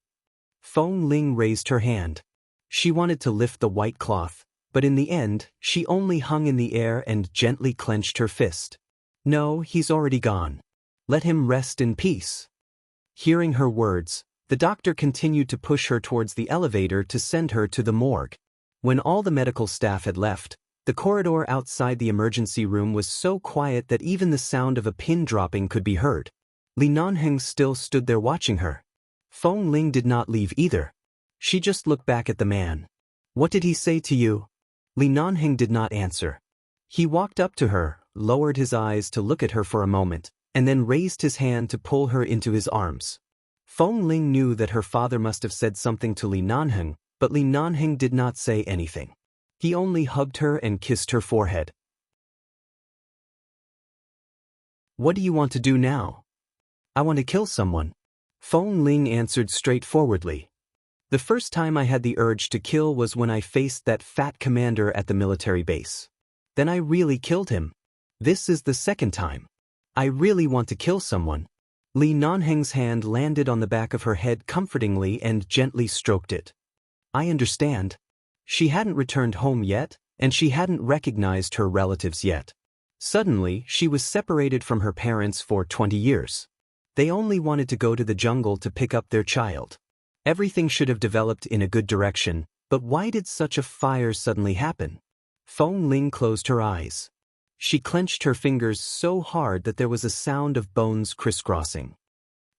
Feng Ling raised her hand. She wanted to lift the white cloth, but in the end, she only hung in the air and gently clenched her fist. No, he's already gone. Let him rest in peace. Hearing her words, the doctor continued to push her towards the elevator to send her to the morgue. When all the medical staff had left, the corridor outside the emergency room was so quiet that even the sound of a pin dropping could be heard. Li Nanheng still stood there watching her. Feng Ling did not leave either. She just looked back at the man. What did he say to you? Li Nanheng did not answer. He walked up to her, lowered his eyes to look at her for a moment, and then raised his hand to pull her into his arms. Feng Ling knew that her father must have said something to Li Nanheng, but Li Nanheng did not say anything. He only hugged her and kissed her forehead. What do you want to do now? I want to kill someone. Feng Ling answered straightforwardly. The first time I had the urge to kill was when I faced that fat commander at the military base. Then I really killed him. This is the second time. I really want to kill someone. Li Nanheng's hand landed on the back of her head comfortingly and gently stroked it. I understand. She hadn't returned home yet, and she hadn't recognized her relatives yet. Suddenly, she was separated from her parents for 20 years. They only wanted to go to the jungle to pick up their child. Everything should have developed in a good direction, but why did such a fire suddenly happen? Feng Ling closed her eyes. She clenched her fingers so hard that there was a sound of bones crisscrossing.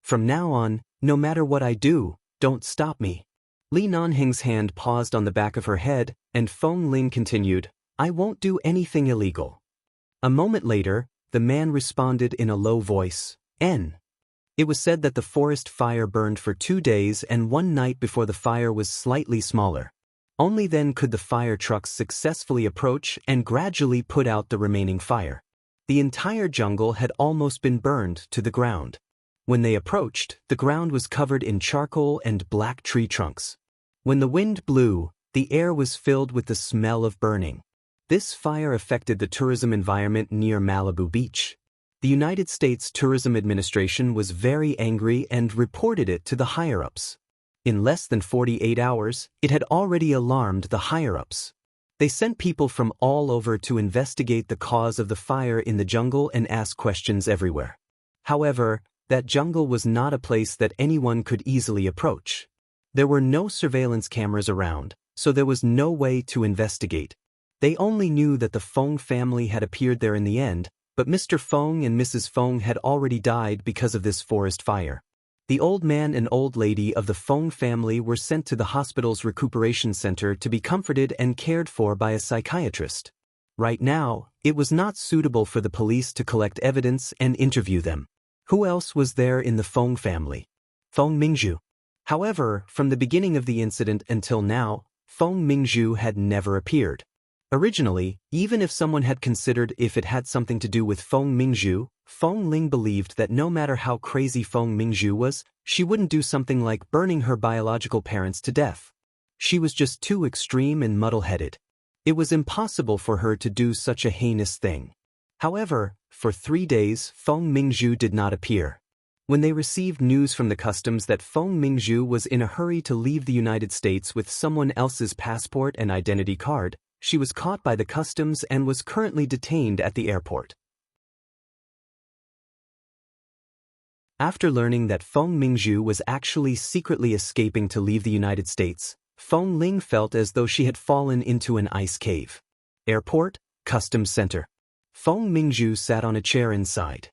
From now on, no matter what I do, don't stop me. Li Nanheng's hand paused on the back of her head, and Feng Ling continued, I won't do anything illegal. A moment later, the man responded in a low voice, N. It was said that the forest fire burned for 2 days and 1 night before the fire was slightly smaller. Only then could the fire trucks successfully approach and gradually put out the remaining fire. The entire jungle had almost been burned to the ground. When they approached, the ground was covered in charcoal and black tree trunks. When the wind blew, the air was filled with the smell of burning. This fire affected the tourism environment near Malibu Beach. The United States Tourism Administration was very angry and reported it to the higher-ups. In less than 48 hours, it had already alarmed the higher-ups. They sent people from all over to investigate the cause of the fire in the jungle and ask questions everywhere. However, that jungle was not a place that anyone could easily approach. There were no surveillance cameras around, so there was no way to investigate. They only knew that the Feng family had appeared there in the end, but Mr. Feng and Mrs. Feng had already died because of this forest fire. The old man and old lady of the Feng family were sent to the hospital's recuperation center to be comforted and cared for by a psychiatrist. Right now, it was not suitable for the police to collect evidence and interview them. Who else was there in the Feng family? Feng Mingzhu. However, from the beginning of the incident until now, Feng Mingzhu had never appeared. Originally, even if someone had considered if it had something to do with Feng Mingzhu, Feng Ling believed that no matter how crazy Feng Mingzhu was, she wouldn't do something like burning her biological parents to death. She was just too extreme and muddle-headed. It was impossible for her to do such a heinous thing. However, for 3 days, Feng Mingzhu did not appear. When they received news from the customs that Feng Mingzhu was in a hurry to leave the United States with someone else's passport and identity card, she was caught by the customs and was currently detained at the airport. After learning that Feng Mingzhu was actually secretly escaping to leave the United States, Feng Ling felt as though she had fallen into an ice cave. Airport, Customs Center. Feng Mingzhu sat on a chair inside.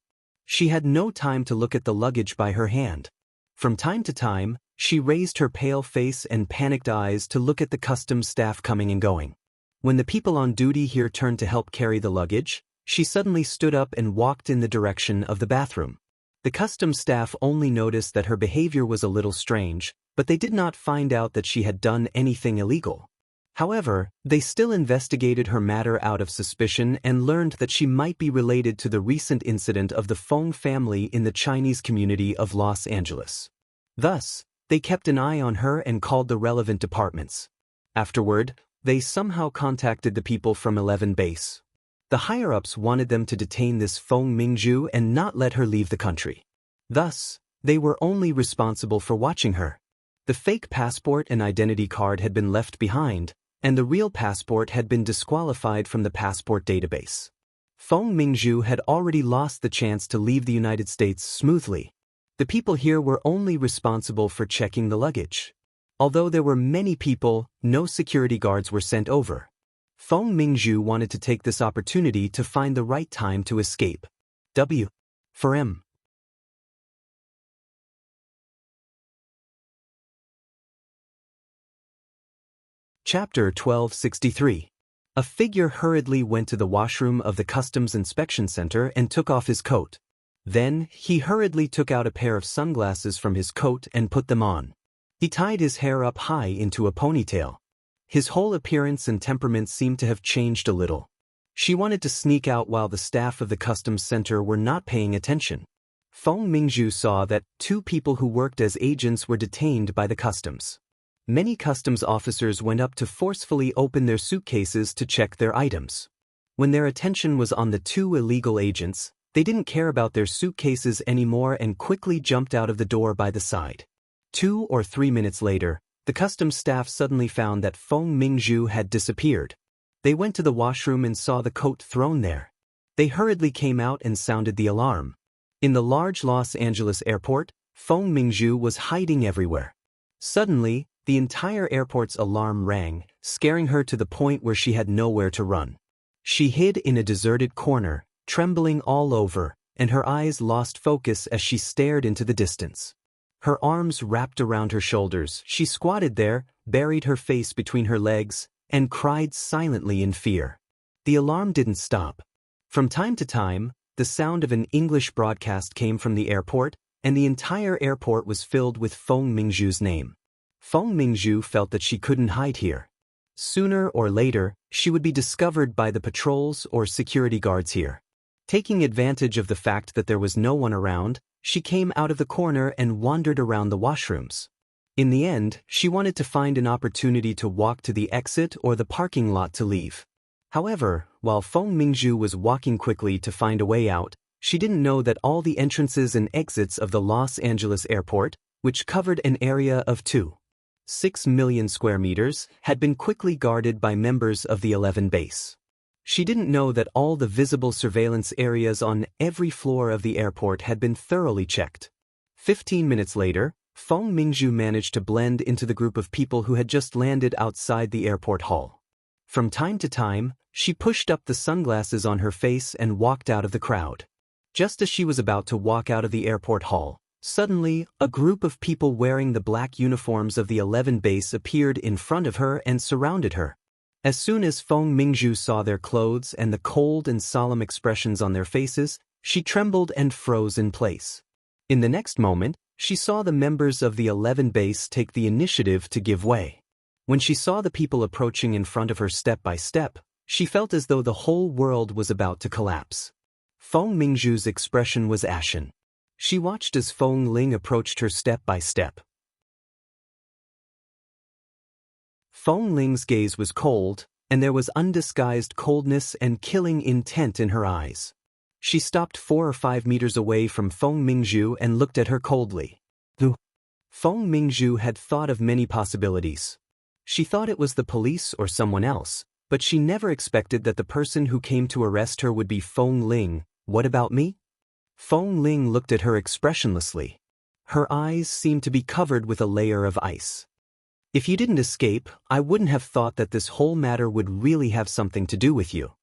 She had no time to look at the luggage by her hand. From time to time, she raised her pale face and panicked eyes to look at the customs staff coming and going. When the people on duty here turned to help carry the luggage, she suddenly stood up and walked in the direction of the bathroom. The customs staff only noticed that her behavior was a little strange, but they did not find out that she had done anything illegal. However, they still investigated her matter out of suspicion and learned that she might be related to the recent incident of the Feng family in the Chinese community of Los Angeles. Thus, they kept an eye on her and called the relevant departments. Afterward, they somehow contacted the people from 11 Base. The higher-ups wanted them to detain this Feng Mingzhu and not let her leave the country. Thus, They were only responsible for watching her. The fake passport and identity card had been left behind, and the real passport had been disqualified from the passport database. Feng Mingzhu had already lost the chance to leave the United States smoothly. The people here were only responsible for checking the luggage. Although there were many people, no security guards were sent over. Feng Mingzhu wanted to take this opportunity to find the right time to escape. W. For M. Chapter 1263. A figure hurriedly went to the washroom of the Customs Inspection Center and took off his coat. Then, he hurriedly took out a pair of sunglasses from his coat and put them on. He tied his hair up high into a ponytail. His whole appearance and temperament seemed to have changed a little. She wanted to sneak out while the staff of the Customs Center were not paying attention. Feng Mingzhu saw that 2 people who worked as agents were detained by the customs. Many customs officers went up to forcefully open their suitcases to check their items. When their attention was on the 2 illegal agents, they didn't care about their suitcases anymore and quickly jumped out of the door by the side. 2 or 3 minutes later, the customs staff suddenly found that Feng Mingzhu had disappeared. They went to the washroom and saw the coat thrown there. They hurriedly came out and sounded the alarm. In the large Los Angeles airport, Feng Mingzhu was hiding everywhere. Suddenly, the entire airport's alarm rang, scaring her to the point where she had nowhere to run. She hid in a deserted corner, trembling all over, and her eyes lost focus as she stared into the distance. Her arms wrapped around her shoulders, she squatted there, buried her face between her legs, and cried silently in fear. The alarm didn't stop. From time to time, the sound of an English broadcast came from the airport, and the entire airport was filled with Feng Mingzhu's name. Feng Mingzhu felt that she couldn't hide here. Sooner or later, she would be discovered by the patrols or security guards here. Taking advantage of the fact that there was no one around, she came out of the corner and wandered around the washrooms. In the end, she wanted to find an opportunity to walk to the exit or the parking lot to leave. However, while Feng Mingzhu was walking quickly to find a way out, she didn't know that all the entrances and exits of the Los Angeles airport, which covered an area of 2.6 million square meters, had been quickly guarded by members of the 11 base. She didn't know that all the visible surveillance areas on every floor of the airport had been thoroughly checked. 15 minutes later, Feng Mingzhu managed to blend into the group of people who had just landed outside the airport hall. From time to time, she pushed up the sunglasses on her face and walked out of the crowd. Just as she was about to walk out of the airport hall, suddenly, a group of people wearing the black uniforms of the 11 base appeared in front of her and surrounded her. As soon as Feng Mingzhu saw their clothes and the cold and solemn expressions on their faces, she trembled and froze in place. In the next moment, she saw the members of the 11 base take the initiative to give way. When she saw the people approaching in front of her step by step, she felt as though the whole world was about to collapse. Feng Mingzhu's expression was ashen. She watched as Feng Ling approached her step by step. Feng Ling's gaze was cold, and there was undisguised coldness and killing intent in her eyes. She stopped 4 or 5 meters away from Feng Mingzhu and looked at her coldly. Feng Mingzhu had thought of many possibilities. She thought it was the police or someone else, but she never expected that the person who came to arrest her would be Feng Ling. What about me? Feng Ling looked at her expressionlessly. Her eyes seemed to be covered with a layer of ice. If you didn't escape, I wouldn't have thought that this whole matter would really have something to do with you.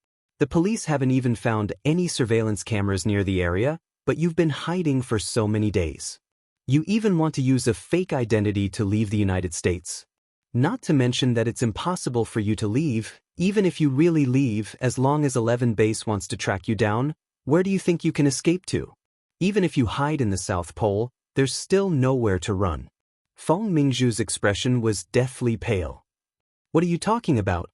The police haven't even found any surveillance cameras near the area, but you've been hiding for so many days. You even want to use a fake identity to leave the United States. Not to mention that it's impossible for you to leave, even if you really leave, as long as 11 base wants to track you down. Where do you think you can escape to? Even if you hide in the South Pole, there's still nowhere to run. Feng Mingzhu's expression was deathly pale. What are you talking about?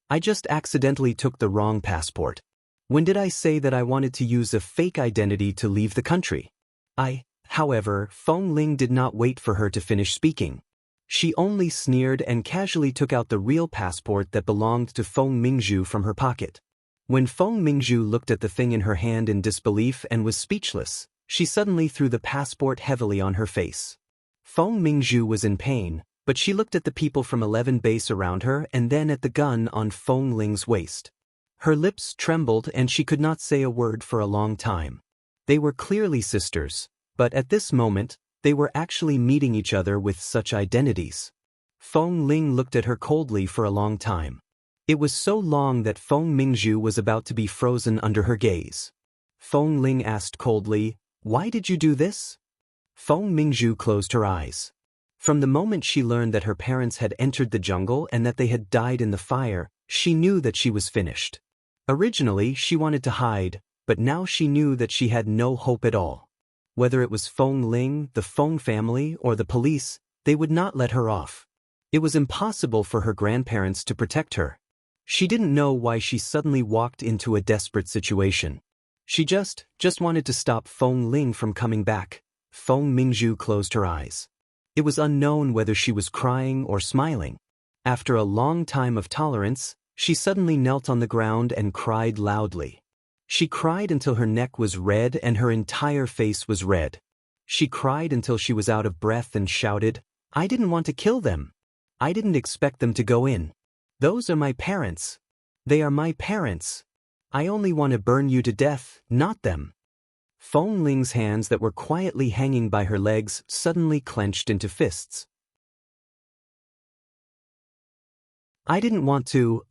I just accidentally took the wrong passport. When did I say that I wanted to use a fake identity to leave the country? However, Feng Ling did not wait for her to finish speaking. She only sneered and casually took out the real passport that belonged to Feng Mingzhu from her pocket. When Feng Mingzhu looked at the thing in her hand in disbelief and was speechless, She suddenly threw the passport heavily on her face. Feng Mingzhu was in pain, but she looked at the people from 11 base around her and then at the gun on Feng Ling's waist. Her lips trembled and she could not say a word for a long time. They were clearly sisters, but at this moment, they were actually meeting each other with such identities. Feng Ling looked at her coldly for a long time. It was so long that Feng Mingzhu was about to be frozen under her gaze. Feng Ling asked coldly, "Why did you do this?" Feng Mingzhu closed her eyes. From the moment she learned that her parents had entered the jungle and that they had died in the fire, she knew that she was finished. Originally, she wanted to hide, but now she knew that she had no hope at all. Whether it was Feng Ling, the Feng family, or the police, they would not let her off. It was impossible for her grandparents to protect her. She didn't know why she suddenly walked into a desperate situation. She just wanted to stop Feng Ling from coming back. Feng Mingzhu closed her eyes. It was unknown whether she was crying or smiling. After a long time of tolerance, she suddenly knelt on the ground and cried loudly. She cried until her neck was red and her entire face was red. She cried until she was out of breath and shouted, "I didn't want to kill them. I didn't expect them to go in. Those are my parents. They are my parents. I only want to burn you to death, not them." Feng Ling's hands that were quietly hanging by her legs suddenly clenched into fists. I didn't want to.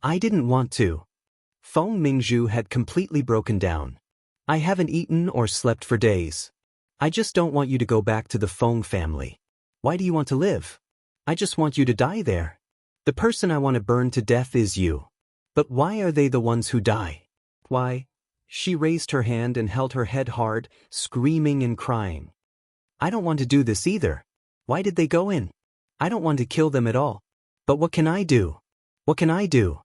Feng Mingzhu had completely broken down. "I haven't eaten or slept for days. I just don't want you to go back to the Feng family. Why do you want to live? I just want you to die there. The person I want to burn to death is you. But why are they the ones who die? Why?" She raised her hand and held her head hard, screaming and crying. "I don't want to do this either. Why did they go in? I don't want to kill them at all. But what can I do? What can I do?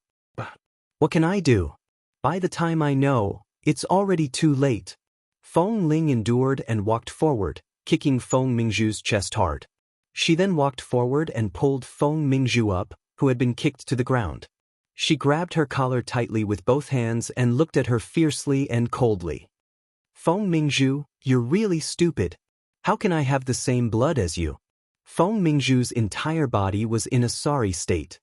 What can I do? By the time I know, it's already too late." Feng Ling endured and walked forward, kicking Feng Mingzhu's chest hard. She then walked forward and pulled Feng Mingzhu up, who had been kicked to the ground. She grabbed her collar tightly with both hands and looked at her fiercely and coldly. "Feng Mingzhu, you're really stupid. How can I have the same blood as you?" Feng Mingzhu's entire body was in a sorry state.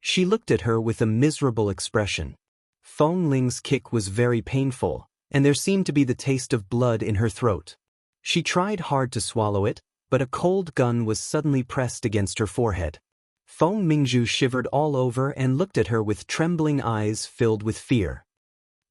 She looked at her with a miserable expression. Feng Ling's kick was very painful, and there seemed to be the taste of blood in her throat. She tried hard to swallow it, but a cold gun was suddenly pressed against her forehead. Feng Mingzhu shivered all over and looked at her with trembling eyes filled with fear.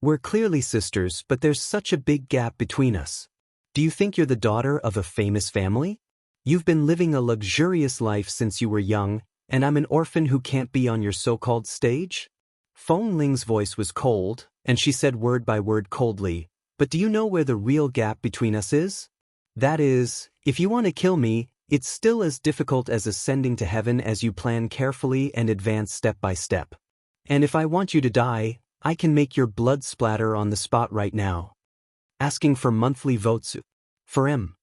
"We're clearly sisters, but there's such a big gap between us. Do you think you're the daughter of a famous family? You've been living a luxurious life since you were young, and I'm an orphan who can't be on your so-called stage?" Feng Ling's voice was cold, and she said word by word coldly, "But do you know where the real gap between us is? That is, if you want to kill me, it's still as difficult as ascending to heaven as you plan carefully and advance step by step. And if I want you to die, I can make your blood splatter on the spot right now." Asking for monthly votes for him.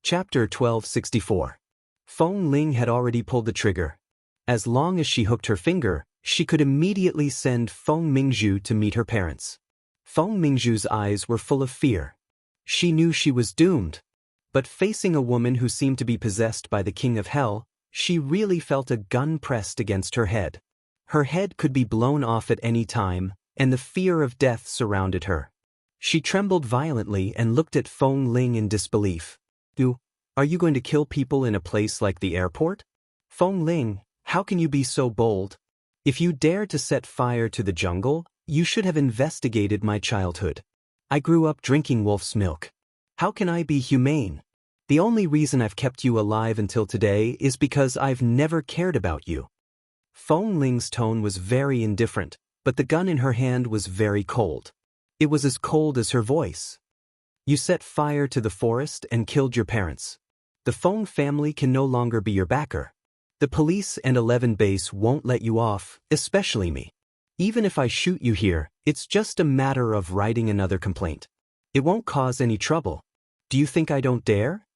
Chapter 1264. Feng Ling had already pulled the trigger. As long as she hooked her finger, she could immediately send Feng Mingzhu to meet her parents. Feng Mingzhu's eyes were full of fear. She knew she was doomed. But facing a woman who seemed to be possessed by the king of hell, she really felt a gun pressed against her head. Her head could be blown off at any time, and the fear of death surrounded her. She trembled violently and looked at Feng Ling in disbelief. Are you going to kill people in a place like the airport? Feng Ling, how can you be so bold? If you dare to set fire to the jungle, you should have investigated my childhood. I grew up drinking wolf's milk. How can I be humane? The only reason I've kept you alive until today is because I've never cared about you." Feng Ling's tone was very indifferent, but the gun in her hand was very cold. It was as cold as her voice. "You set fire to the forest and killed your parents. The Feng family can no longer be your backer. The police and 11 base won't let you off, especially me. Even if I shoot you here, it's just a matter of writing another complaint. It won't cause any trouble. Do you think I don't dare?"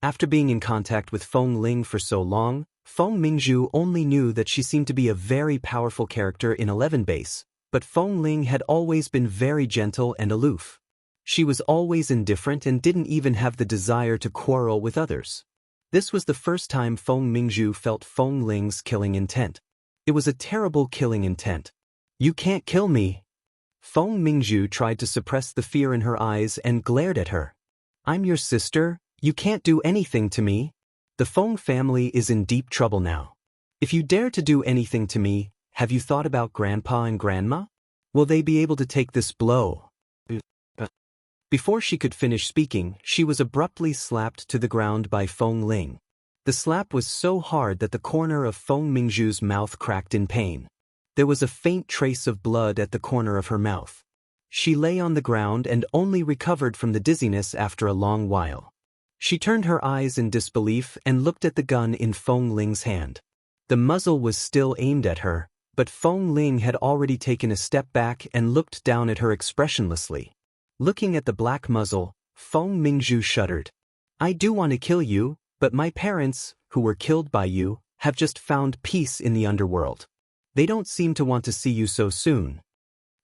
After being in contact with Feng Ling for so long, Feng Mingzhu only knew that she seemed to be a very powerful character in 11 base, But Feng Ling had always been very gentle and aloof. She was always indifferent and didn't even have the desire to quarrel with others. This was the first time Feng Mingzhu felt Feng Ling's killing intent. It was a terrible killing intent. "You can't kill me." Feng Mingzhu tried to suppress the fear in her eyes and glared at her. "I'm your sister, you can't do anything to me." The Feng family is in deep trouble now. If you dare to do anything to me, have you thought about Grandpa and Grandma? Will they be able to take this blow? Before she could finish speaking, she was abruptly slapped to the ground by Feng Ling. The slap was so hard that the corner of Feng Mingzhu's mouth cracked in pain. There was a faint trace of blood at the corner of her mouth. She lay on the ground and only recovered from the dizziness after a long while. She turned her eyes in disbelief and looked at the gun in Feng Ling's hand. The muzzle was still aimed at her, but Feng Ling had already taken a step back and looked down at her expressionlessly. Looking at the black muzzle, Feng Mingzhu shuddered. "I do want to kill you, but my parents, who were killed by you, have just found peace in the underworld. They don't seem to want to see you so soon."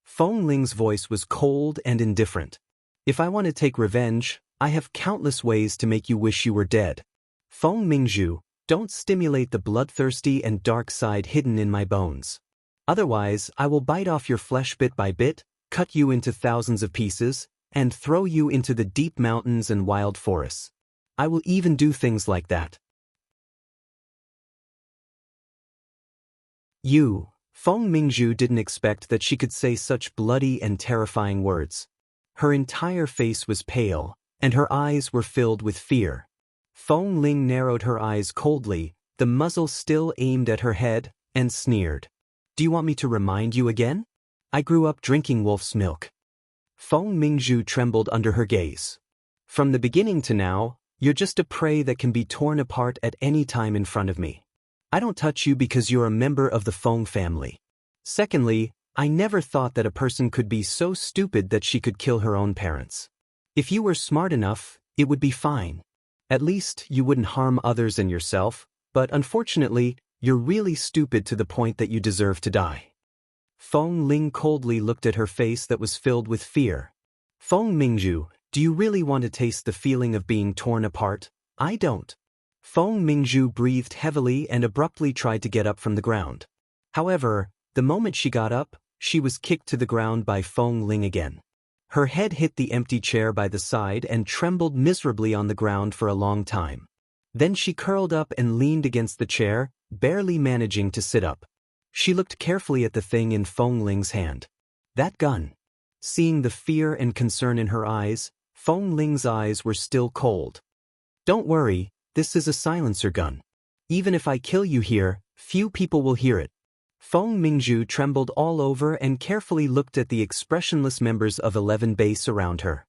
Feng Ling's voice was cold and indifferent. "If I want to take revenge, I have countless ways to make you wish you were dead. Feng Mingzhu, don't stimulate the bloodthirsty and dark side hidden in my bones. Otherwise, I will bite off your flesh bit by bit, cut you into thousands of pieces, and throw you into the deep mountains and wild forests. I will even do things like that." Feng Mingzhu didn't expect that she could say such bloody and terrifying words. Her entire face was pale, and her eyes were filled with fear. Feng Ling narrowed her eyes coldly, the muzzle still aimed at her head, and sneered. "Do you want me to remind you again? I grew up drinking wolf's milk." Feng Mingzhu trembled under her gaze. "From the beginning to now, you're just a prey that can be torn apart at any time in front of me. I don't touch you because you're a member of the Feng family. Secondly, I never thought that a person could be so stupid that she could kill her own parents. If you were smart enough, it would be fine. At least you wouldn't harm others and yourself, but unfortunately, you're really stupid to the point that you deserve to die." Feng Ling coldly looked at her face that was filled with fear. "Feng Mingzhu, do you really want to taste the feeling of being torn apart? I don't." Feng Mingzhu breathed heavily and abruptly tried to get up from the ground. However, the moment she got up, she was kicked to the ground by Feng Ling again. Her head hit the empty chair by the side and trembled miserably on the ground for a long time. Then she curled up and leaned against the chair, barely managing to sit up. She looked carefully at the thing in Feng Ling's hand. That gun. Seeing the fear and concern in her eyes, Feng Ling's eyes were still cold. "Don't worry, this is a silencer gun. Even if I kill you here, few people will hear it." Feng Mingzhu trembled all over and carefully looked at the expressionless members of 11 base around her.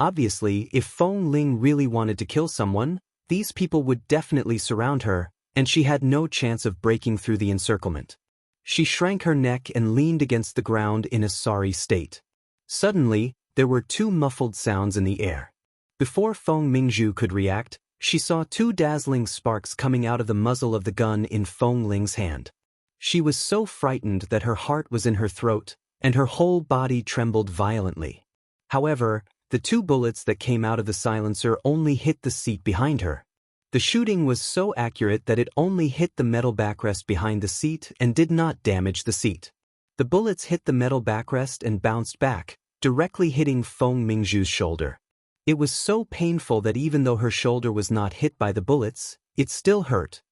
Obviously, if Feng Ling really wanted to kill someone, these people would definitely surround her, and she had no chance of breaking through the encirclement. She shrank her neck and leaned against the ground in a sorry state. Suddenly, there were two muffled sounds in the air. Before Feng Mingzhu could react, she saw two dazzling sparks coming out of the muzzle of the gun in Feng Ling's hand. She was so frightened that her heart was in her throat, and her whole body trembled violently. However, the two bullets that came out of the silencer only hit the seat behind her. The shooting was so accurate that it only hit the metal backrest behind the seat and did not damage the seat. The bullets hit the metal backrest and bounced back, directly hitting Feng Mingzhu's shoulder. It was so painful that even though her shoulder was not hit by the bullets, it still hurt.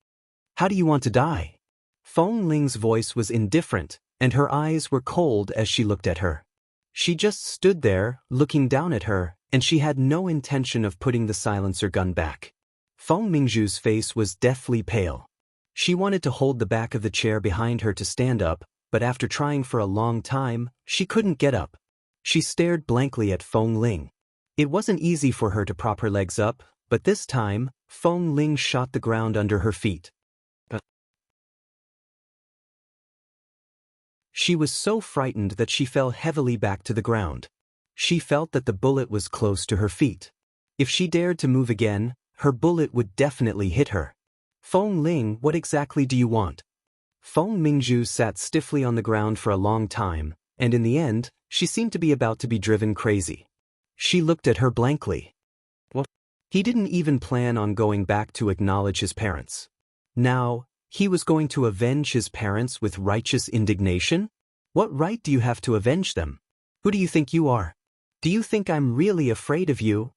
"How do you want to die?" Feng Ling's voice was indifferent, and her eyes were cold as she looked at her. She just stood there, looking down at her, and she had no intention of putting the silencer gun back. Feng Mingzhu's face was deathly pale. She wanted to hold the back of the chair behind her to stand up, but after trying for a long time, she couldn't get up. She stared blankly at Feng Ling. It wasn't easy for her to prop her legs up, but this time, Feng Ling shot the ground under her feet. She was so frightened that she fell heavily back to the ground. She felt that the bullet was close to her feet. If she dared to move again, her bullet would definitely hit her. "Feng Ling, what exactly do you want?" Feng Mingzhu sat stiffly on the ground for a long time, and in the end, she seemed to be about to be driven crazy. She looked at her blankly. What? He didn't even plan on going back to acknowledge his parents. Now, he was going to avenge his parents with righteous indignation? What right do you have to avenge them? Who do you think you are? Do you think I'm really afraid of you?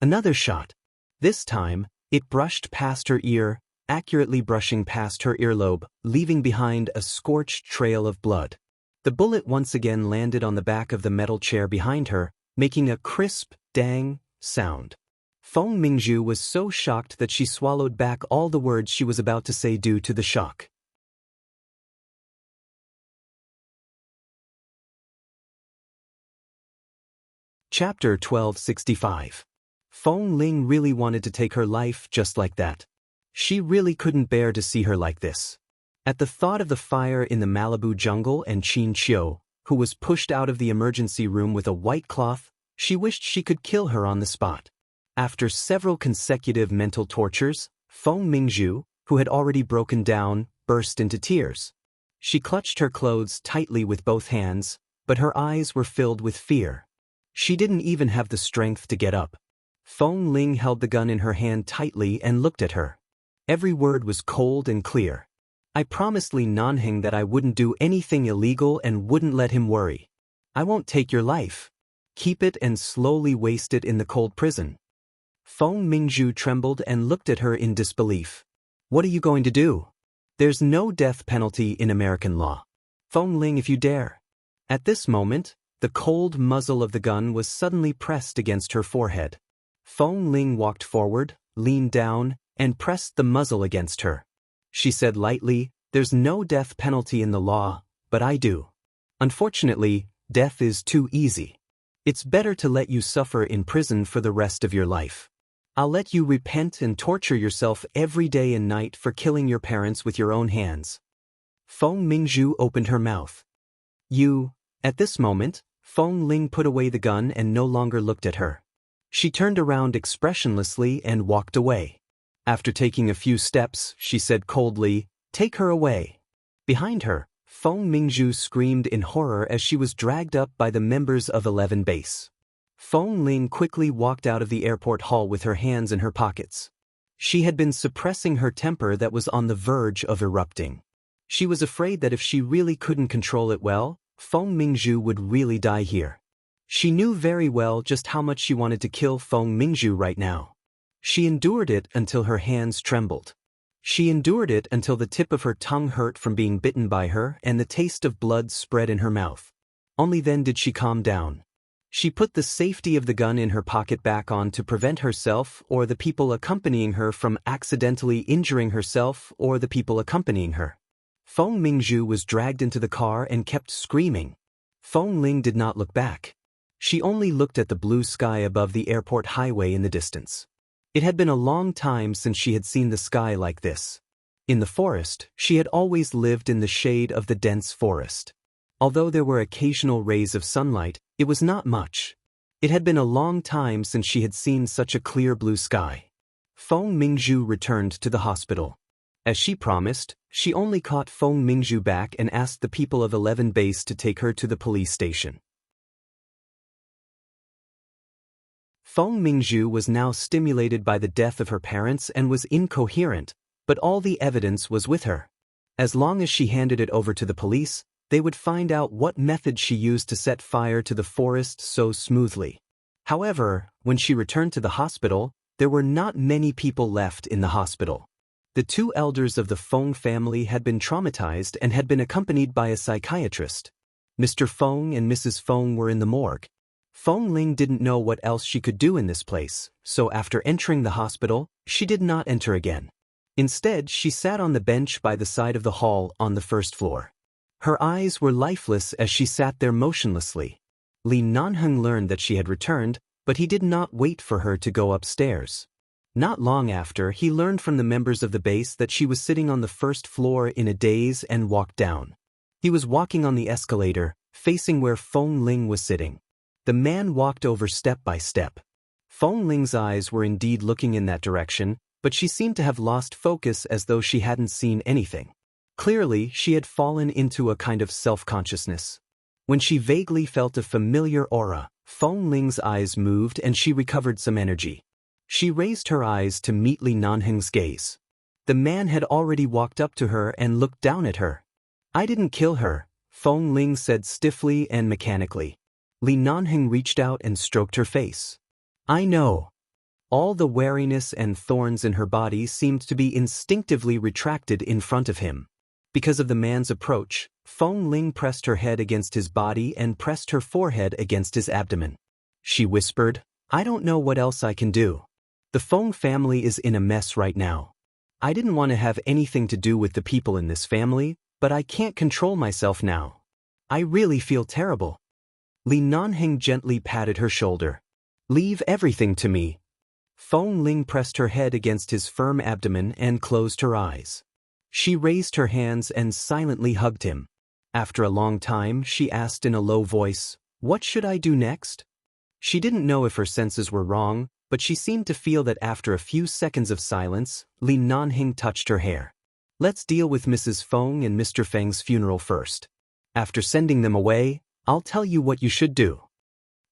Another shot. This time, it brushed past her ear, accurately brushing past her earlobe, leaving behind a scorched trail of blood. The bullet once again landed on the back of the metal chair behind her, making a crisp, dang sound. Feng Mingzhu was so shocked that she swallowed back all the words she was about to say due to the shock. Chapter 1265. Feng Ling really wanted to take her life just like that. She really couldn't bear to see her like this. At the thought of the fire in the Malibu jungle and Qin Qiu, who was pushed out of the emergency room with a white cloth, she wished she could kill her on the spot. After several consecutive mental tortures, Feng Mingzhu, who had already broken down, burst into tears. She clutched her clothes tightly with both hands, but her eyes were filled with fear. She didn't even have the strength to get up. Feng Ling held the gun in her hand tightly and looked at her. Every word was cold and clear. I promised Li Nanheng that I wouldn't do anything illegal and wouldn't let him worry. I won't take your life. Keep it and slowly waste it in the cold prison. Feng Mingzhu trembled and looked at her in disbelief. What are you going to do? There's no death penalty in American law. Feng Ling, if you dare. At this moment, the cold muzzle of the gun was suddenly pressed against her forehead. Feng Ling walked forward, leaned down, and pressed the muzzle against her. She said lightly, "There's no death penalty in the law, but I do. Unfortunately, death is too easy. It's better to let you suffer in prison for the rest of your life. I'll let you repent and torture yourself every day and night for killing your parents with your own hands." Feng Mingzhu opened her mouth. "You..." At this moment, Feng Ling put away the gun and no longer looked at her. She turned around expressionlessly and walked away. After taking a few steps, she said coldly, "Take her away." Behind her, Feng Mingzhu screamed in horror as she was dragged up by the members of 11 Base. Feng Ling quickly walked out of the airport hall with her hands in her pockets. She had been suppressing her temper that was on the verge of erupting. She was afraid that if she really couldn't control it well, Feng Mingzhu would really die here. She knew very well just how much she wanted to kill Feng Mingzhu right now. She endured it until her hands trembled. She endured it until the tip of her tongue hurt from being bitten by her and the taste of blood spread in her mouth. Only then did she calm down. She put the safety of the gun in her pocket back on to prevent herself or the people accompanying her from accidentally injuring herself or the people accompanying her. Feng Mingzhu was dragged into the car and kept screaming. Feng Ling did not look back. She only looked at the blue sky above the airport highway in the distance. It had been a long time since she had seen the sky like this. In the forest, she had always lived in the shade of the dense forest. Although there were occasional rays of sunlight, it was not much. It had been a long time since she had seen such a clear blue sky. Feng Mingzhu returned to the hospital. As she promised, she only caught Feng Mingzhu back and asked the people of 11 Base to take her to the police station. Feng Mingzhu was now stimulated by the death of her parents and was incoherent, but all the evidence was with her. As long as she handed it over to the police, they would find out what method she used to set fire to the forest so smoothly. However, when she returned to the hospital, there were not many people left in the hospital. The two elders of the Feng family had been traumatized and had been accompanied by a psychiatrist. Mr. Feng and Mrs. Feng were in the morgue. Feng Ling didn't know what else she could do in this place, so after entering the hospital, she did not enter again. Instead, she sat on the bench by the side of the hall on the first floor. Her eyes were lifeless as she sat there motionlessly. Li Nanheng learned that she had returned, but he did not wait for her to go upstairs. Not long after, he learned from the members of the base that she was sitting on the first floor in a daze and walked down. He was walking on the escalator, facing where Feng Ling was sitting. The man walked over step by step. Feng Ling's eyes were indeed looking in that direction, but she seemed to have lost focus as though she hadn't seen anything. Clearly, she had fallen into a kind of self-consciousness. When she vaguely felt a familiar aura, Feng Ling's eyes moved and she recovered some energy. She raised her eyes to meet Li Nanheng's gaze. The man had already walked up to her and looked down at her. "I didn't kill her," Feng Ling said stiffly and mechanically. Li Nanheng reached out and stroked her face. "I know." All the wariness and thorns in her body seemed to be instinctively retracted in front of him. Because of the man's approach, Feng Ling pressed her head against his body and pressed her forehead against his abdomen. She whispered, "I don't know what else I can do. The Feng family is in a mess right now. I didn't want to have anything to do with the people in this family, but I can't control myself now. I really feel terrible." Li Nanheng gently patted her shoulder. "Leave everything to me." Feng Ling pressed her head against his firm abdomen and closed her eyes. She raised her hands and silently hugged him. After a long time, she asked in a low voice, "What should I do next?" She didn't know if her senses were wrong, but she seemed to feel that after a few seconds of silence, Li Nanheng touched her hair. "Let's deal with Mrs. Feng and Mr. Feng's funeral first. After sending them away, I'll tell you what you should do."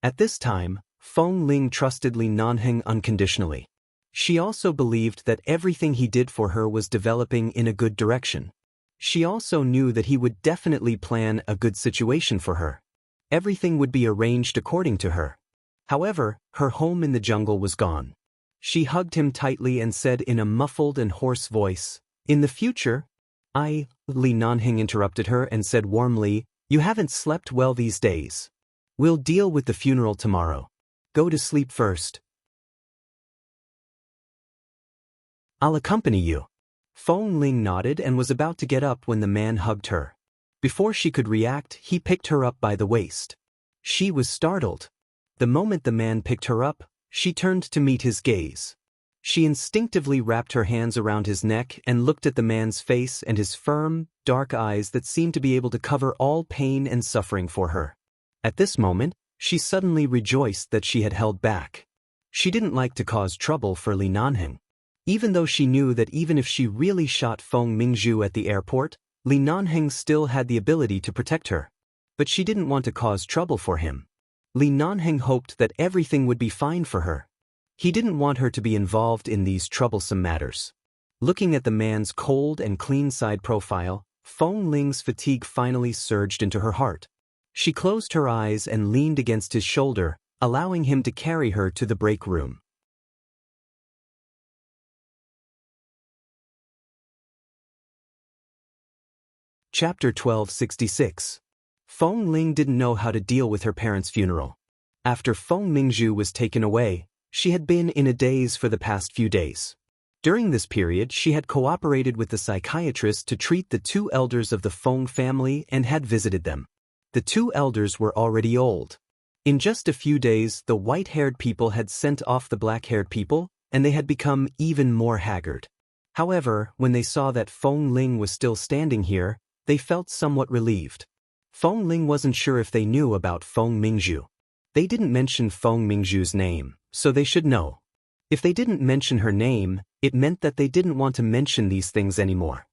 At this time, Feng Ling trusted Li Nanheng unconditionally. She also believed that everything he did for her was developing in a good direction. She also knew that he would definitely plan a good situation for her. Everything would be arranged according to her. However, her home in the jungle was gone. She hugged him tightly and said in a muffled and hoarse voice, "In the future, Li Nanheng interrupted her and said warmly, "You haven't slept well these days. We'll deal with the funeral tomorrow. Go to sleep first. I'll accompany you." Feng Ling nodded and was about to get up when the man hugged her. Before she could react, he picked her up by the waist. She was startled. The moment the man picked her up, she turned to meet his gaze. She instinctively wrapped her hands around his neck and looked at the man's face and his firm, dark eyes that seemed to be able to cover all pain and suffering for her. At this moment, she suddenly rejoiced that she had held back. She didn't like to cause trouble for Li Nanheng. Even though she knew that even if she really shot Feng Mingzhu at the airport, Li Nanheng still had the ability to protect her. But she didn't want to cause trouble for him. Li Nanheng hoped that everything would be fine for her. He didn't want her to be involved in these troublesome matters. Looking at the man's cold and clean side profile, Feng Ling's fatigue finally surged into her heart. She closed her eyes and leaned against his shoulder, allowing him to carry her to the break room. Chapter 1266. Feng Ling didn't know how to deal with her parents' funeral. After Feng Mingzhu was taken away, she had been in a daze for the past few days. During this period, she had cooperated with the psychiatrist to treat the two elders of the Feng family and had visited them. The two elders were already old. In just a few days, the white-haired people had sent off the black-haired people, and they had become even more haggard. However, when they saw that Feng Ling was still standing here, they felt somewhat relieved. Feng Ling wasn't sure if they knew about Feng Mingzhu. They didn't mention Feng Mingzhu's name, so they should know. If they didn't mention her name, it meant that they didn't want to mention these things anymore.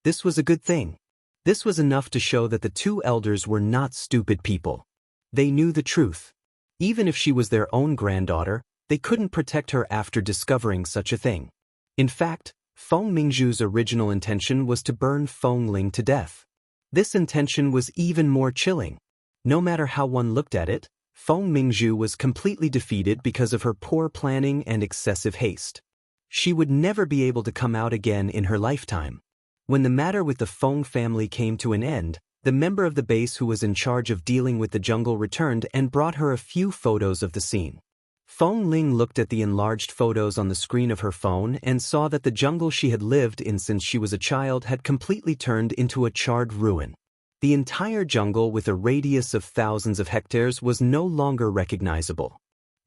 This was a good thing. This was enough to show that the two elders were not stupid people. They knew the truth. Even if she was their own granddaughter, they couldn't protect her after discovering such a thing. In fact, Feng Mingzhu's original intention was to burn Feng Ling to death. This intention was even more chilling. No matter how one looked at it, Feng Mingzhu was completely defeated because of her poor planning and excessive haste. She would never be able to come out again in her lifetime. When the matter with the Feng family came to an end, the member of the base who was in charge of dealing with the jungle returned and brought her a few photos of the scene. Feng Ling looked at the enlarged photos on the screen of her phone and saw that the jungle she had lived in since she was a child had completely turned into a charred ruin. The entire jungle with a radius of thousands of hectares was no longer recognizable.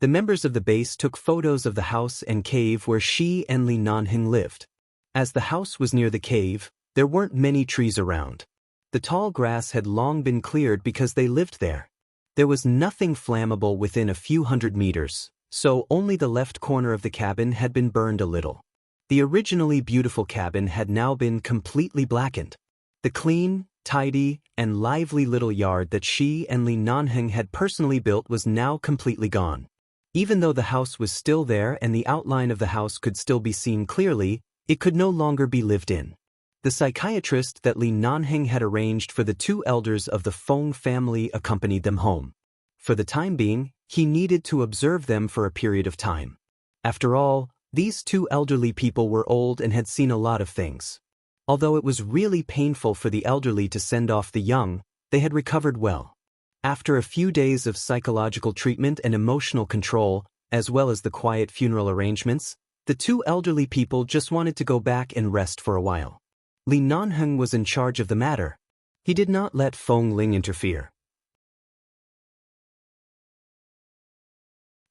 The members of the base took photos of the house and cave where she and Li Nanheng lived. As the house was near the cave, there weren't many trees around. The tall grass had long been cleared because they lived there. There was nothing flammable within a few hundred meters, so only the left corner of the cabin had been burned a little. The originally beautiful cabin had now been completely blackened. The clean, tidy, and lively little yard that she and Li Nanheng had personally built was now completely gone. Even though the house was still there and the outline of the house could still be seen clearly, it could no longer be lived in. The psychiatrist that Li Nanheng had arranged for the two elders of the Feng family accompanied them home. For the time being, he needed to observe them for a period of time. After all, these two elderly people were old and had seen a lot of things. Although it was really painful for the elderly to send off the young, they had recovered well. After a few days of psychological treatment and emotional control, as well as the quiet funeral arrangements, the two elderly people just wanted to go back and rest for a while. Li Nanheng was in charge of the matter. He did not let Feng Ling interfere.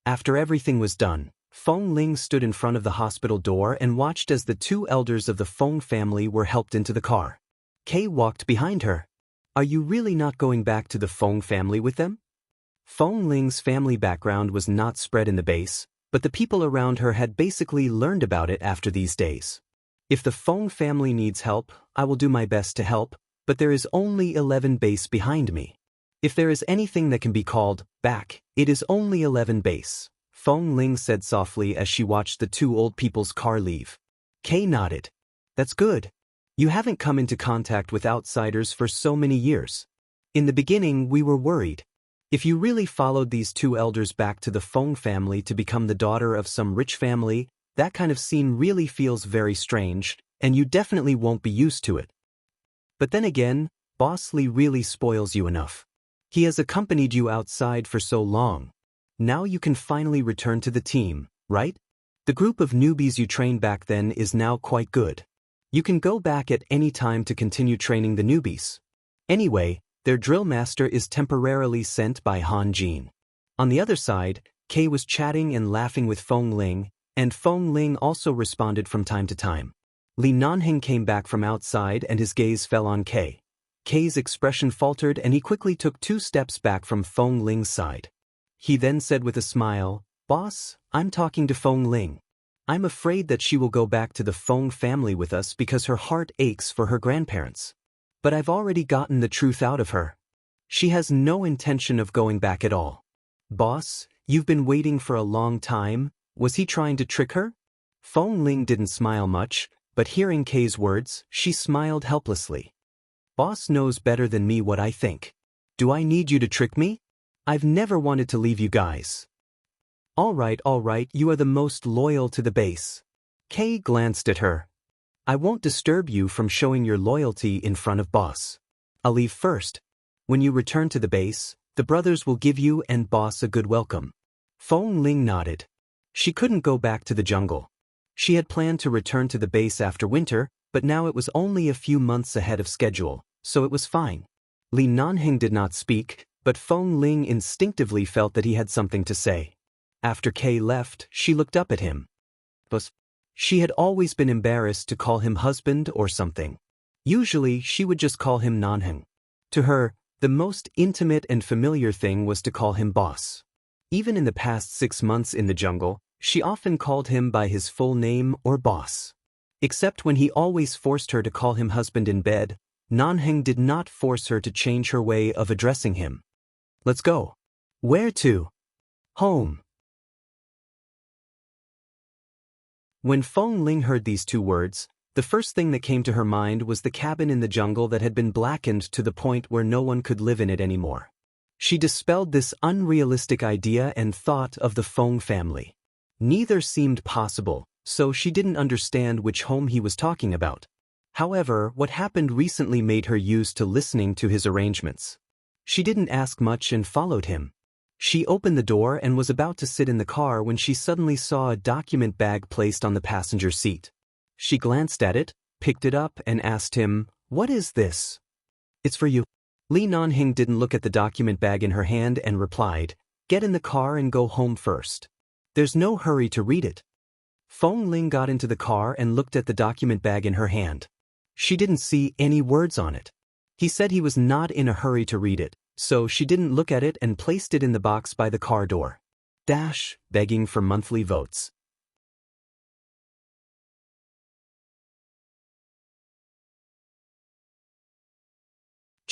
After everything was done, Feng Ling stood in front of the hospital door and watched as the two elders of the Feng family were helped into the car. Kay walked behind her. Are you really not going back to the Feng family with them? Feng Ling's family background was not spread in the base, but the people around her had basically learned about it after these days. If the Feng family needs help, I will do my best to help, but there is only 11 base behind me. If there is anything that can be called back, it is only 11 base, Feng Ling said softly as she watched the two old people's car leave. Kay nodded. That's good. You haven't come into contact with outsiders for so many years. In the beginning, we were worried. If you really followed these two elders back to the Feng family to become the daughter of some rich family, that kind of scene really feels very strange, and you definitely won't be used to it. But then again, Boss Li really spoils you enough. He has accompanied you outside for so long. Now you can finally return to the team, right? The group of newbies you trained back then is now quite good. You can go back at any time to continue training the newbies. Anyway, their drill master is temporarily sent by Han Jin. On the other side, Kay was chatting and laughing with Feng Ling, and Feng Ling also responded from time to time. Li Nanheng came back from outside and his gaze fell on Kay. Kay's expression faltered and he quickly took 2 steps back from Feng Ling's side. He then said with a smile, Boss, I'm talking to Feng Ling. I'm afraid that she will go back to the Feng family with us because her heart aches for her grandparents. But I've already gotten the truth out of her. She has no intention of going back at all. Boss, you've been waiting for a long time. Was he trying to trick her? Feng Ling didn't smile much, but hearing Kay's words, she smiled helplessly. Boss knows better than me what I think. Do I need you to trick me? I've never wanted to leave you guys. All right, you are the most loyal to the base. Kay glanced at her. I won't disturb you from showing your loyalty in front of Boss. I'll leave first. When you return to the base, the brothers will give you and Boss a good welcome. Feng Ling nodded. She couldn't go back to the jungle. She had planned to return to the base after winter, but now it was only a few months ahead of schedule, so it was fine. Li Nanheng did not speak, but Feng Ling instinctively felt that he had something to say. After Kay left, she looked up at him. But she had always been embarrassed to call him husband or something. Usually, she would just call him Nanheng. To her, the most intimate and familiar thing was to call him boss. Even in the past 6 months in the jungle, she often called him by his full name or boss. Except when he always forced her to call him husband in bed, Nanheng did not force her to change her way of addressing him. Let's go. Where to? Home. When Feng Ling heard these 2 words, the first thing that came to her mind was the cabin in the jungle that had been blackened to the point where no one could live in it anymore. She dispelled this unrealistic idea and thought of the Feng family. Neither seemed possible, so she didn't understand which home he was talking about. However, what happened recently made her used to listening to his arrangements. She didn't ask much and followed him. She opened the door and was about to sit in the car when she suddenly saw a document bag placed on the passenger seat. She glanced at it, picked it up, and asked him, "What is this?" "It's for you." Li Nanheng didn't look at the document bag in her hand and replied, "Get in the car and go home first. There's no hurry to read it." Feng Ling got into the car and looked at the document bag in her hand. She didn't see any words on it. He said he was not in a hurry to read it, so she didn't look at it and placed it in the box by the car door. Begging for monthly votes.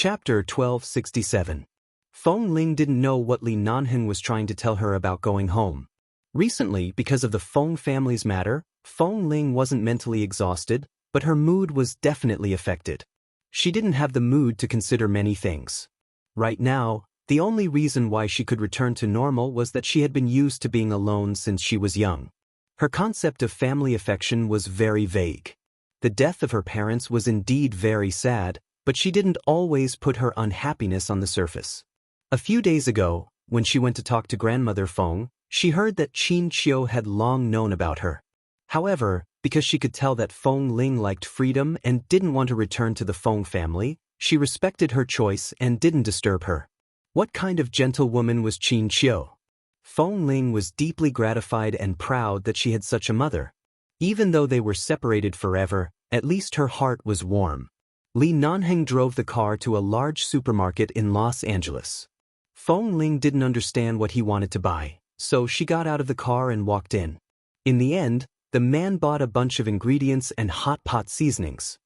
Chapter 1267. Feng Ling didn't know what Li Nanheng was trying to tell her about going home. Recently, because of the Feng family's matter, Feng Ling wasn't mentally exhausted, but her mood was definitely affected. She didn't have the mood to consider many things. Right now, the only reason why she could return to normal was that she had been used to being alone since she was young. Her concept of family affection was very vague. The death of her parents was indeed very sad, but she didn't always put her unhappiness on the surface. A few days ago, when she went to talk to grandmother Feng, she heard that Qin Qiu had long known about her. However, because she could tell that Feng Ling liked freedom and didn't want to return to the Feng family, she respected her choice and didn't disturb her. What kind of gentlewoman was Qin Qiu? Feng Ling was deeply gratified and proud that she had such a mother. Even though they were separated forever, at least her heart was warm. Li Nanheng drove the car to a large supermarket in Los Angeles. Feng Ling didn't understand what he wanted to buy, so she got out of the car and walked in. In the end, the man bought a bunch of ingredients and hot pot seasonings.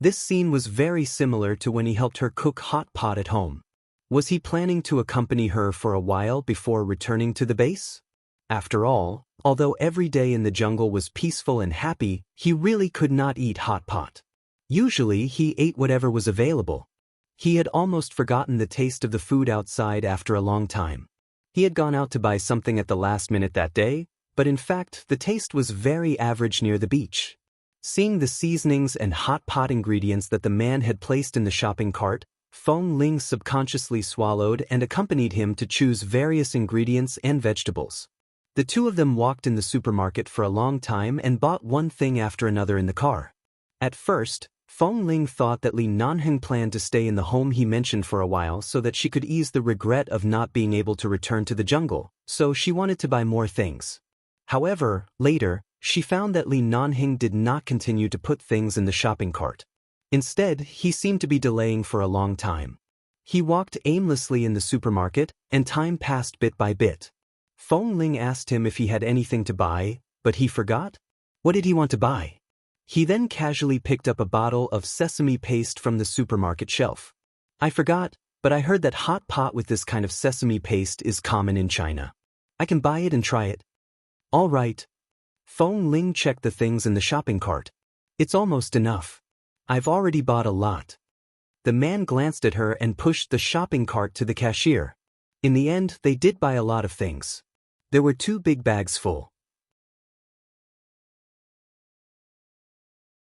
This scene was very similar to when he helped her cook hot pot at home. Was he planning to accompany her for a while before returning to the base? After all, although every day in the jungle was peaceful and happy, he really could not eat hot pot. Usually he ate whatever was available. He had almost forgotten the taste of the food outside after a long time. He had gone out to buy something at the last minute that day, but in fact the taste was very average near the beach. Seeing the seasonings and hot pot ingredients that the man had placed in the shopping cart, Feng Ling subconsciously swallowed and accompanied him to choose various ingredients and vegetables. The two of them walked in the supermarket for a long time and bought one thing after another in the car. At first, Feng Ling thought that Li Nanheng planned to stay in the home he mentioned for a while so that she could ease the regret of not being able to return to the jungle, so she wanted to buy more things. However, later, she found that Li Nanheng did not continue to put things in the shopping cart. Instead, he seemed to be delaying for a long time. He walked aimlessly in the supermarket, and time passed bit by bit. Feng Ling asked him if he had anything to buy, but he forgot. What did he want to buy? He then casually picked up a bottle of sesame paste from the supermarket shelf. I forgot, but I heard that hot pot with this kind of sesame paste is common in China. I can buy it and try it. All right. Feng Ling checked the things in the shopping cart. It's almost enough. I've already bought a lot. The man glanced at her and pushed the shopping cart to the cashier. In the end, they did buy a lot of things. There were 2 big bags full.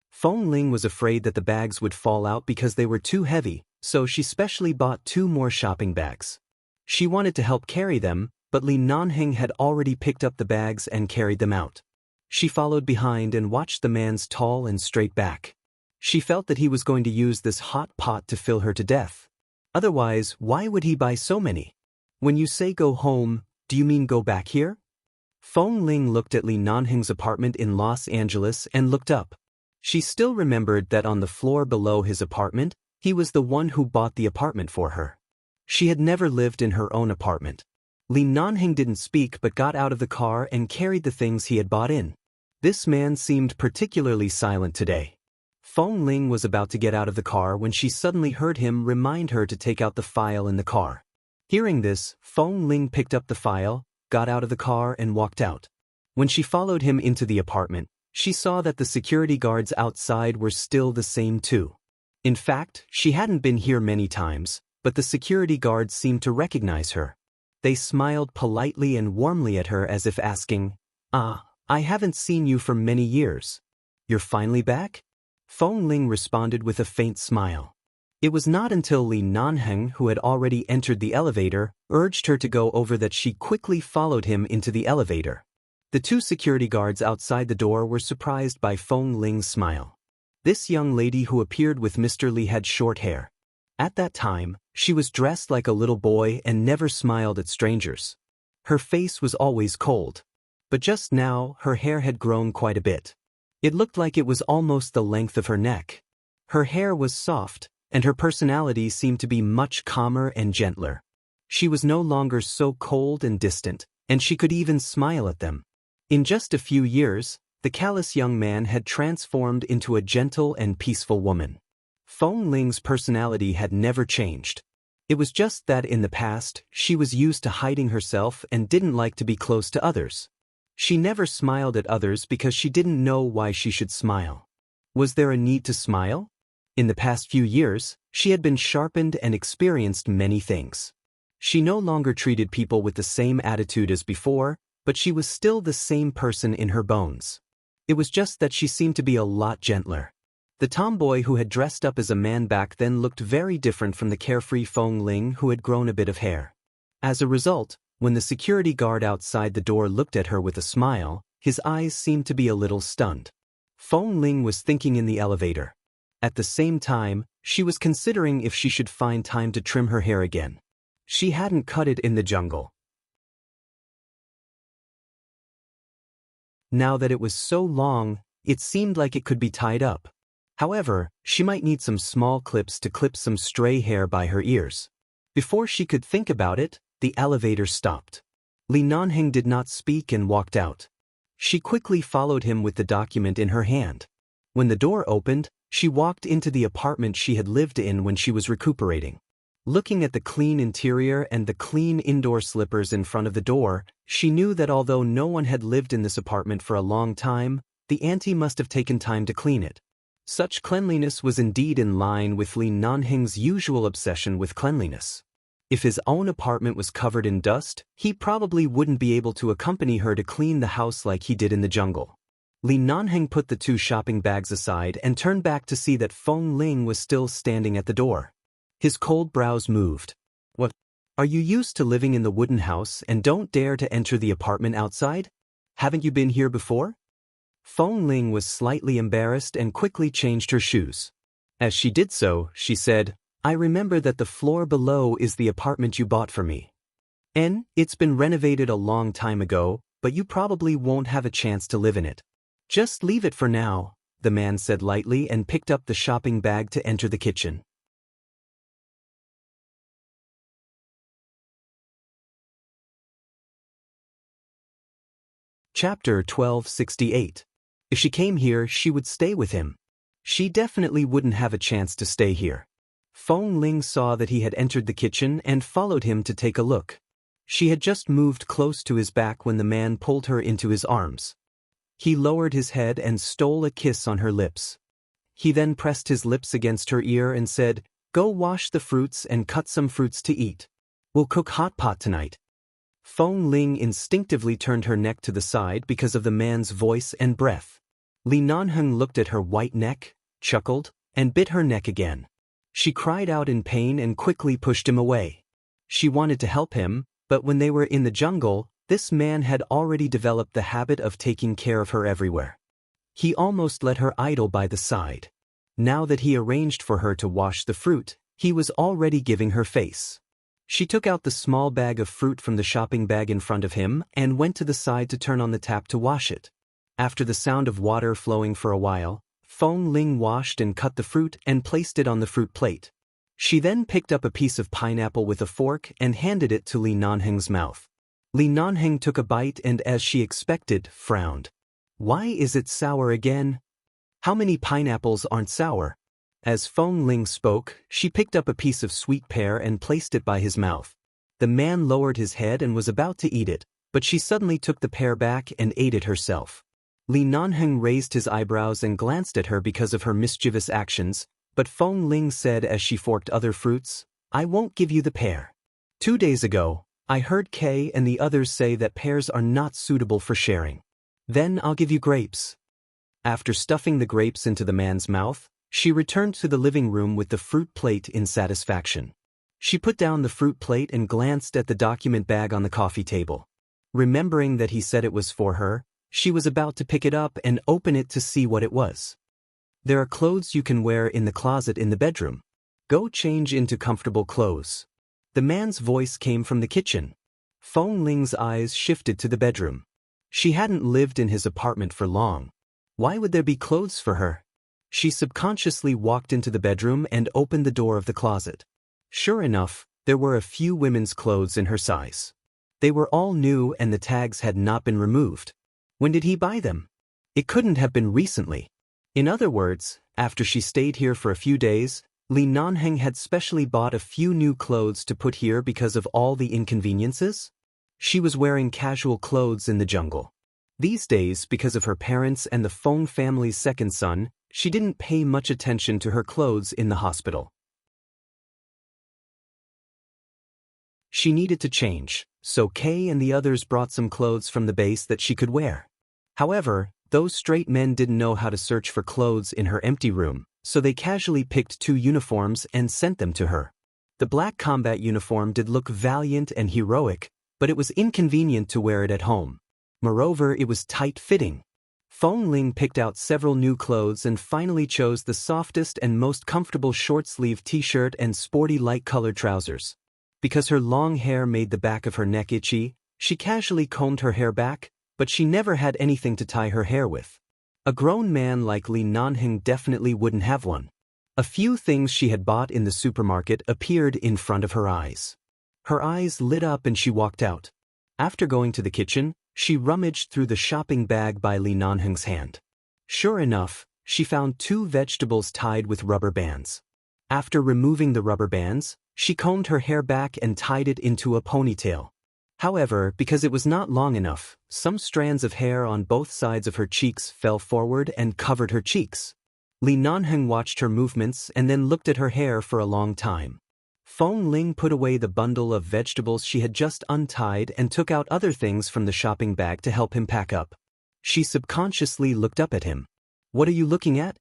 Feng Ling was afraid that the bags would fall out because they were too heavy, so she specially bought 2 more shopping bags. She wanted to help carry them, but Li Nanheng had already picked up the bags and carried them out. She followed behind and watched the man's tall and straight back. She felt that he was going to use this hot pot to fill her to death. Otherwise, why would he buy so many? When you say go home, do you mean go back here? Feng Ling looked at Li Nanheng's apartment in Los Angeles and looked up. She still remembered that on the floor below his apartment, he was the one who bought the apartment for her. She had never lived in her own apartment. Li Nanheng didn't speak but got out of the car and carried the things he had bought in. This man seemed particularly silent today. Feng Ling was about to get out of the car when she suddenly heard him remind her to take out the file in the car. Hearing this, Feng Ling picked up the file, got out of the car and walked out. When she followed him into the apartment, she saw that the security guards outside were still the same too. In fact, she hadn't been here many times, but the security guards seemed to recognize her. They smiled politely and warmly at her as if asking, "Ah, I haven't seen you for many years. You're finally back?" Feng Ling responded with a faint smile. It was not until Li Nanheng, who had already entered the elevator, urged her to go over that she quickly followed him into the elevator. The 2 security guards outside the door were surprised by Feng Ling's smile. This young lady who appeared with Mr. Li had short hair. At that time, she was dressed like a little boy and never smiled at strangers. Her face was always cold. But just now, her hair had grown quite a bit. It looked like it was almost the length of her neck. Her hair was soft, and her personality seemed to be much calmer and gentler. She was no longer so cold and distant, and she could even smile at them. In just a few years, the callous young man had transformed into a gentle and peaceful woman. Feng Ling's personality had never changed. It was just that in the past, she was used to hiding herself and didn't like to be close to others. She never smiled at others because she didn't know why she should smile. Was there a need to smile? In the past few years, she had been sharpened and experienced many things. She no longer treated people with the same attitude as before, but she was still the same person in her bones. It was just that she seemed to be a lot gentler. The tomboy who had dressed up as a man back then looked very different from the carefree Feng Ling who had grown a bit of hair. As a result, when the security guard outside the door looked at her with a smile, his eyes seemed to be a little stunned. Feng Ling was thinking in the elevator. At the same time, she was considering if she should find time to trim her hair again. She hadn't cut it in the jungle. Now that it was so long, it seemed like it could be tied up. However, she might need some small clips to clip some stray hair by her ears. Before she could think about it, the elevator stopped. Li Nanheng did not speak and walked out. She quickly followed him with the document in her hand. When the door opened, she walked into the apartment she had lived in when she was recuperating. Looking at the clean interior and the clean indoor slippers in front of the door, she knew that although no one had lived in this apartment for a long time, the auntie must have taken time to clean it. Such cleanliness was indeed in line with Li Nanheng's usual obsession with cleanliness. If his own apartment was covered in dust, he probably wouldn't be able to accompany her to clean the house like he did in the jungle. Li Nanheng put the 2 shopping bags aside and turned back to see that Feng Ling was still standing at the door. His cold brows moved. What? Are you used to living in the wooden house and don't dare to enter the apartment outside? Haven't you been here before? Feng Ling was slightly embarrassed and quickly changed her shoes. As she did so, she said, I remember that the floor below is the apartment you bought for me. It's been renovated a long time ago, but you probably won't have a chance to live in it. Just leave it for now, the man said lightly and picked up the shopping bag to enter the kitchen. Chapter 1268. If she came here, she would stay with him. She definitely wouldn't have a chance to stay here. Feng Ling saw that he had entered the kitchen and followed him to take a look. She had just moved close to his back when the man pulled her into his arms. He lowered his head and stole a kiss on her lips. He then pressed his lips against her ear and said, Go wash the fruits and cut some fruits to eat. We'll cook hot pot tonight. Feng Ling instinctively turned her neck to the side because of the man's voice and breath. Li Nanheng looked at her white neck, chuckled, and bit her neck again. She cried out in pain and quickly pushed him away. She wanted to help him, but when they were in the jungle, this man had already developed the habit of taking care of her everywhere. He almost let her idle by the side. Now that he arranged for her to wash the fruit, he was already giving her face. She took out the small bag of fruit from the shopping bag in front of him and went to the side to turn on the tap to wash it. After the sound of water flowing for a while, Feng Ling washed and cut the fruit and placed it on the fruit plate. She then picked up a piece of pineapple with a fork and handed it to Li Nanheng's mouth. Li Nanheng took a bite and, as she expected, frowned. Why is it sour again? How many pineapples aren't sour? As Feng Ling spoke, she picked up a piece of sweet pear and placed it by his mouth. The man lowered his head and was about to eat it, but she suddenly took the pear back and ate it herself. Li Nanheng raised his eyebrows and glanced at her because of her mischievous actions, but Feng Ling said as she forked other fruits, I won't give you the pear. 2 days ago, I heard Kay and the others say that pears are not suitable for sharing. Then I'll give you grapes. After stuffing the grapes into the man's mouth, she returned to the living room with the fruit plate in satisfaction. She put down the fruit plate and glanced at the document bag on the coffee table. Remembering that he said it was for her, she was about to pick it up and open it to see what it was. There are clothes you can wear in the closet in the bedroom. Go change into comfortable clothes. The man's voice came from the kitchen. Feng Ling's eyes shifted to the bedroom. She hadn't lived in his apartment for long. Why would there be clothes for her? She subconsciously walked into the bedroom and opened the door of the closet. Sure enough, there were a few women's clothes in her size. They were all new and the tags had not been removed. When did he buy them? It couldn't have been recently. In other words, after she stayed here for a few days, Li Nanheng had specially bought a few new clothes to put here because of all the inconveniences. She was wearing casual clothes in the jungle. These days, because of her parents and the Feng family's second son, she didn't pay much attention to her clothes in the hospital. She needed to change, so Kay and the others brought some clothes from the base that she could wear. However, those straight men didn't know how to search for clothes in her empty room, so they casually picked 2 uniforms and sent them to her. The black combat uniform did look valiant and heroic, but it was inconvenient to wear it at home. Moreover, it was tight-fitting. Feng Ling picked out several new clothes and finally chose the softest and most comfortable short-sleeve t-shirt and sporty light-colored trousers. Because her long hair made the back of her neck itchy, she casually combed her hair back, but she never had anything to tie her hair with. A grown man like Li Nanheng definitely wouldn't have one. A few things she had bought in the supermarket appeared in front of her eyes. Her eyes lit up and she walked out. After going to the kitchen, she rummaged through the shopping bag by Li Nanheng's hand. Sure enough, she found 2 vegetables tied with rubber bands. After removing the rubber bands, she combed her hair back and tied it into a ponytail. However, because it was not long enough, some strands of hair on both sides of her cheeks fell forward and covered her cheeks. Li Nanheng watched her movements and then looked at her hair for a long time. Feng Ling put away the bundle of vegetables she had just untied and took out other things from the shopping bag to help him pack up. She subconsciously looked up at him. "What are you looking at?"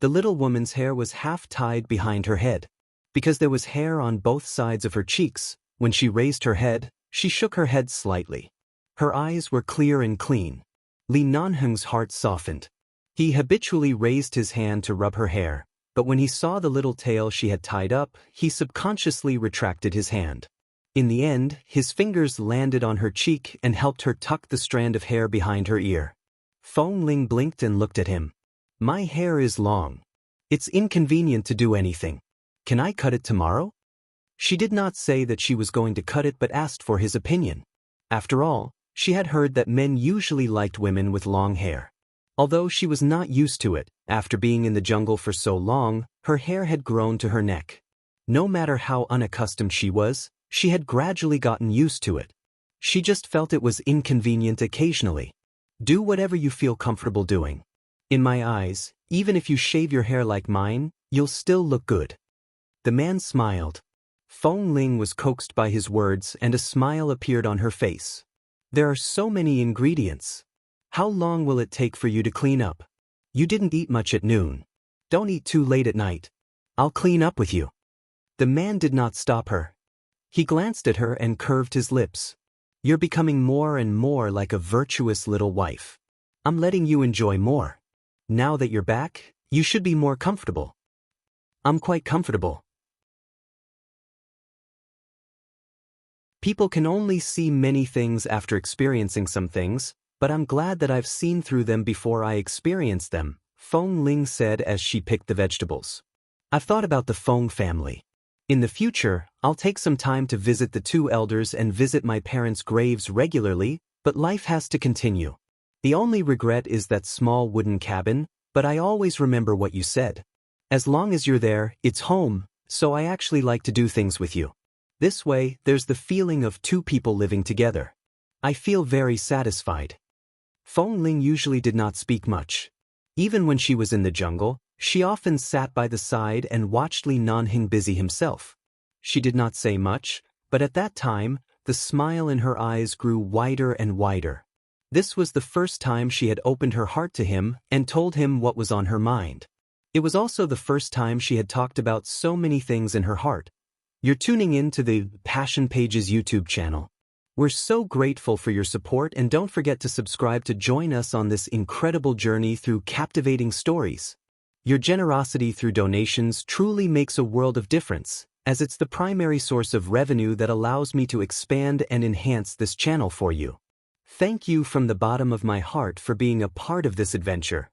The little woman's hair was half tied behind her head. Because there was hair on both sides of her cheeks, when she raised her head, she shook her head slightly. Her eyes were clear and clean. Li Nanheng's heart softened. He habitually raised his hand to rub her hair, but when he saw the little tail she had tied up, he subconsciously retracted his hand. In the end, his fingers landed on her cheek and helped her tuck the strand of hair behind her ear. Feng Ling blinked and looked at him. "My hair is long. It's inconvenient to do anything. Can I cut it tomorrow?" She did not say that she was going to cut it but asked for his opinion. After all, she had heard that men usually liked women with long hair. Although she was not used to it, after being in the jungle for so long, her hair had grown to her neck. No matter how unaccustomed she was, she had gradually gotten used to it. She just felt it was inconvenient occasionally. Do whatever you feel comfortable doing. In my eyes, even if you shave your hair like mine, you'll still look good. The man smiled. Feng Ling was coaxed by his words and a smile appeared on her face. "There are so many ingredients. How long will it take for you to clean up? You didn't eat much at noon. Don't eat too late at night. I'll clean up with you." The man did not stop her. He glanced at her and curved his lips. "You're becoming more and more like a virtuous little wife. I'm letting you enjoy more. Now that you're back, you should be more comfortable." "I'm quite comfortable." People can only see many things after experiencing some things, but I'm glad that I've seen through them before I experienced them, Feng Ling said as she picked the vegetables. "I've thought about the Feng family. In the future, I'll take some time to visit the 2 elders and visit my parents' graves regularly, but life has to continue. The only regret is that small wooden cabin, but I always remember what you said. As long as you're there, it's home, so I actually like to do things with you. This way, there's the feeling of 2 people living together. I feel very satisfied." Feng Ling usually did not speak much. Even when she was in the jungle, she often sat by the side and watched Li Nanheng busy himself. She did not say much, but at that time, the smile in her eyes grew wider and wider. This was the first time she had opened her heart to him and told him what was on her mind. It was also the first time she had talked about so many things in her heart. You're tuning in to the Passion Pages YouTube channel. We're so grateful for your support and don't forget to subscribe to join us on this incredible journey through captivating stories. Your generosity through donations truly makes a world of difference, as it's the primary source of revenue that allows me to expand and enhance this channel for you. Thank you from the bottom of my heart for being a part of this adventure.